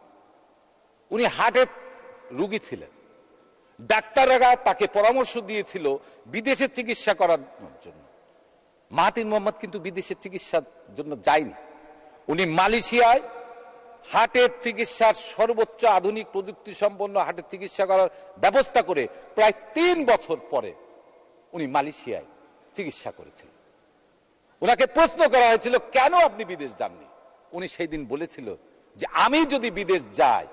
উনি হার্টের রোগী ছিলেন, ডাক্তাররা তাকে পরামর্শ দিয়েছিল বিদেশে চিকিৎসা করার জন্য। মাহাথির মোহাম্মদ কিন্তু বিদেশে চিকিৎসার জন্য যায়নি, উনি মালয়েশিয়ায় হার্টের চিকিৎসার সর্বোচ্চ আধুনিক প্রযুক্তি সম্পন্ন হার্টের চিকিৎসা করার ব্যবস্থা করে প্রায় 3 বছর পরে উনি মালয়েশিয়ায় চিকিৎসা করেছিলেন। ওনাকে প্রশ্ন করা হয়েছিল কেন আপনি বিদেশ যাননি, উনি সেই দিন বলেছিল যে আমি যদি বিদেশ যাই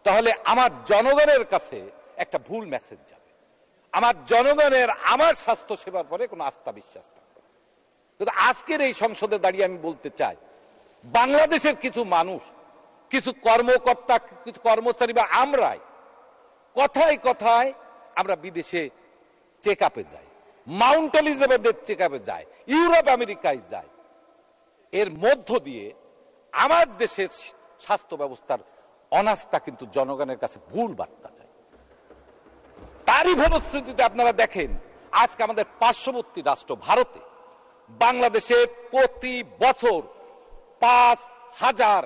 তাহলে আমার জনগণের কাছে একটা ভুল মেসেজ যাবে, আমার জনগণের আমার স্বাস্থ্য সেবার পরে কোনো আস্থা বিশ্বাস থাকবে। কিন্তু আজকের এই সংসদে দাঁড়িয়ে আমি বলতে চাই, বাংলাদেশের কিছু মানুষ, কিছু কর্মকর্তা, কিছু কর্মচারী বা আমরাই কথায় কথায় আমরা বিদেশে চেক আপে যাই, মাউন্ট এলিজাবেথের চেক আপে যায়, ইউরোপ আমেরিকায় যায়, এর মধ্য দিয়ে আমার দেশের স্বাস্থ্য ব্যবস্থার অনাস্থা কিন্তু জনগণের কাছে ভুল বার্তা যায়। তারই ফলশ্রুতিতে আপনারা দেখেন আজকে আমাদের পার্শ্ববর্তী রাষ্ট্র ভারতে বাংলাদেশে প্রতি বছর 5,000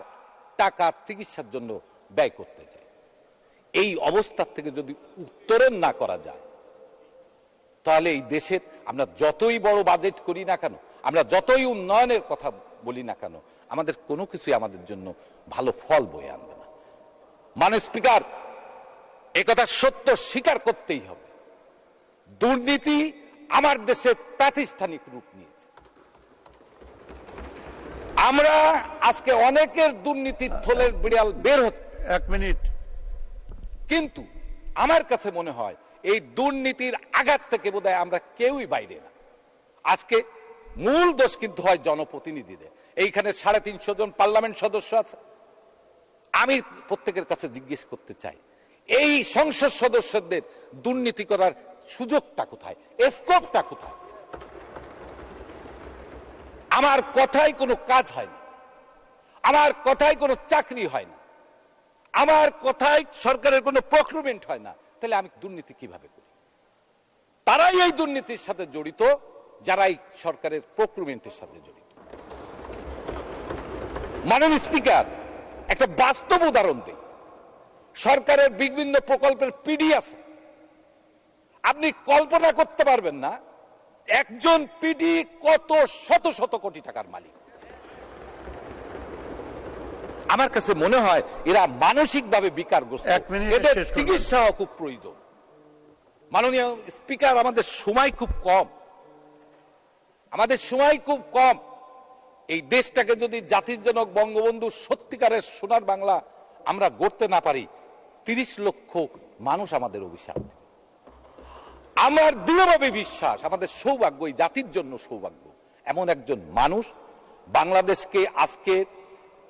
টাকা চিকিৎসার জন্য ব্যয় করতে যায়। এই অবস্থার থেকে যদি উত্তরণ না করা যায় তাহলে এই দেশের আমরা যতই বড় বাজেট করি না কেন, আমরা যতই উন্নয়নের কথা বলি না কেন, আমাদের কোনো কিছুই আমাদের জন্য ভালো ফল বয়ে আনবে না। মাননীয় স্পিকার, একথা সত্য স্বীকার করতেই হবে, দুর্নীতি আমার দেশে প্রাতিষ্ঠানিক রূপ নিয়েছে। আমরা আজকে অনেকের দুর্নীতির থলের বিড়াল বের হচ্ছে। 1 মিনিট। কিন্তু আমার কাছে মনে হয় এই দুর্নীতির আঘাত থেকে বোধহয় আমরা কেউই বাইরে না। আজকে মূল দোষ কিন্তু হয় জনপ্রতিনিধিদের। এইখানে 350 জন পার্লামেন্ট সদস্য আছে। আমি প্রত্যেকের কাছে জিজ্ঞেস করতে চাই, এই সংসদ সদস্যদের দুর্নীতি করার সুযোগটা কোথায়, স্কোপটা কোথায়? আমার কথায় কোনো কাজ হয় না, আমার কথায় কোনো চাকরি হয় না, আমার কথায় সরকারের কোনো প্রক্রিমেন্ট হয় না, তাহলে আমি দুর্নীতি কিভাবে করি? তারাই এই দুর্নীতির সাথে জড়িত যারা এই সরকারের প্রক্রিমেন্টের সাথে জড়িত। মাননীয় স্পিকার, একটা বাস্তব উদাহরণ দিই। সরকারের বিভিন্ন প্রকল্পের পিডি আছে, আপনি কল্পনা করতে পারবেন না একজন পিডি কত শত শত কোটি টাকার মালিক। আমার কাছে মনে হয় এরা মানসিকভাবে বিকারগ্রস্ত, এদের চিকিৎসা খুব প্রয়োজন। মাননীয় স্পিকার, আমাদের সময় খুব কম, এই দেশটাকে যদি জাতির জনক বঙ্গবন্ধু সত্যিকারের সোনার বাংলা আমরা গড়তে না পারি, 30 লক্ষ মানুষ আমাদের অভিশাপ। আমার দৃঢ়ভাবে বিশ্বাস আমাদের সৌভাগ্য, এই জাতির জন্য সৌভাগ্য, এমন একজন মানুষ বাংলাদেশকে আজকে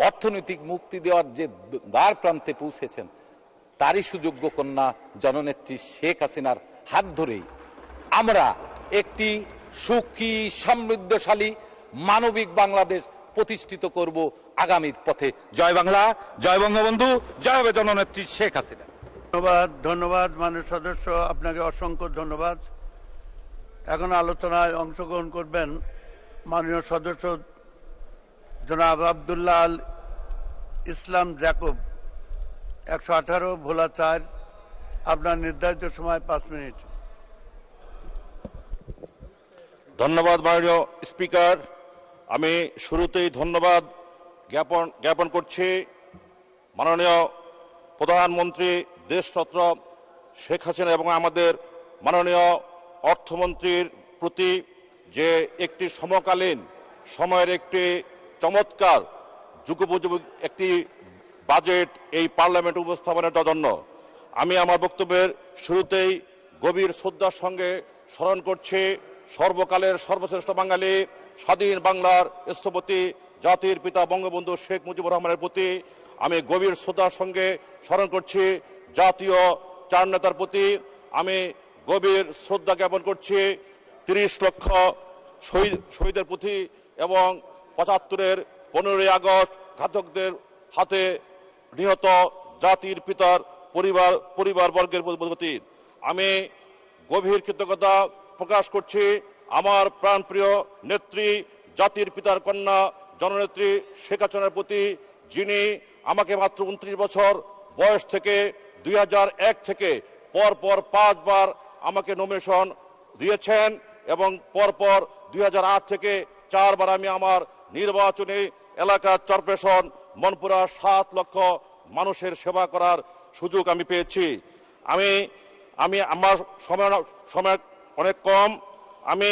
অর্থনৈতিক মুক্তি দেওয়ার যে দ্বার প্রান্তে পৌঁছেছেন, তারই সুযোগ্য কন্যা জননেত্রী শেখ হাসিনার হাত ধরেই আমরা একটি সুখী, সমৃদ্ধশালী, মানবিক বাংলাদেশ প্রতিষ্ঠিত করব আগামীর পথে। জয় বাংলা, জয় বঙ্গবন্ধু, জয় হবে জননেত্রী শেখ হাসিনা। ধন্যবাদ মাননীয় সদস্য, আপনাকে অসংখ্য ধন্যবাদ। এখন আলোচনায় অংশগ্রহণ করবেন মাননীয় সদস্য জনাব আব্দুল্লাহ আল ইসলাম জ্যাকব, 118 ভোলা 4। আপনার নির্ধারিত সময় 5 মিনিট। ধন্যবাদ মাননীয় স্পিকার। আমি শুরুতেই ধন্যবাদ জ্ঞাপন করছি মাননীয় প্রধানমন্ত্রী দেশরত্ন শেখ হাসিনা এবং আমাদের মাননীয় অর্থমন্ত্রীর প্রতি, যে একটি সমকালীন সময়ের একটি চমৎকার যুগোপযোগী একটি বাজেট এই পার্লামেন্ট উপস্থাপনের জন্য আমি আমার বক্তব্যের শুরুতেই গভীর শ্রদ্ধার সঙ্গে স্মরণ করছি সর্বকালের সর্বশ্রেষ্ঠ বাঙালি, স্বাধীন বাংলার স্থপতি, জাতির পিতা বঙ্গবন্ধু শেখ মুজিবুর রহমানের প্রতি আমি গভীর শ্রদ্ধার সঙ্গে স্মরণ করছি। জাতীয় 4 নেতার প্রতি আমি গভীর শ্রদ্ধা জ্ঞাপন করছি। 30 লক্ষ শহীদের প্রতি এবং 75-এর 15ই আগস্ট ঘাতকদের হাতে নিহত জাতির পিতার পরিবার বর্গের প্রতি আমি গভীর কৃতজ্ঞতা প্রকাশ করছি। আমার প্রাণপ্রিয় নেত্রী, জাতির পিতার কন্যা জননেত্রী শেখ হাসিনার প্রতি, যিনি আমাকে মাত্র 29 বছর বয়স থেকে 2001 থেকে পরপর 5 বার আমাকে নমিনেশন দিয়েছেন এবং পরপর 2008 থেকে 4 বার আমি আমার নির্বাচনী এলাকার চরপেশন মনপুরা 7 লক্ষ মানুষের সেবা করার সুযোগ আমি পেয়েছি। আমি আমার সময় অনেক কম। আমি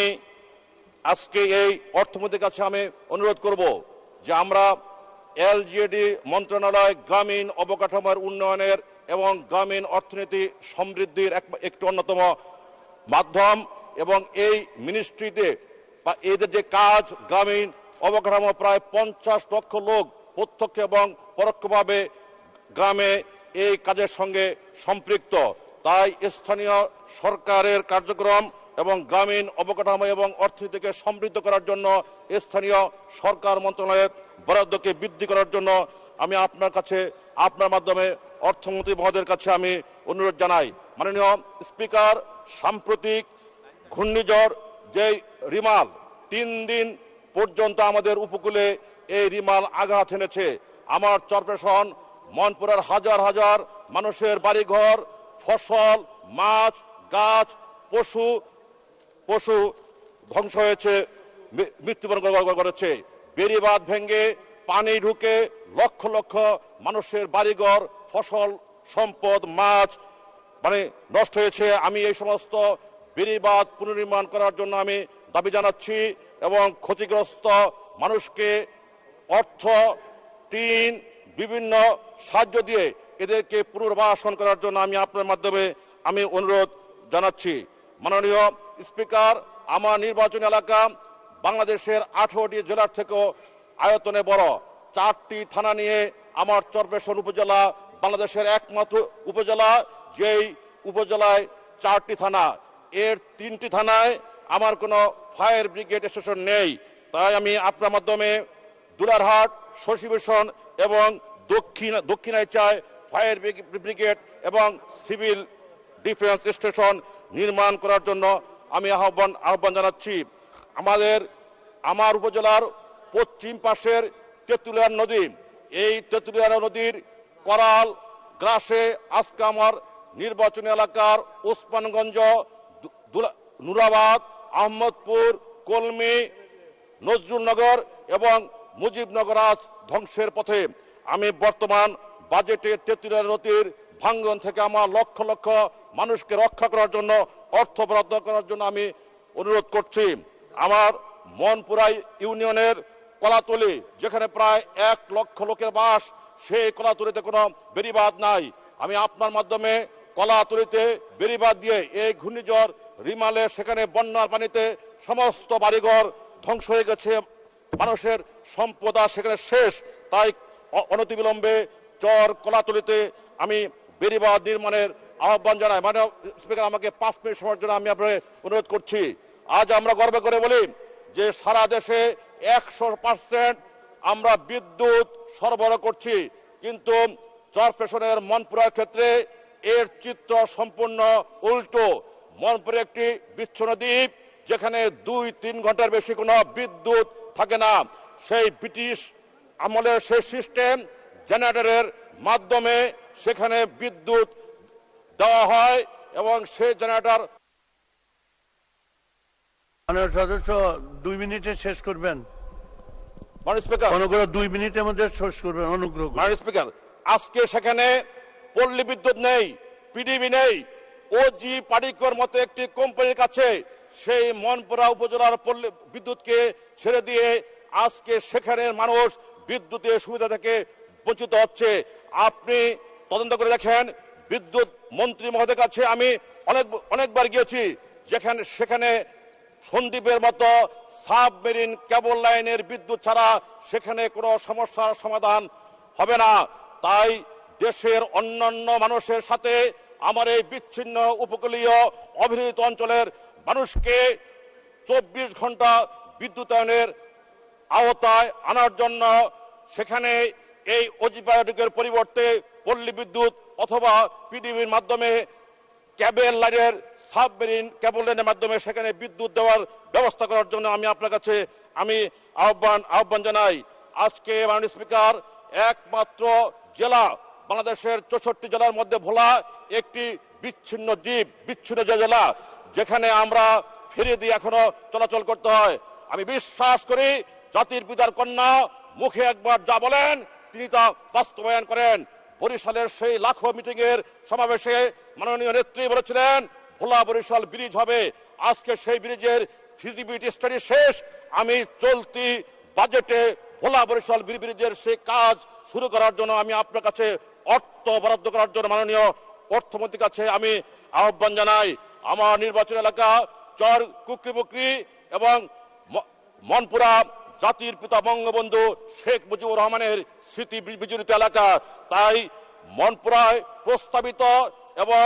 আজকে এই অর্থমন্ত্রীর কাছে আমি অনুরোধ করব যে আমরা এলজিইডি মন্ত্রণালয় গ্রামীণ অবকাঠামোর উন্নয়নের এবং গ্রামীণ অর্থনীতি সমৃদ্ধির একটি অন্যতম মাধ্যম, এবং এই মিনিস্ট্রিতে বা এদের যে কাজ, গ্রামীণ অবকাঠামো প্রায় 50 লক্ষ লোক প্রত্যক্ষ এবং পরোক্ষভাবে গ্রামে এই কাজের সঙ্গে সম্পৃক্ত। তাই স্থানীয় সরকারের কার্যক্রম এবং গ্রামীণ অবকাঠামো এবং অর্থনীতিকে সমৃদ্ধ করার জন্য স্থানীয় সরকার মন্ত্রণালয়ের বরাদ্দকে বৃদ্ধি করার জন্য আমি আপনার কাছে, আপনার মাধ্যমে অর্থমন্ত্রী মহোদয়ের কাছে আমি অনুরোধ জানাই। মাননীয় স্পিকার, সাম্প্রতিক ঘূর্ণিঝড় যে রিমাল 3 দিন পর্যন্ত আমাদের উপকূলে এই রিমাল আঘাত এনেছে। আমার চরপেশন মনপুরার হাজার হাজার মানুষের বাড়িঘর, ফসল, মাছ, গাছ, পশু ধ্বংস হয়েছে, মৃত্যুবরণ করেছে। বেড়িবাঁধ ভেঙে পানি ঢুকে লক্ষ লক্ষ মানুষের বাড়িঘর, ফসল সম্পদ, মাছ মানে নষ্ট হয়েছে। আমি এই সমস্ত বেড়িবাঁধ পুনর্নির্মাণ করার জন্য আমি দাবি জানাচ্ছি এবং ক্ষতিগ্রস্ত মানুষকে অর্থ, টিন, বিভিন্ন সাহায্য দিয়ে এদেরকে পুনর্বাসন করার জন্য আমি আপনার মাধ্যমে আমি অনুরোধ জানাচ্ছি। মাননীয় স্পিকার, আমার নির্বাচনী এলাকা বাংলাদেশের 18টি জেলার থেকেও আয়তনে বড়। 4টি থানা নিয়ে আমার চরফ্যাশন উপজেলা বাংলাদেশের একমাত্র উপজেলা, যেই উপজেলায় 4টি থানা। এর 3টি থানায় আমার কোনো ফায়ার ব্রিগেড স্টেশন নেই। তাই আমি আপনার মাধ্যমে দুলারহাট, শশীভূষণ এবং দক্ষিণাইচায় ফায়ার ব্রিগেড এবং সিভিল ডিফেন্স স্টেশন নির্মাণ করার জন্য আমি আহ্বান জানাচ্ছি। আমার উপজেলার পশ্চিম পাশের তেঁতুলিয়া নদী, এই তেঁতুলিয়া নদীর করাল গ্রাসে আজকে আমার নির্বাচনী এলাকার ওসমানগঞ্জ, নুরাবাদ, আহমদপুর, কলমি, নজরুলনগর এবং মুজিবনগর আজ ধ্বংসের পথে। আমি বর্তমান বাজেটে তেঁতুলিয়া নদীর ভাঙ্গন থেকে আমার লক্ষ লক্ষ মানুষকে রক্ষা করার জন্য অর্থ বরাদ্দ করার জন্য আমি অনুরোধ করছি। আমার মনপুরা ইউনিয়নের কলাতলি, যেখানে প্রায় 1 লক্ষ লোকের বাস, সেই কলাতলিতে কোনো বেড়িবাঁধ নাই। আমি আপনার মাধ্যমে কলাতলিতে বেড়িবাঁধ দিয়ে এই ঘূর্ণিঝড় রিমালে সেখানে বন্যার পানিতে সমস্ত বাড়িঘর ধ্বংস হয়ে গেছে, মানুষের সম্পদ সেখানে শেষ। তাই অনতিবিলম্বে চর কলাতলিতে আমি বেড়িবাঁধ নির্মাণের আহ্বান জানাই। মাননীয় স্পিকার, আমাকে 5 মিনিট সময়ের জন্য আমি আপনাকে অনুরোধ করছি। আজ আমরা গর্ব করে বলি যে সারা দেশে 100% আমরা বিদ্যুৎ সরবরাহ করছি, কিন্তু চরফ্যাশনের মনপুরার ক্ষেত্রে এর চিত্র সম্পূর্ণ উল্টো। মনপুরে একটি বিচ্ছিন্ন দ্বীপ, যেখানে 2-3 ঘন্টার বেশি কোনো বিদ্যুৎ থাকে না। সেই ব্রিটিশ আমলের সেই সিস্টেম জেনারেটরের মাধ্যমে সেখানে বিদ্যুৎ দেওয়া হয় এবং সেই জেনারেটর। মাননীয় সদস্য 2 মিনিটে শেষ করবেন। মাননীয় স্পিকার, অনুগ্রহ 2 মিনিটের মধ্যে শেষ করবেন, অনুগ্রহ। মাননীয় স্পিকার, আজকে সেখানে পল্লী বিদ্যুৎ নেই, পিডিবি নেই। ওজি পাডিকর মতো একটি কোম্পানির কাছে সেই মনপুরা উপজেলার পল্লী বিদ্যুৎকে ছেড়ে দিয়ে আজকে সেখানের মানুষ বিদ্যুতের সুবিধা থেকে বঞ্চিত হচ্ছে। আপনি তদন্ত করে দেখেন, বিদ্যুৎ মন্ত্রী মহোদয়ের কাছে আমি অনেকবার গিয়েছি, সেখানে সন্দ্বীপের মতো সাবমেরিন কেবল লাইনের বিদ্যুৎ ছাড়া সেখানে কোনো সমস্যার সমাধান হবে না। তাই দেশের অন্যান্য মানুষের সাথে আমার এই বিচ্ছিন্ন উপকূলীয় অবহেলিত অঞ্চলের মানুষকে 24 ঘন্টা বিদ্যুতায়নের আওতায় আনার জন্য সেখানে এই ওজিপায়োটিকের পরিবর্তে পল্লী বিদ্যুৎ অথবা পিডিবির মাধ্যমে কেবল লাইনের, সাবমেরিন কেবল লাইনের মাধ্যমে সেখানে বিদ্যুৎ দেওয়ার ব্যবস্থা করার জন্য আমি আপনার কাছে আমি আহ্বান জানাই। আজকে মাননীয় স্পিকার, একমাত্র জেলা বাংলাদেশের 64 জেলার মধ্যে ভোলা একটি বিচ্ছিন্ন দ্বীপ, বিচ্ছিন্ন জেলা, যেখানে আমরা ফিরে দিয়ে এখনো চলাচল করতে হয়। আমি বিশ্বাস করি জাতির পিতার কন্যা মুখে একবার যা বলেন তিনি তা বাস্তবায়ন করেন। বরিশালের সেই লাখো মিটিং এর সমাবেশে মাননীয় নেত্রী বলেছিলেন ভোলা বরিশাল ব্রিজ হবে। আজকে সেই ব্রিজের ফিজিবিলিটি স্টাডি শেষ। আমি চলতি বাজেটে ভোলা বরিশাল ব্রিজের সেই কাজ শুরু করার জন্য আমি আপনার কাছে অর্থ বরাদ্দ করার জন্য মাননীয় অর্থমন্ত্রীর কাছে আমি আহ্বান জানাই। আমার নির্বাচন এলাকা চর কুকরিবুকরি এবং মনপুরা জাতির পিতা বঙ্গবন্ধু শেখ মুজিবুর রহমানের স্মৃতি বিজড়িত এলাকা। তাই মনপুরায় প্রস্তাবিত এবং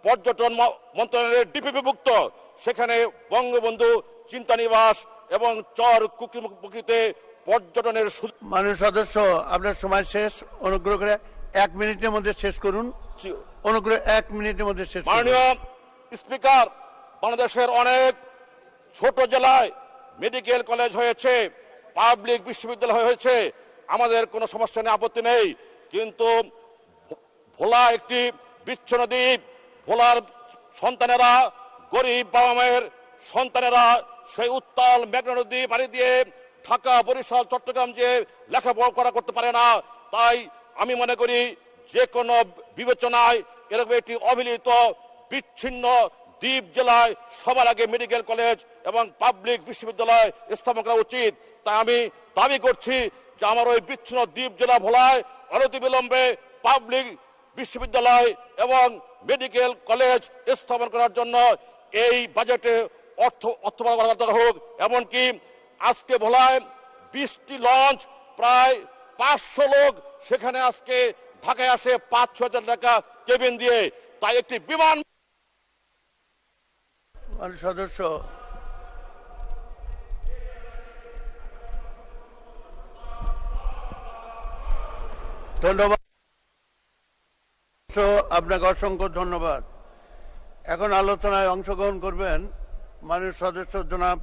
পর্যটন মন্ত্রণালয়ের ডিপিপিভুক্ত সেখানে বঙ্গবন্ধু চিন্তানিবাস এবং চর কুকরিবুকরিতে পর্যটনের। মাননীয় সদস্য, আপনার সময় শেষ। অনুগ্রহ করে 1 মিনিটের মধ্যে শেষ করুন। অনুগ্রহ 1 মিনিটের মধ্যে শেষ করুন। মাননীয় স্পিকার, বাংলাদেশের অনেক ছোট জেলায় মেডিকেল কলেজ হয়েছে, পাবলিক বিশ্ববিদ্যালয় হয়েছে, আমাদের কোনো সমস্যা নেই, আপত্তি নেই। কিন্তু ভোলা একটি বিচ্ছিন্ন দ্বীপ। ভোলার সন্তানেরা, গরিব বাবা মায়ের সন্তানেরা সেই উত্তাল মেঘনা নদী পাড়ি দিয়ে ঢাকা, বরিশাল, চট্টগ্রাম যে লেখাপড়া করতে পারে না। তাই আমি মনে করি যে কোনো বিবেচনায় এরকম একটি অবিলিত বিচ্ছিন্ন দ্বীপ জেলায় সবার আগে মেডিকেল কলেজ এবং পাবলিক বিশ্ববিদ্যালয় স্থাপন করা উচিত। তাই আমি দাবি করছি যে আমার ওই বিচ্ছিন্ন দ্বীপ জেলা ভোলায় অনতিবিলম্বে পাবলিক বিশ্ববিদ্যালয় এবং মেডিকেল কলেজ স্থাপন করার জন্য এই বাজেটে অর্থ বরাদ্দ হোক। এমনকি আজকে ভোলায় 20টি লঞ্চ, প্রায় 500 লোক সেখানে আজকে ঢাকায় আসে 5-6 হাজার টাকা কেবিন দিয়ে। তাই একটি বিমান সদস্য ধন্যবাদ, আপনাকে অসংখ্য ধন্যবাদ। এখন আলোচনায় অংশগ্রহণ করবেন মাননীয় সদস্য জনাব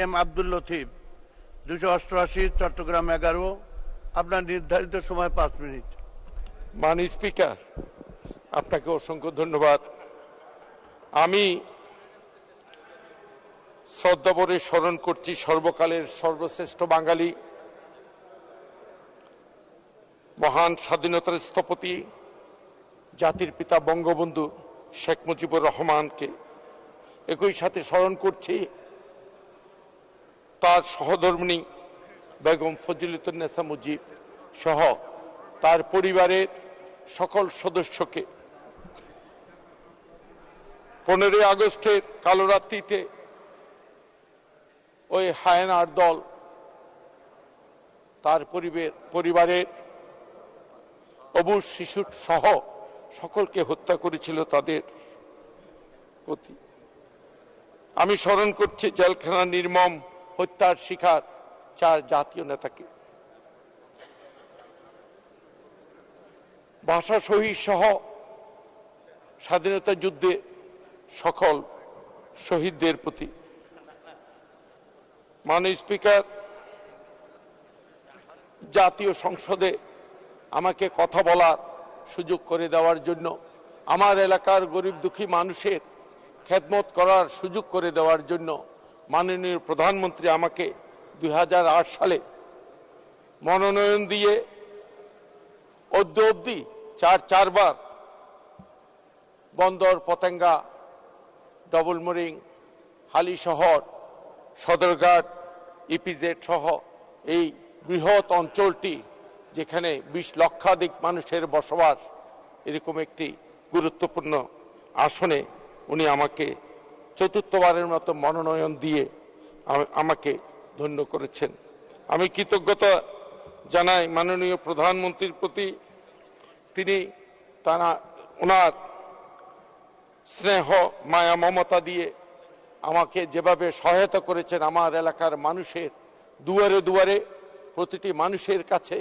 এম আব্দুল লতিফ, 288, চট্টগ্রাম 11। আপনার নির্ধারিত সময় 5 মিনিট। মাননীয় স্পিকার, আপনাকে অসংখ্য ধন্যবাদ। আমি শ্রদ্ধাভরে স্মরণ করছি সর্বকালের সর্বশ্রেষ্ঠ বাঙালি, মহান স্বাধীনতার স্থপতি, জাতির পিতা বঙ্গবন্ধু শেখ মুজিবুর রহমানকে। একই সাথে স্মরণ করছি তার সহধর্মিণী বেগম ফজিলাতুন্নেসা মুজিব সহ তার পরিবারের সকল সদস্যকে। 15 আগস্টের কালো রাত্রিতে ওই হায়নার দল তার পরিবারের অবুঝ শিশু সহ সকলকে হত্যা করেছিল তাদের প্রতি। আমি স্মরণ করছি জেলখানা নির্মম হত্যার শিকার 4 জাতীয় নেতাকে। ভাষা শহীদ সহ স্বাধীনতা যুদ্ধে সকল শহীদদের প্রতি। মাননীয় স্পিকার, জাতীয় সংসদে আমাকে কথা বলার সুযোগ করে দেওয়ার জন্য, আমার এলাকার গরিব দুঃখী মানুষের খেদমত করার সুযোগ করে দেওয়ার জন্য মাননীয় প্রধানমন্ত্রী আমাকে 2008 সালে মনোনয়ন দিয়ে অদ্য অবধি 4 বার বন্দর, পতেঙ্গা, ডবলমুরিং, হালিশহর, সদরঘাট, ইপিজেড সহ এই বৃহৎ অঞ্চলটি যেখানে 20 লক্ষাধিক মানুষের বসবাস, এরকম একটি গুরুত্বপূর্ণ আসনে উনি আমাকে 4র্থবারের মতো মনোনয়ন দিয়ে আমাকে ধন্য করেছেন। আমি কৃতজ্ঞতা জানাই মাননীয় প্রধানমন্ত্রীর প্রতি। তিনি ওনার স্নেহ, মায়া, মমতা দিয়ে আমাকে যেভাবে সহায়তা করেছেন, আমার এলাকার মানুষের দুয়ারে দুয়ারে প্রতিটি মানুষের কাছে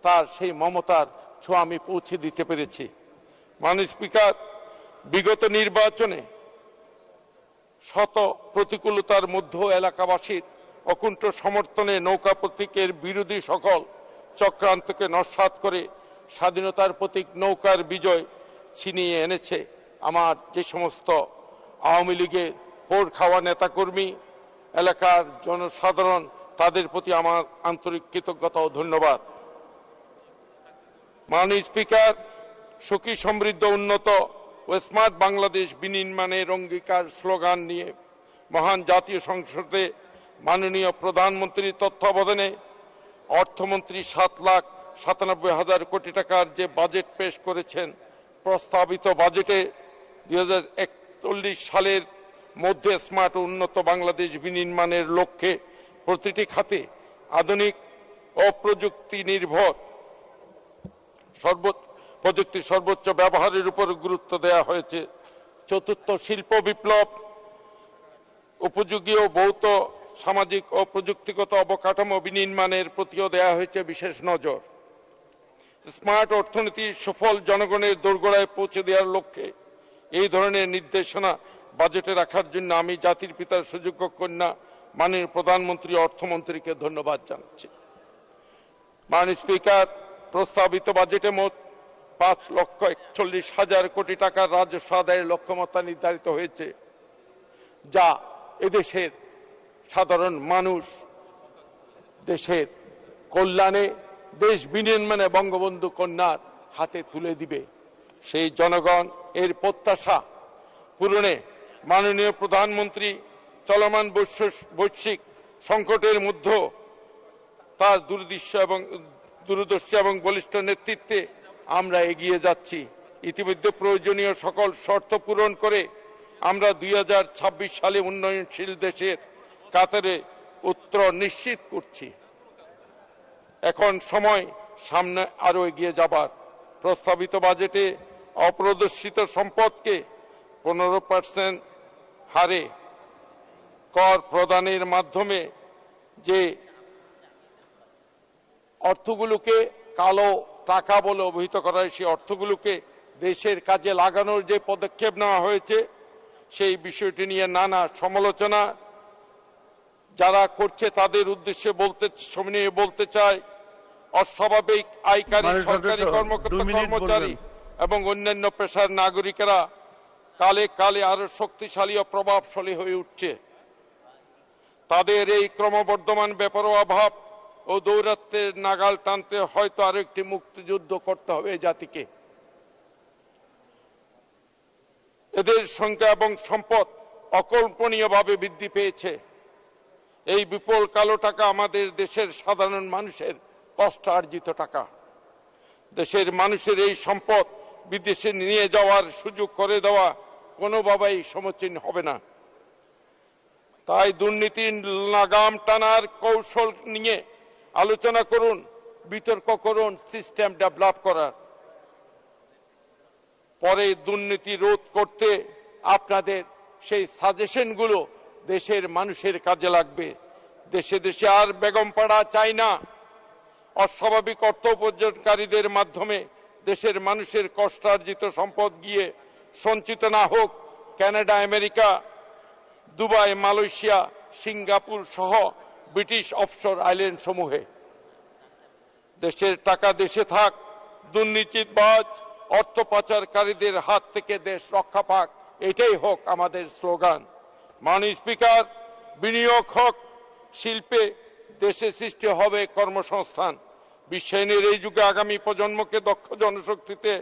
তার সেই মমতার ছোঁয়া আমি পৌঁছে দিতে পেরেছি। মাননীয় স্পিকার, বিগত নির্বাচনে শত প্রতিকূলতার মধ্যেও এলাকাবাসীর অকুণ্ঠ সমর্থনে নৌকা প্রতীকের বিরোধী সকল চক্রান্তকে নস্যাৎ করে স্বাধীনতার প্রতীক নৌকার বিজয় ছিনিয়ে এনেছে আমার যে সমস্ত আওয়ামী লীগের পোড় খাওয়া নেতাকর্মী, এলাকার জনসাধারণ, তাদের প্রতি আমার আন্তরিক কৃতজ্ঞতা ও ধন্যবাদ। মাননীয় স্পিকার, সুখী, সমৃদ্ধ, উন্নত ও স্মার্ট বাংলাদেশ বিনির্মাণের অঙ্গীকার স্লোগান নিয়ে মহান জাতীয় সংসদে মাননীয় প্রধানমন্ত্রীর তত্ত্বাবধানে অর্থমন্ত্রী 7,97,000 কোটি টাকার যে বাজেট পেশ করেছেন, প্রস্তাবিত বাজেটে 2041 সালের মধ্যে স্মার্ট ও উন্নত বাংলাদেশ বিনির্মাণের লক্ষ্যে প্রতিটি খাতে আধুনিক ও প্রযুক্তি নির্ভর প্রযুক্তির সর্বোচ্চ ব্যবহারের উপর গুরুত্ব দেওয়া হয়েছে। 4র্থ শিল্প বিপ্লব, উপযোগী ও ভৌত সামাজিক ও প্রযুক্তিগত অবকাঠামো বিনির্মাণের প্রতিও দেওয়া হয়েছে বিশেষ নজর। স্মার্ট অর্থনীতির সুফল জনগণের দোরগোড়ায় পৌঁছে দেওয়ার লক্ষ্যে এই ধরনের নির্দেশনা বাজেটে রাখার জন্য আমি জাতির পিতার সুযোগ্য কন্যা মাননীয় প্রধানমন্ত্রী অর্থমন্ত্রীকে ধন্যবাদ জানাচ্ছি। মাননীয় স্পিকার, প্রস্তাবিত বাজেটে মোট 5,41,000 কোটি টাকার রাজস্ব আদায়ের লক্ষ্যমাত্রা নির্ধারিত হয়েছে, যা এদেশের সাধারণ মানুষ দেশের কল্যাণে, দেশ বিনির্মাণে বঙ্গবন্ধু কন্যার হাতে তুলে দিবে। সেই জনগণ এর প্রত্যাশা পূরণে মাননীয় প্রধানমন্ত্রী চলমান বৈশ্বিক সংকটের মধ্যে তার দূরদর্শী এবং বলিষ্ঠ নেতৃত্বে আমরা এগিয়ে যাচ্ছি। ইতিমধ্যে প্রয়োজনীয় সকল শর্ত পূরণ করে আমরা 2026 সালে উন্নয়নশীল দেশের কাতারে উত্তরণ নিশ্চিত করছি। এখন সময় সামনে আরো এগিয়ে যাবার। প্রস্তাবিত বাজেটে অপ্রদর্শিত সম্পদকে 15% হারে কর প্রদানের মাধ্যমে যে অর্থগুলোকে কালো টাকা বলে অভিহিত করা হয়, সেই অর্থগুলোকে দেশের কাজে লাগানোর যে পদক্ষেপ নেওয়া হয়েছে সেই বিষয়টি নিয়ে নানা সমালোচনা যারা করছে তাদের উদ্দেশ্যে বলতে চাই, অস্বাভাবিক আয়কারী সরকারি কর্মচারী এবং অন্যান্য পেশার নাগরিকেরা কালে কালে আরো শক্তিশালী ও প্রভাবশালী হয়ে উঠছে। তাদের এই ক্রমবর্ধমান বেপরোয়া ভাব ও দৌরাত্ম্যের নাগাল টানতে হয়তো আরো একটি মুক্তিযুদ্ধ করতে হবে জাতিকে। এদের সংখ্যা এবং সম্পদ অকল্পনীয়ভাবে বৃদ্ধি পেয়েছে। এই বিপুল কালো টাকা আমাদের দেশের সাধারণ মানুষের কষ্টার্জিত টাকা। দেশের মানুষের এই সম্পদ বিদেশে নিয়ে যাওয়ার সুযোগ করে দেওয়া কোনোভাবেই সমীচীন হবে না। তাই দুর্নীতির লাগাম টানার কৌশল নিয়ে আলোচনা করুন, বিতর্ক করুন, সিস্টেম ডেভেলপ করার। পরে দুর্নীতি রোধ করতে আপনাদের সেই সাজেশনগুলো দেশের মানুষের কাজে লাগবে। দেশে দেশে আর বেগমপাড়া চাই না। অস্বাভাবিক অর্থ উপার্জনকারীদের মাধ্যমে দেশের মানুষের কষ্টার্জিত সম্পদ গিয়ে সঞ্চিত না হোক Canada, America, Dubai, Malaysia, Singapore সহ ব্রিটিশ অফশোর আইল্যান্ড সমূহে। দেশের টাকা দেশে থাক, দুর্নীতিবাজ অর্থ পাচারকারীদের হাত থেকে দেশ রক্ষা পাক, এটাই হোক আমাদের স্লোগান। মাননীয় স্পিকার, বিনিয়োগ হোক শিল্পে, দেশে সৃষ্টি হবে কর্মসংস্থান। বিশ্বায়নের এই যুগে আগামী প্রজন্মকে দক্ষ জনশক্তিতে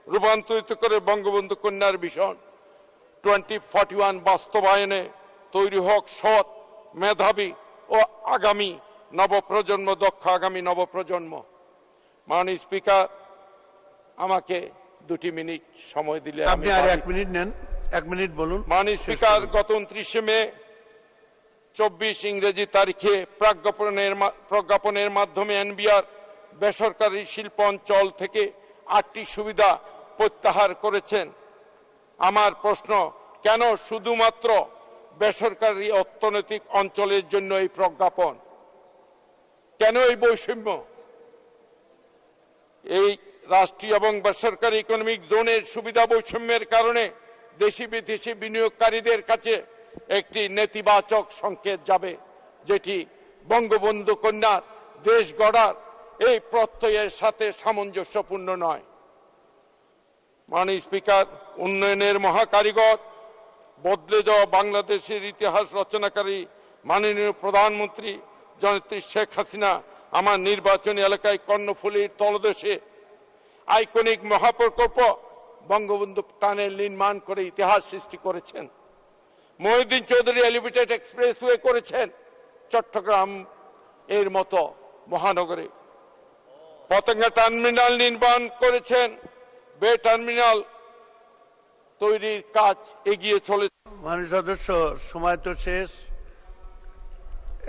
রূপান্তরিত করে বঙ্গবন্ধু কন্যার ভিশন 2041 বাস্তবায়নে তৈরি হোক সৎ, মেধাবী ও আগামী নবপ্রজন্ম, দক্ষ আগামী নবপ্রজন্ম। মাননীয় স্পিকার, আমাকে 2 মিনিট সময় দিলে আপনি আর 1 মিনিট নেন। 1 মিনিট বলুন। মাননীয় স্পিকার, গত 29 মে 24 ইংরেজি তারিখে প্রজ্ঞাপনের মাধ্যমে এনবিআর বেসরকারি শিল্প অঞ্চল থেকে 8টি সুবিধা প্রত্যাহার করেছেন। আমার প্রশ্ন, কেন শুধুমাত্র বেসরকারি অর্থনৈতিক অঞ্চলের জন্য এই প্রজ্ঞাপন? কেন এই বৈষম্য? এই রাষ্ট্রীয় এবং বেসরকারি ইকোনমিক জোনের সুবিধা বৈষম্যের কারণে দেশি বিদেশি বিনিয়োগকারীদের কাছে একটি নেতিবাচক সংকেত যাবে, যেটি বঙ্গবন্ধু কন্যার দেশ গড়ার এই প্রত্যয়ের সাথে সামঞ্জস্যপূর্ণ নয়। মাননীয় স্পিকার, উন্নয়নের মহাকারিগর, বদলে যাওয়া বাংলাদেশের ইতিহাস রচনাকারী মাননীয় প্রধানমন্ত্রী জননেত্রী শেখ হাসিনা আমার নির্বাচনী এলাকায় কর্ণফুলীর তলদেশে আইকনিক মহাপ্রকল্প বঙ্গবন্ধু টানেল নির্মাণ করে ইতিহাস সৃষ্টি করেছেন। মহিউদ্দিন চৌধুরী এলিভেটেড এক্সপ্রেসওয়ে করেছেন চট্টগ্রাম এর মতো মহানগরে। পতেঙ্গা টার্মিনাল নির্মাণ করেছেন। বে টার্মিনাল তৈরির কাজ এগিয়ে চলেছে। মাননীয় সদস্য, সময় তো শেষ,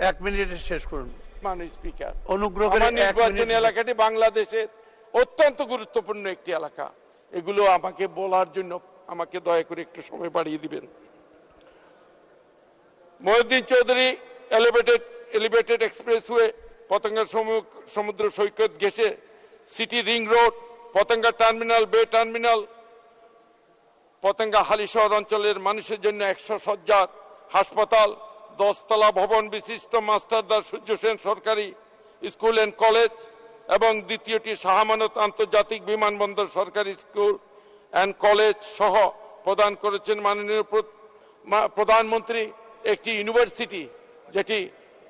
1 মিনিটে শেষ করুন। মাননীয় স্পিকার, অনুগ্রহ করে আমার নির্বাচনী এলাকাটি বাংলাদেশের অত্যন্ত গুরুত্বপূর্ণ একটি এলাকা। এগুলো আমাকে বলার জন্য আমাকে দয়া করে একটু সময় বাড়িয়ে দিবেন। মহিউদ্দিন চৌধুরী এলিভেটেড এক্সপ্রেসওয়ে, পতেঙ্গা সমুদ্র সৈকত ঘেঁষে city ring road, Patenga terminal, বে টার্মিনাল, পতেঙ্গা হালিশহর অঞ্চলের মানুষের জন্য 100 শয্যার হাসপাতাল, 10 তলা ভবন বিশিষ্ট মাস্টারদার সূর্য সেন সরকারি স্কুল এন্ড কলেজ এবং দ্বিতীয়টি শাহমানত আন্তর্জাতিক বিমানবন্দর সরকারি স্কুল এন্ড কলেজ সহ প্রদান করেছেন মাননীয় প্রধানমন্ত্রী একটি ইউনিভার্সিটি, যেটি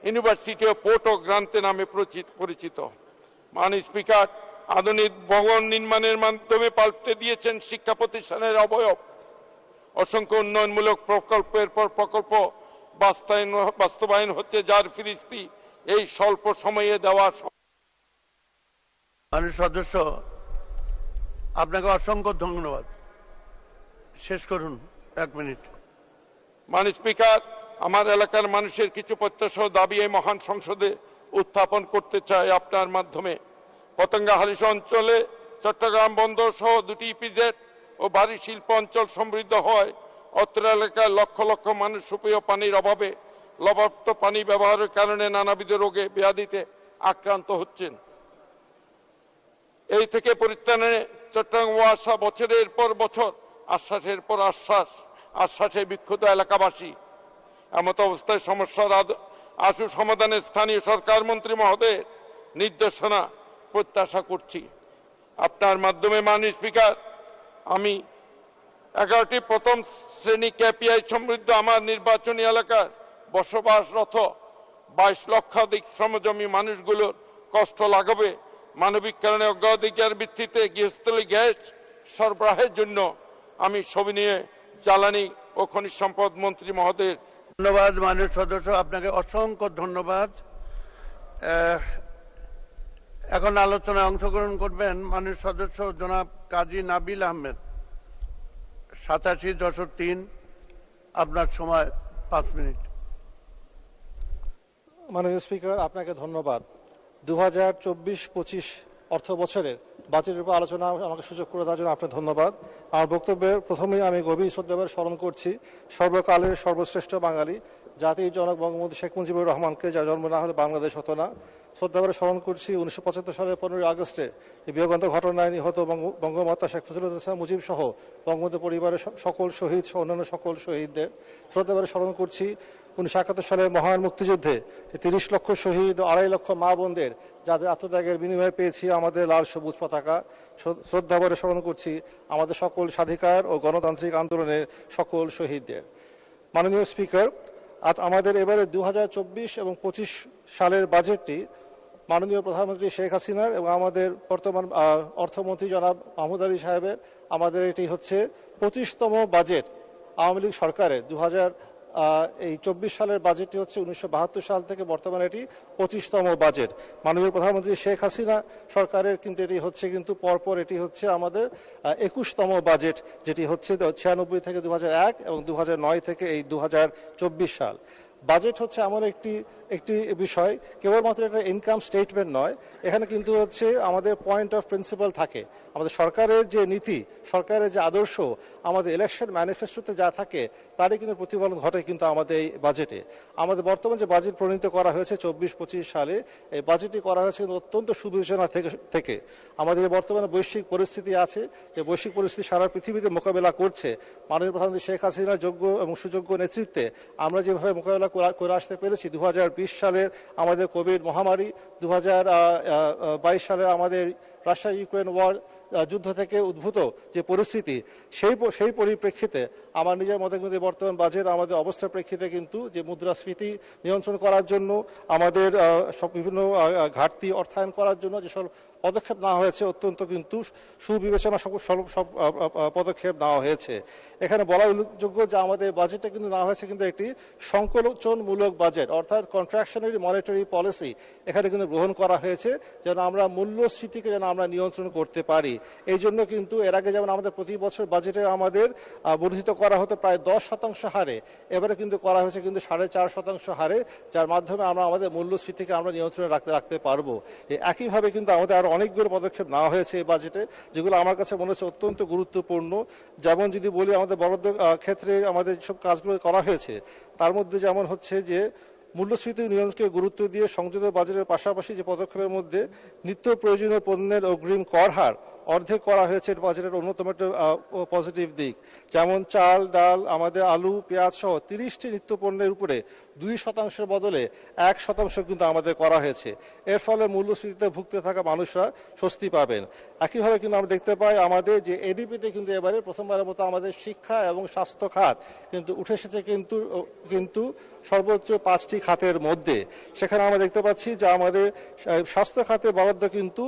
ইউনিভার্সিটি অফ পোর্ট ও গ্রান্তে নামে পরিচিত। মাননীয় স্পিকার, আধুনিক ভবন নির্মাণের মাধ্যমে পাল্টে দিয়েছেন শিক্ষা প্রতিষ্ঠানের অবয়ব। অসংখ্য উন্নয়নমূলক প্রকল্পের পর প্রকল্প বাস্তবায়ন হচ্ছে, যার ফিরিস্তি এই স্বল্প সময়ে দেওয়া। মাননীয় সদস্য, আপনাকে অসংখ্য ধন্যবাদ। শেষ করুন, 1 মিনিট। মাননীয় স্পিকার, আমার এলাকার মানুষের কিছু প্রত্যাশা ও দাবি এই মহান সংসদে উত্থাপন করতে চাই আপনার মাধ্যমে। পতেঙ্গা হালিশ অঞ্চলে চট্টগ্রাম বন্দর সহ 2টি ইপিজেড ও ভারী শিল্প অঞ্চল সমৃদ্ধ হয়। অত্র এলাকায় লক্ষ লক্ষ মানুষ সুপেয় পানির অভাবে লবণাক্ত পানি ব্যবহারের কারণে নানাবিধ রোগে ব্যাধিতে আক্রান্ত হচ্ছেন। এই থেকে পরিত্রাণে চট্টগ্রাম ওয়াসা বছরের পর বছর আশ্বাসের পর আশ্বাসে বিক্ষুব্ধ এলাকাবাসী। এমত অবস্থায় সমস্যার আশু সমাধানে স্থানীয় সরকার মন্ত্রী মহোদয়ের নির্দেশনা প্রত্যাশা করছি আপনার মাধ্যমে। মাননীয় স্পিকার, আমি 11টি প্রথম শ্রেণী কেপিআই সমৃদ্ধ আমার নির্বাচনী এলাকার বসবাসরত 22 লক্ষাধিক শ্রমজীবী মানুষগুলোর কষ্ট লাঘবে মানবিক কারণে অগ্রাধিকার ভিত্তিতে গৃহস্থলী গ্যাস সরবরাহের জন্য আমি সবিনয়ে জ্বালানি ও খনিজ সম্পদ মন্ত্রী মহোদয়ের ধন্যবাদ। মাননীয় সদস্য, আপনাকে অসংখ্য ধন্যবাদ। এখন আলোচনায় অংশগ্রহণ করবেন মাননীয় সদস্য জনাব কাজী নাবিল আহমেদ, 87-3। আপনার সময় 5 মিনিট। মাননীয় স্পিকার, আপনাকে ধন্যবাদ। 2024-25 অর্থ বছরের বাজেটের উপর আলোচনা আমাকে সুযোগ করে দেওয়ার জন্য আপনার ধন্যবাদ। আমার বক্তব্যের প্রথমেই আমি গভীর শ্রদ্ধাভরে স্মরণ করছি সর্বকালের সর্বশ্রেষ্ঠ বাঙালি জাতির জনক বঙ্গবন্ধু শেখ মুজিবুর রহমানকে, যার জন্ম না হলে বাংলাদেশ হতো না। শ্রদ্ধাভরে স্মরণ করছি 1975 সালের 15 আগস্টে এই বিয়োগান্ত ঘটনায় নিহত বঙ্গমাতা শেখ মুজিবুর মুজিব সহ বঙ্গবন্ধু পরিবারের সকল শহীদ সহ অন্যান্য সকল শহীদদের। শ্রদ্ধাভরে স্মরণ করছি 1971 সালের মহান মুক্তিযুদ্ধে 30 লক্ষ শহীদ ও 2.5 লক্ষ মা বোনদের, যাদের আত্মত্যাগের বিনিময়ে পেয়েছি আমাদের লাল সবুজ পতাকা। শ্রদ্ধাভরে স্মরণ করছি আমাদের সকল স্বাধিকার ও গণতান্ত্রিক আন্দোলনের সকল শহীদদের। মাননীয় স্পিকার, আজ আমাদের এবারে 2024 এবং 25 সালের বাজেটটি মাননীয় প্রধানমন্ত্রী শেখ হাসিনার এবং আমাদের বর্তমান অর্থমন্ত্রী জনাব মাহমুদ আলী সাহেবের, আমাদের এটি হচ্ছে 25তম বাজেট আওয়ামী লীগ সরকারের। 2024 সালের বাজেটটি হচ্ছে 1972 সাল থেকে বর্তমানে এটি 25তম বাজেট। মাননীয় প্রধানমন্ত্রী শেখ হাসিনা সরকারের কিন্তু এটি হচ্ছে কিন্তু পরপর এটি হচ্ছে আমাদের 21তম বাজেট, যেটি হচ্ছে 96 থেকে 2001 এবং 2009 থেকে এই 2024 সাল। বাজেট হচ্ছে এমন একটি বিষয়, কেবলমাত্র এটা ইনকাম স্টেটমেন্ট নয়, এখানে কিন্তু হচ্ছে আমাদের পয়েন্ট অফ প্রিন্সিপাল থাকে। আমাদের সরকারের যে নীতি, সরকারের যে আদর্শ, আমাদের ইলেকশন ম্যানিফেস্টোতে যা থাকে তারই কিন্তু প্রতিফলন ঘটে কিন্তু আমাদের এই বাজেটে। আমাদের বর্তমান যে বাজেট প্রণীত করা হয়েছে 24-25 সালে, এই বাজেটটি করা হয়েছে কিন্তু অত্যন্ত সুবিবেচনা থেকে। আমাদের বর্তমানে বৈশ্বিক পরিস্থিতি আছে, যে বৈশ্বিক পরিস্থিতি সারা পৃথিবীতে মোকাবেলা করছে, মাননীয় প্রধানমন্ত্রী শেখ হাসিনার যোগ্য এবং সুযোগ্য নেতৃত্বে আমরা যেভাবে মোকাবেলা করে আসতে পেরেছি। 2020 সালের আমাদের কোভিড মহামারী, 2022 সালে আমাদের রাশিয়া ইউক্রেন ওয়ার যুদ্ধ থেকে উদ্ভূত যে পরিস্থিতি, সেই পরিপ্রেক্ষিতে আমার নিজের মতে কিন্তু বর্তমান বাজেট আমাদের অবস্থার প্রেক্ষিতে কিন্তু যে মুদ্রাস্ফীতি নিয়ন্ত্রণ করার জন্য, আমাদের বিভিন্ন ঘাটতি অর্থায়ন করার জন্য যেসব পদক্ষেপ নেওয়া হয়েছে, অত্যন্ত কিন্তু সুবিবেচনা সব পদক্ষেপ নেওয়া হয়েছে। এখানে বলা উল্লেখযোগ্য যে আমাদের বাজেটটা কিন্তু নেওয়া হয়েছে কিন্তু একটি সংকোচনমূলক বাজেট, অর্থাৎ কন্ট্রাকশনারি মনিটারি পলিসি এখানে কিন্তু গ্রহণ করা হয়েছে, যেন আমরা মূল্যস্ফীতিকে যেন আমরা নিয়ন্ত্রণ করতে পারি। এই জন্য কিন্তু এর আগে যেমন আমাদের প্রতি বছর বাজেটে আমাদের বর্ধিত করা হতো প্রায় 10% হারে, এবারে কিন্তু করা হয়েছে কিন্তু 4.5% হারে, যার মাধ্যমে আমরা আমাদের মূল্যস্ফীতিকে আমরা নিয়ন্ত্রণে রাখতে পারবো। একইভাবে কিন্তু আমাদের আরো অনেকগুলো পদক্ষেপ নেওয়া হয়েছে এই বাজেটে, যেগুলো আমার কাছে মনে হচ্ছে অত্যন্ত গুরুত্বপূর্ণ। যেমন যদি বলি, আমাদের বরাদ্দ ক্ষেত্রে আমাদের যেসব কাজগুলো করা হয়েছে তার মধ্যে যেমন হচ্ছে যে মূল্যস্ফীতি নিয়ন্ত্রণকে গুরুত্ব দিয়ে সংযোজিত বাজেটের পাশাপাশি যে পদক্ষেপের মধ্যে নিত্য প্রয়োজনীয় পণ্যের অগ্রিম কর হার অর্ধেক করা হয়েছে বাজেটের অন্যতম একটা পজিটিভ দিক। যেমন চাল, ডাল, আমাদের আলু, পেঁয়াজ সহ 30টি নিত্যপণ্যের উপরে 2% বদলে 1% কিন্তু আমাদের করা হয়েছে। এর ফলে মূল্যস্ফীতিতে ভুগতে থাকা মানুষরা স্বস্তি পাবেন। একইভাবে কিন্তু আমরা দেখতে পাই আমাদের যে এডিপিতে কিন্তু এবারে প্রথমবারের মতো আমাদের শিক্ষা এবং স্বাস্থ্য খাত কিন্তু উঠে এসেছে কিন্তু সর্বোচ্চ 5টি খাতের মধ্যে। সেখানে আমরা দেখতে পাচ্ছি যে আমাদের স্বাস্থ্য খাতে বরাদ্দ কিন্তু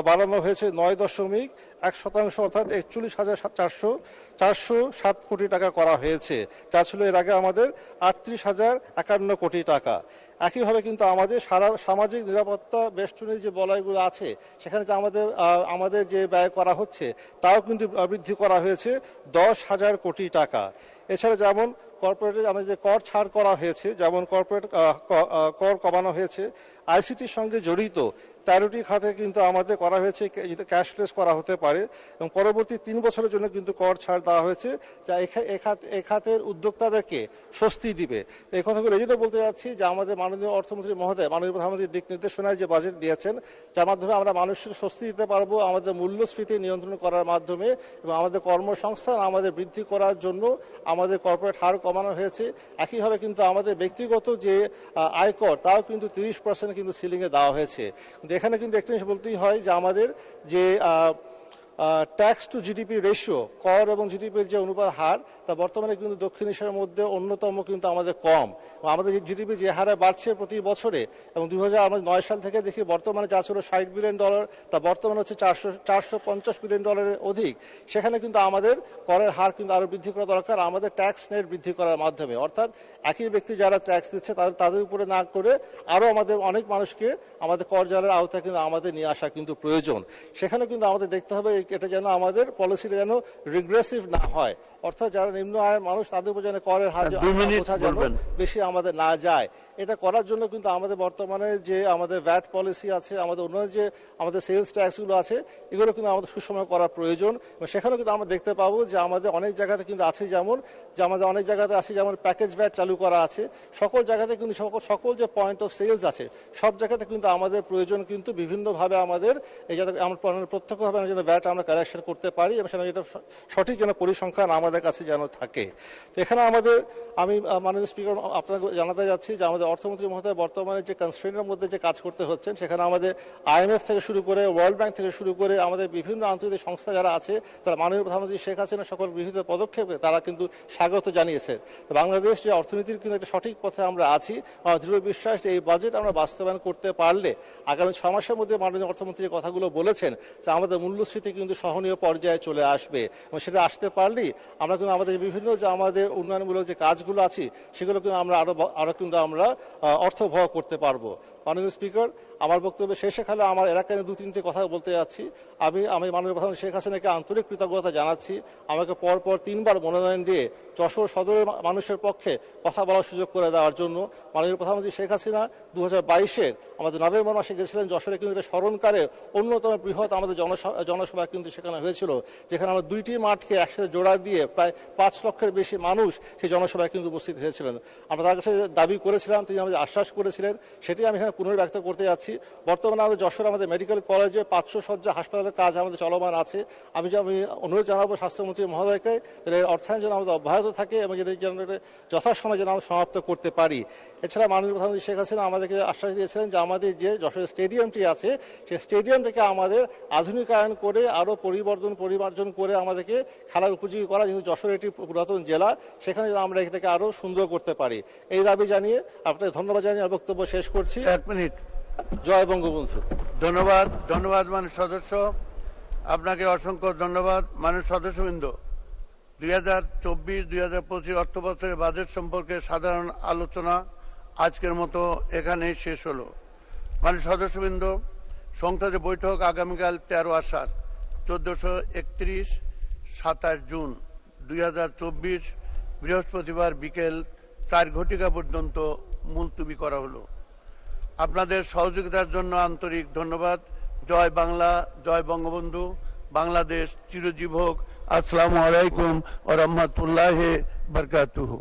বাড়ানো হয়েছে 9.1%, অর্থাৎ 41,407 কোটি টাকা করা হয়েছে, যা ছিল এর আগে আমাদের 38,051 কোটি টাকা। একইভাবে কিন্তু আমাদের সারা সামাজিক নিরাপত্তা বেষ্টনীর যে বলয়গুলো আছে সেখানে যে আমাদের যে ব্যয় করা হচ্ছে তাও কিন্তু বৃদ্ধি করা হয়েছে 10,000 কোটি টাকা। এছাড়া যেমন কর্পোরেটে আমাদের যে কর ছাড় করা হয়েছে, যেমন কর্পোরেট কর কমানো হয়েছে, আইসিটির সঙ্গে জড়িত 13টি খাতে কিন্তু আমাদের করা হয়েছে ক্যাশলেস করা হতে পারে এবং পরবর্তী 3 বছরের জন্য কিন্তু কর ছাড় দেওয়া হয়েছে, যা এ খাতের উদ্যোক্তাদেরকে স্বস্তি দিবে। এই কথাগুলো এই জন্য বলতে যাচ্ছি যে আমাদের মাননীয় অর্থমন্ত্রী মহোদয় মাননীয় প্রধানমন্ত্রীর দিক নির্দেশনায় যে বাজেট দিয়েছেন, যার মাধ্যমে আমরা মানুষকে স্বস্তি দিতে পারবো আমাদের মূল্যস্ফীতি নিয়ন্ত্রণ করার মাধ্যমে এবং আমাদের কর্মসংস্থান আমাদের বৃদ্ধি করার জন্য আমাদের কর্পোরেট হার কমানো হয়েছে। একইভাবে কিন্তু আমাদের ব্যক্তিগত যে আয়কর তাও কিন্তু 30% কিন্তু সিলিংয়ে দেওয়া হয়েছে। এখানে কিন্তু একটা জিনিস বলতেই হয় যে আমাদের যে ট্যাক্স টু জিডিপি রেশিও, কর এবং জিডিপির যে অনুপাত হার, তা বর্তমানে কিন্তু দক্ষিণ এশিয়ার মধ্যে অন্যতম কিন্তু আমাদের কম। আমাদের জিডিপি যে হারে বাড়ছে প্রতি বছরে এবং 2009 সাল থেকে দেখি বর্তমানে যা ছিল $60 বিলিয়ন, তা বর্তমানে হচ্ছে $450 বিলিয়ন অধিক। সেখানে কিন্তু আমাদের করের হার কিন্তু আরো বৃদ্ধি করা দরকার আমাদের ট্যাক্স নেট বৃদ্ধি করার মাধ্যমে, অর্থাৎ একই ব্যক্তি যারা ট্যাক্স দিচ্ছে তাদের উপরে না করে আরো আমাদের অনেক মানুষকে আমাদের কর জালের আওতায় কিন্তু আমাদের নিয়ে আসা কিন্তু প্রয়োজন। সেখানে কিন্তু আমাদের দেখতে হবে এটা যেন আমাদের পলিসিটা যেন রিগ্রেসিভ না হয়, অর্থাৎ যারা নিম্ন আয়ের মানুষ তাদের উপর যেন করের হার বেশি আমাদের না যায়। এটা করার জন্য কিন্তু আমাদের বর্তমানে যে আমাদের ভ্যাট পলিসি আছে, আমাদের অন্যান্য যে আমাদের সেলস ট্যাক্সগুলো আছে, এগুলো কিন্তু আমাদের সুসময় করা প্রয়োজন। সেখানেও কিন্তু আমরা দেখতে পাবো যে আমাদের অনেক জায়গাতে কিন্তু আছে, যেমন যে আমাদের অনেক জায়গাতে আছে যেমন প্যাকেজ ভ্যাট চালু করা আছে, সকল জায়গাতে কিন্তু সকল যে পয়েন্ট অফ সেলস আছে সব জায়গাতে কিন্তু আমাদের প্রয়োজন কিন্তু বিভিন্নভাবে আমাদের এই যাতে আমরা প্রত্যক্ষভাবে আমরা যেন ভ্যাট আমরা কালেকশন করতে পারি এবং সেটা যেটা সঠিক যেন পরিসংখ্যান আমাদের কাছে যেন থাকে। তো এখানে আমি মাননীয় স্পিকার আপনাকে জানাতে যাচ্ছি যে আমাদের অর্থমন্ত্রী মহোদয় বর্তমানে যে কনস্ট্রেন্টের মধ্যে যে কাজ করতে হচ্ছেন, সেখানে আমাদের IMF থেকে শুরু করে ওয়ার্ল্ড ব্যাংক থেকে শুরু করে আমাদের বিভিন্ন আন্তর্জাতিক সংস্থা যারা আছে তারা মাননীয় প্রধানমন্ত্রী শেখ হাসিনার সকল বিভিন্ন পদক্ষেপে তারা কিন্তু স্বাগত জানিয়েছে। তো বাংলাদেশ যে অর্থনীতির কিন্তু একটা সঠিক পথে আমরা আছি, আমার দৃঢ় বিশ্বাস যে এই বাজেট আমরা বাস্তবায়ন করতে পারলে আগামী 6 মাসের মধ্যে মাননীয় অর্থমন্ত্রী যে কথাগুলো বলেছেন যে আমাদের মূল্যস্ফীতি কিন্তু সহনীয় পর্যায়ে চলে আসবে এবং সেটা আসতে পারলেই আমরা কিন্তু আমাদের বিভিন্ন যে আমাদের উন্নয়নমূলক যে কাজগুলো আছে সেগুলো কিন্তু আমরা আরো কিন্তু আমরা অর্থবহ করতে পারবো। মাননীয় স্পিকার, আমার বক্তব্য শেষে খালে আমার এলাকায় 2-3টি কথা বলতে যাচ্ছি। আমি মাননীয় প্রধানমন্ত্রী শেখ হাসিনাকে আন্তরিক কৃতজ্ঞতা জানাচ্ছি আমাকে পরপর 3 বার মনোনয়ন দিয়ে যশোর সদরের মানুষের পক্ষে কথা বলার সুযোগ করে দেওয়ার জন্য। মাননীয় প্রধানমন্ত্রী শেখ হাসিনা 2022-এর আমাদের নভেম্বর মাসে গেছিলেন যশোরে, কিন্তু এটা স্মরণকারের অন্যতম বৃহৎ আমাদের জনসভা কিন্তু সেখানে হয়েছিল, যেখানে আমরা 2টি মাঠকে একসাথে জোড়া দিয়ে প্রায় 5 লক্ষের বেশি মানুষ সেই জনসভায় কিন্তু উপস্থিত হয়েছিলেন। আমরা তার কাছে দাবি করেছিলাম, তিনি আমাদের আশ্বাস করেছিলেন, সেটি আমি এখানে পুনর্ব্যক্ত করতে যাচ্ছি। বর্তমানে আমাদের যশোর আমাদের মেডিকেল কলেজে 500 শয্যা হাসপাতালের কাজ আমাদের চলমান আছে। আমি অনুরোধ জানাবো স্বাস্থ্যমন্ত্রী মহোদয়কে অর্থায়ন যেন আমাদের অব্যাহত থাকে এবং যেন যথাসময়ে যেন আমরা সমাপ্ত করতে পারি। এছাড়া মাননীয় প্রধানমন্ত্রী শেখ হাসিনা আমাদেরকে আশ্বাস দিয়েছিলেন যে আমাদের যে যশোর স্টেডিয়ামটি আছে সেই স্টেডিয়ামটাকে আমাদের আধুনিকায়ন করে আরো পরিমার্জন করে আমাদেরকে খেলার উপযোগী করা, যেহেতু যশোর একটি পুরাতন জেলা, সেখানে আমরা এটাকে আরো সুন্দর করতে পারি। এই দাবি জানিয়ে আপনাকে ধন্যবাদ জানিয়ে বক্তব্য শেষ করছি। 1 মিনিট। জয় বঙ্গবন্ধু। ধন্যবাদ মাননীয় সদস্য, আপনাকে অসংখ্য ধন্যবাদ। মাননীয় সদস্যবৃন্দ, 2024-2025 অর্থ বছরের বাজেট সম্পর্কে সাধারণ আলোচনা আজকের মতো এখানেই শেষ হলো। মাননীয় সদস্যবৃন্দ, সংসদের বৈঠক আগামীকাল 13 আষাঢ় 1431 27 জুন 2024 বৃহস্পতিবার বিকেল 4 ঘটিকা পর্যন্ত মুলতবি করা হলো। আপনাদের সহযোগিতার জন্য আন্তরিক ধন্যবাদ। জয় বাংলা, জয় বঙ্গবন্ধু। বাংলাদেশ চিরজীব হোক। আসসালামু আলাইকুম ওয়া রাহমাতুল্লাহি ওয়া বারাকাতুহু।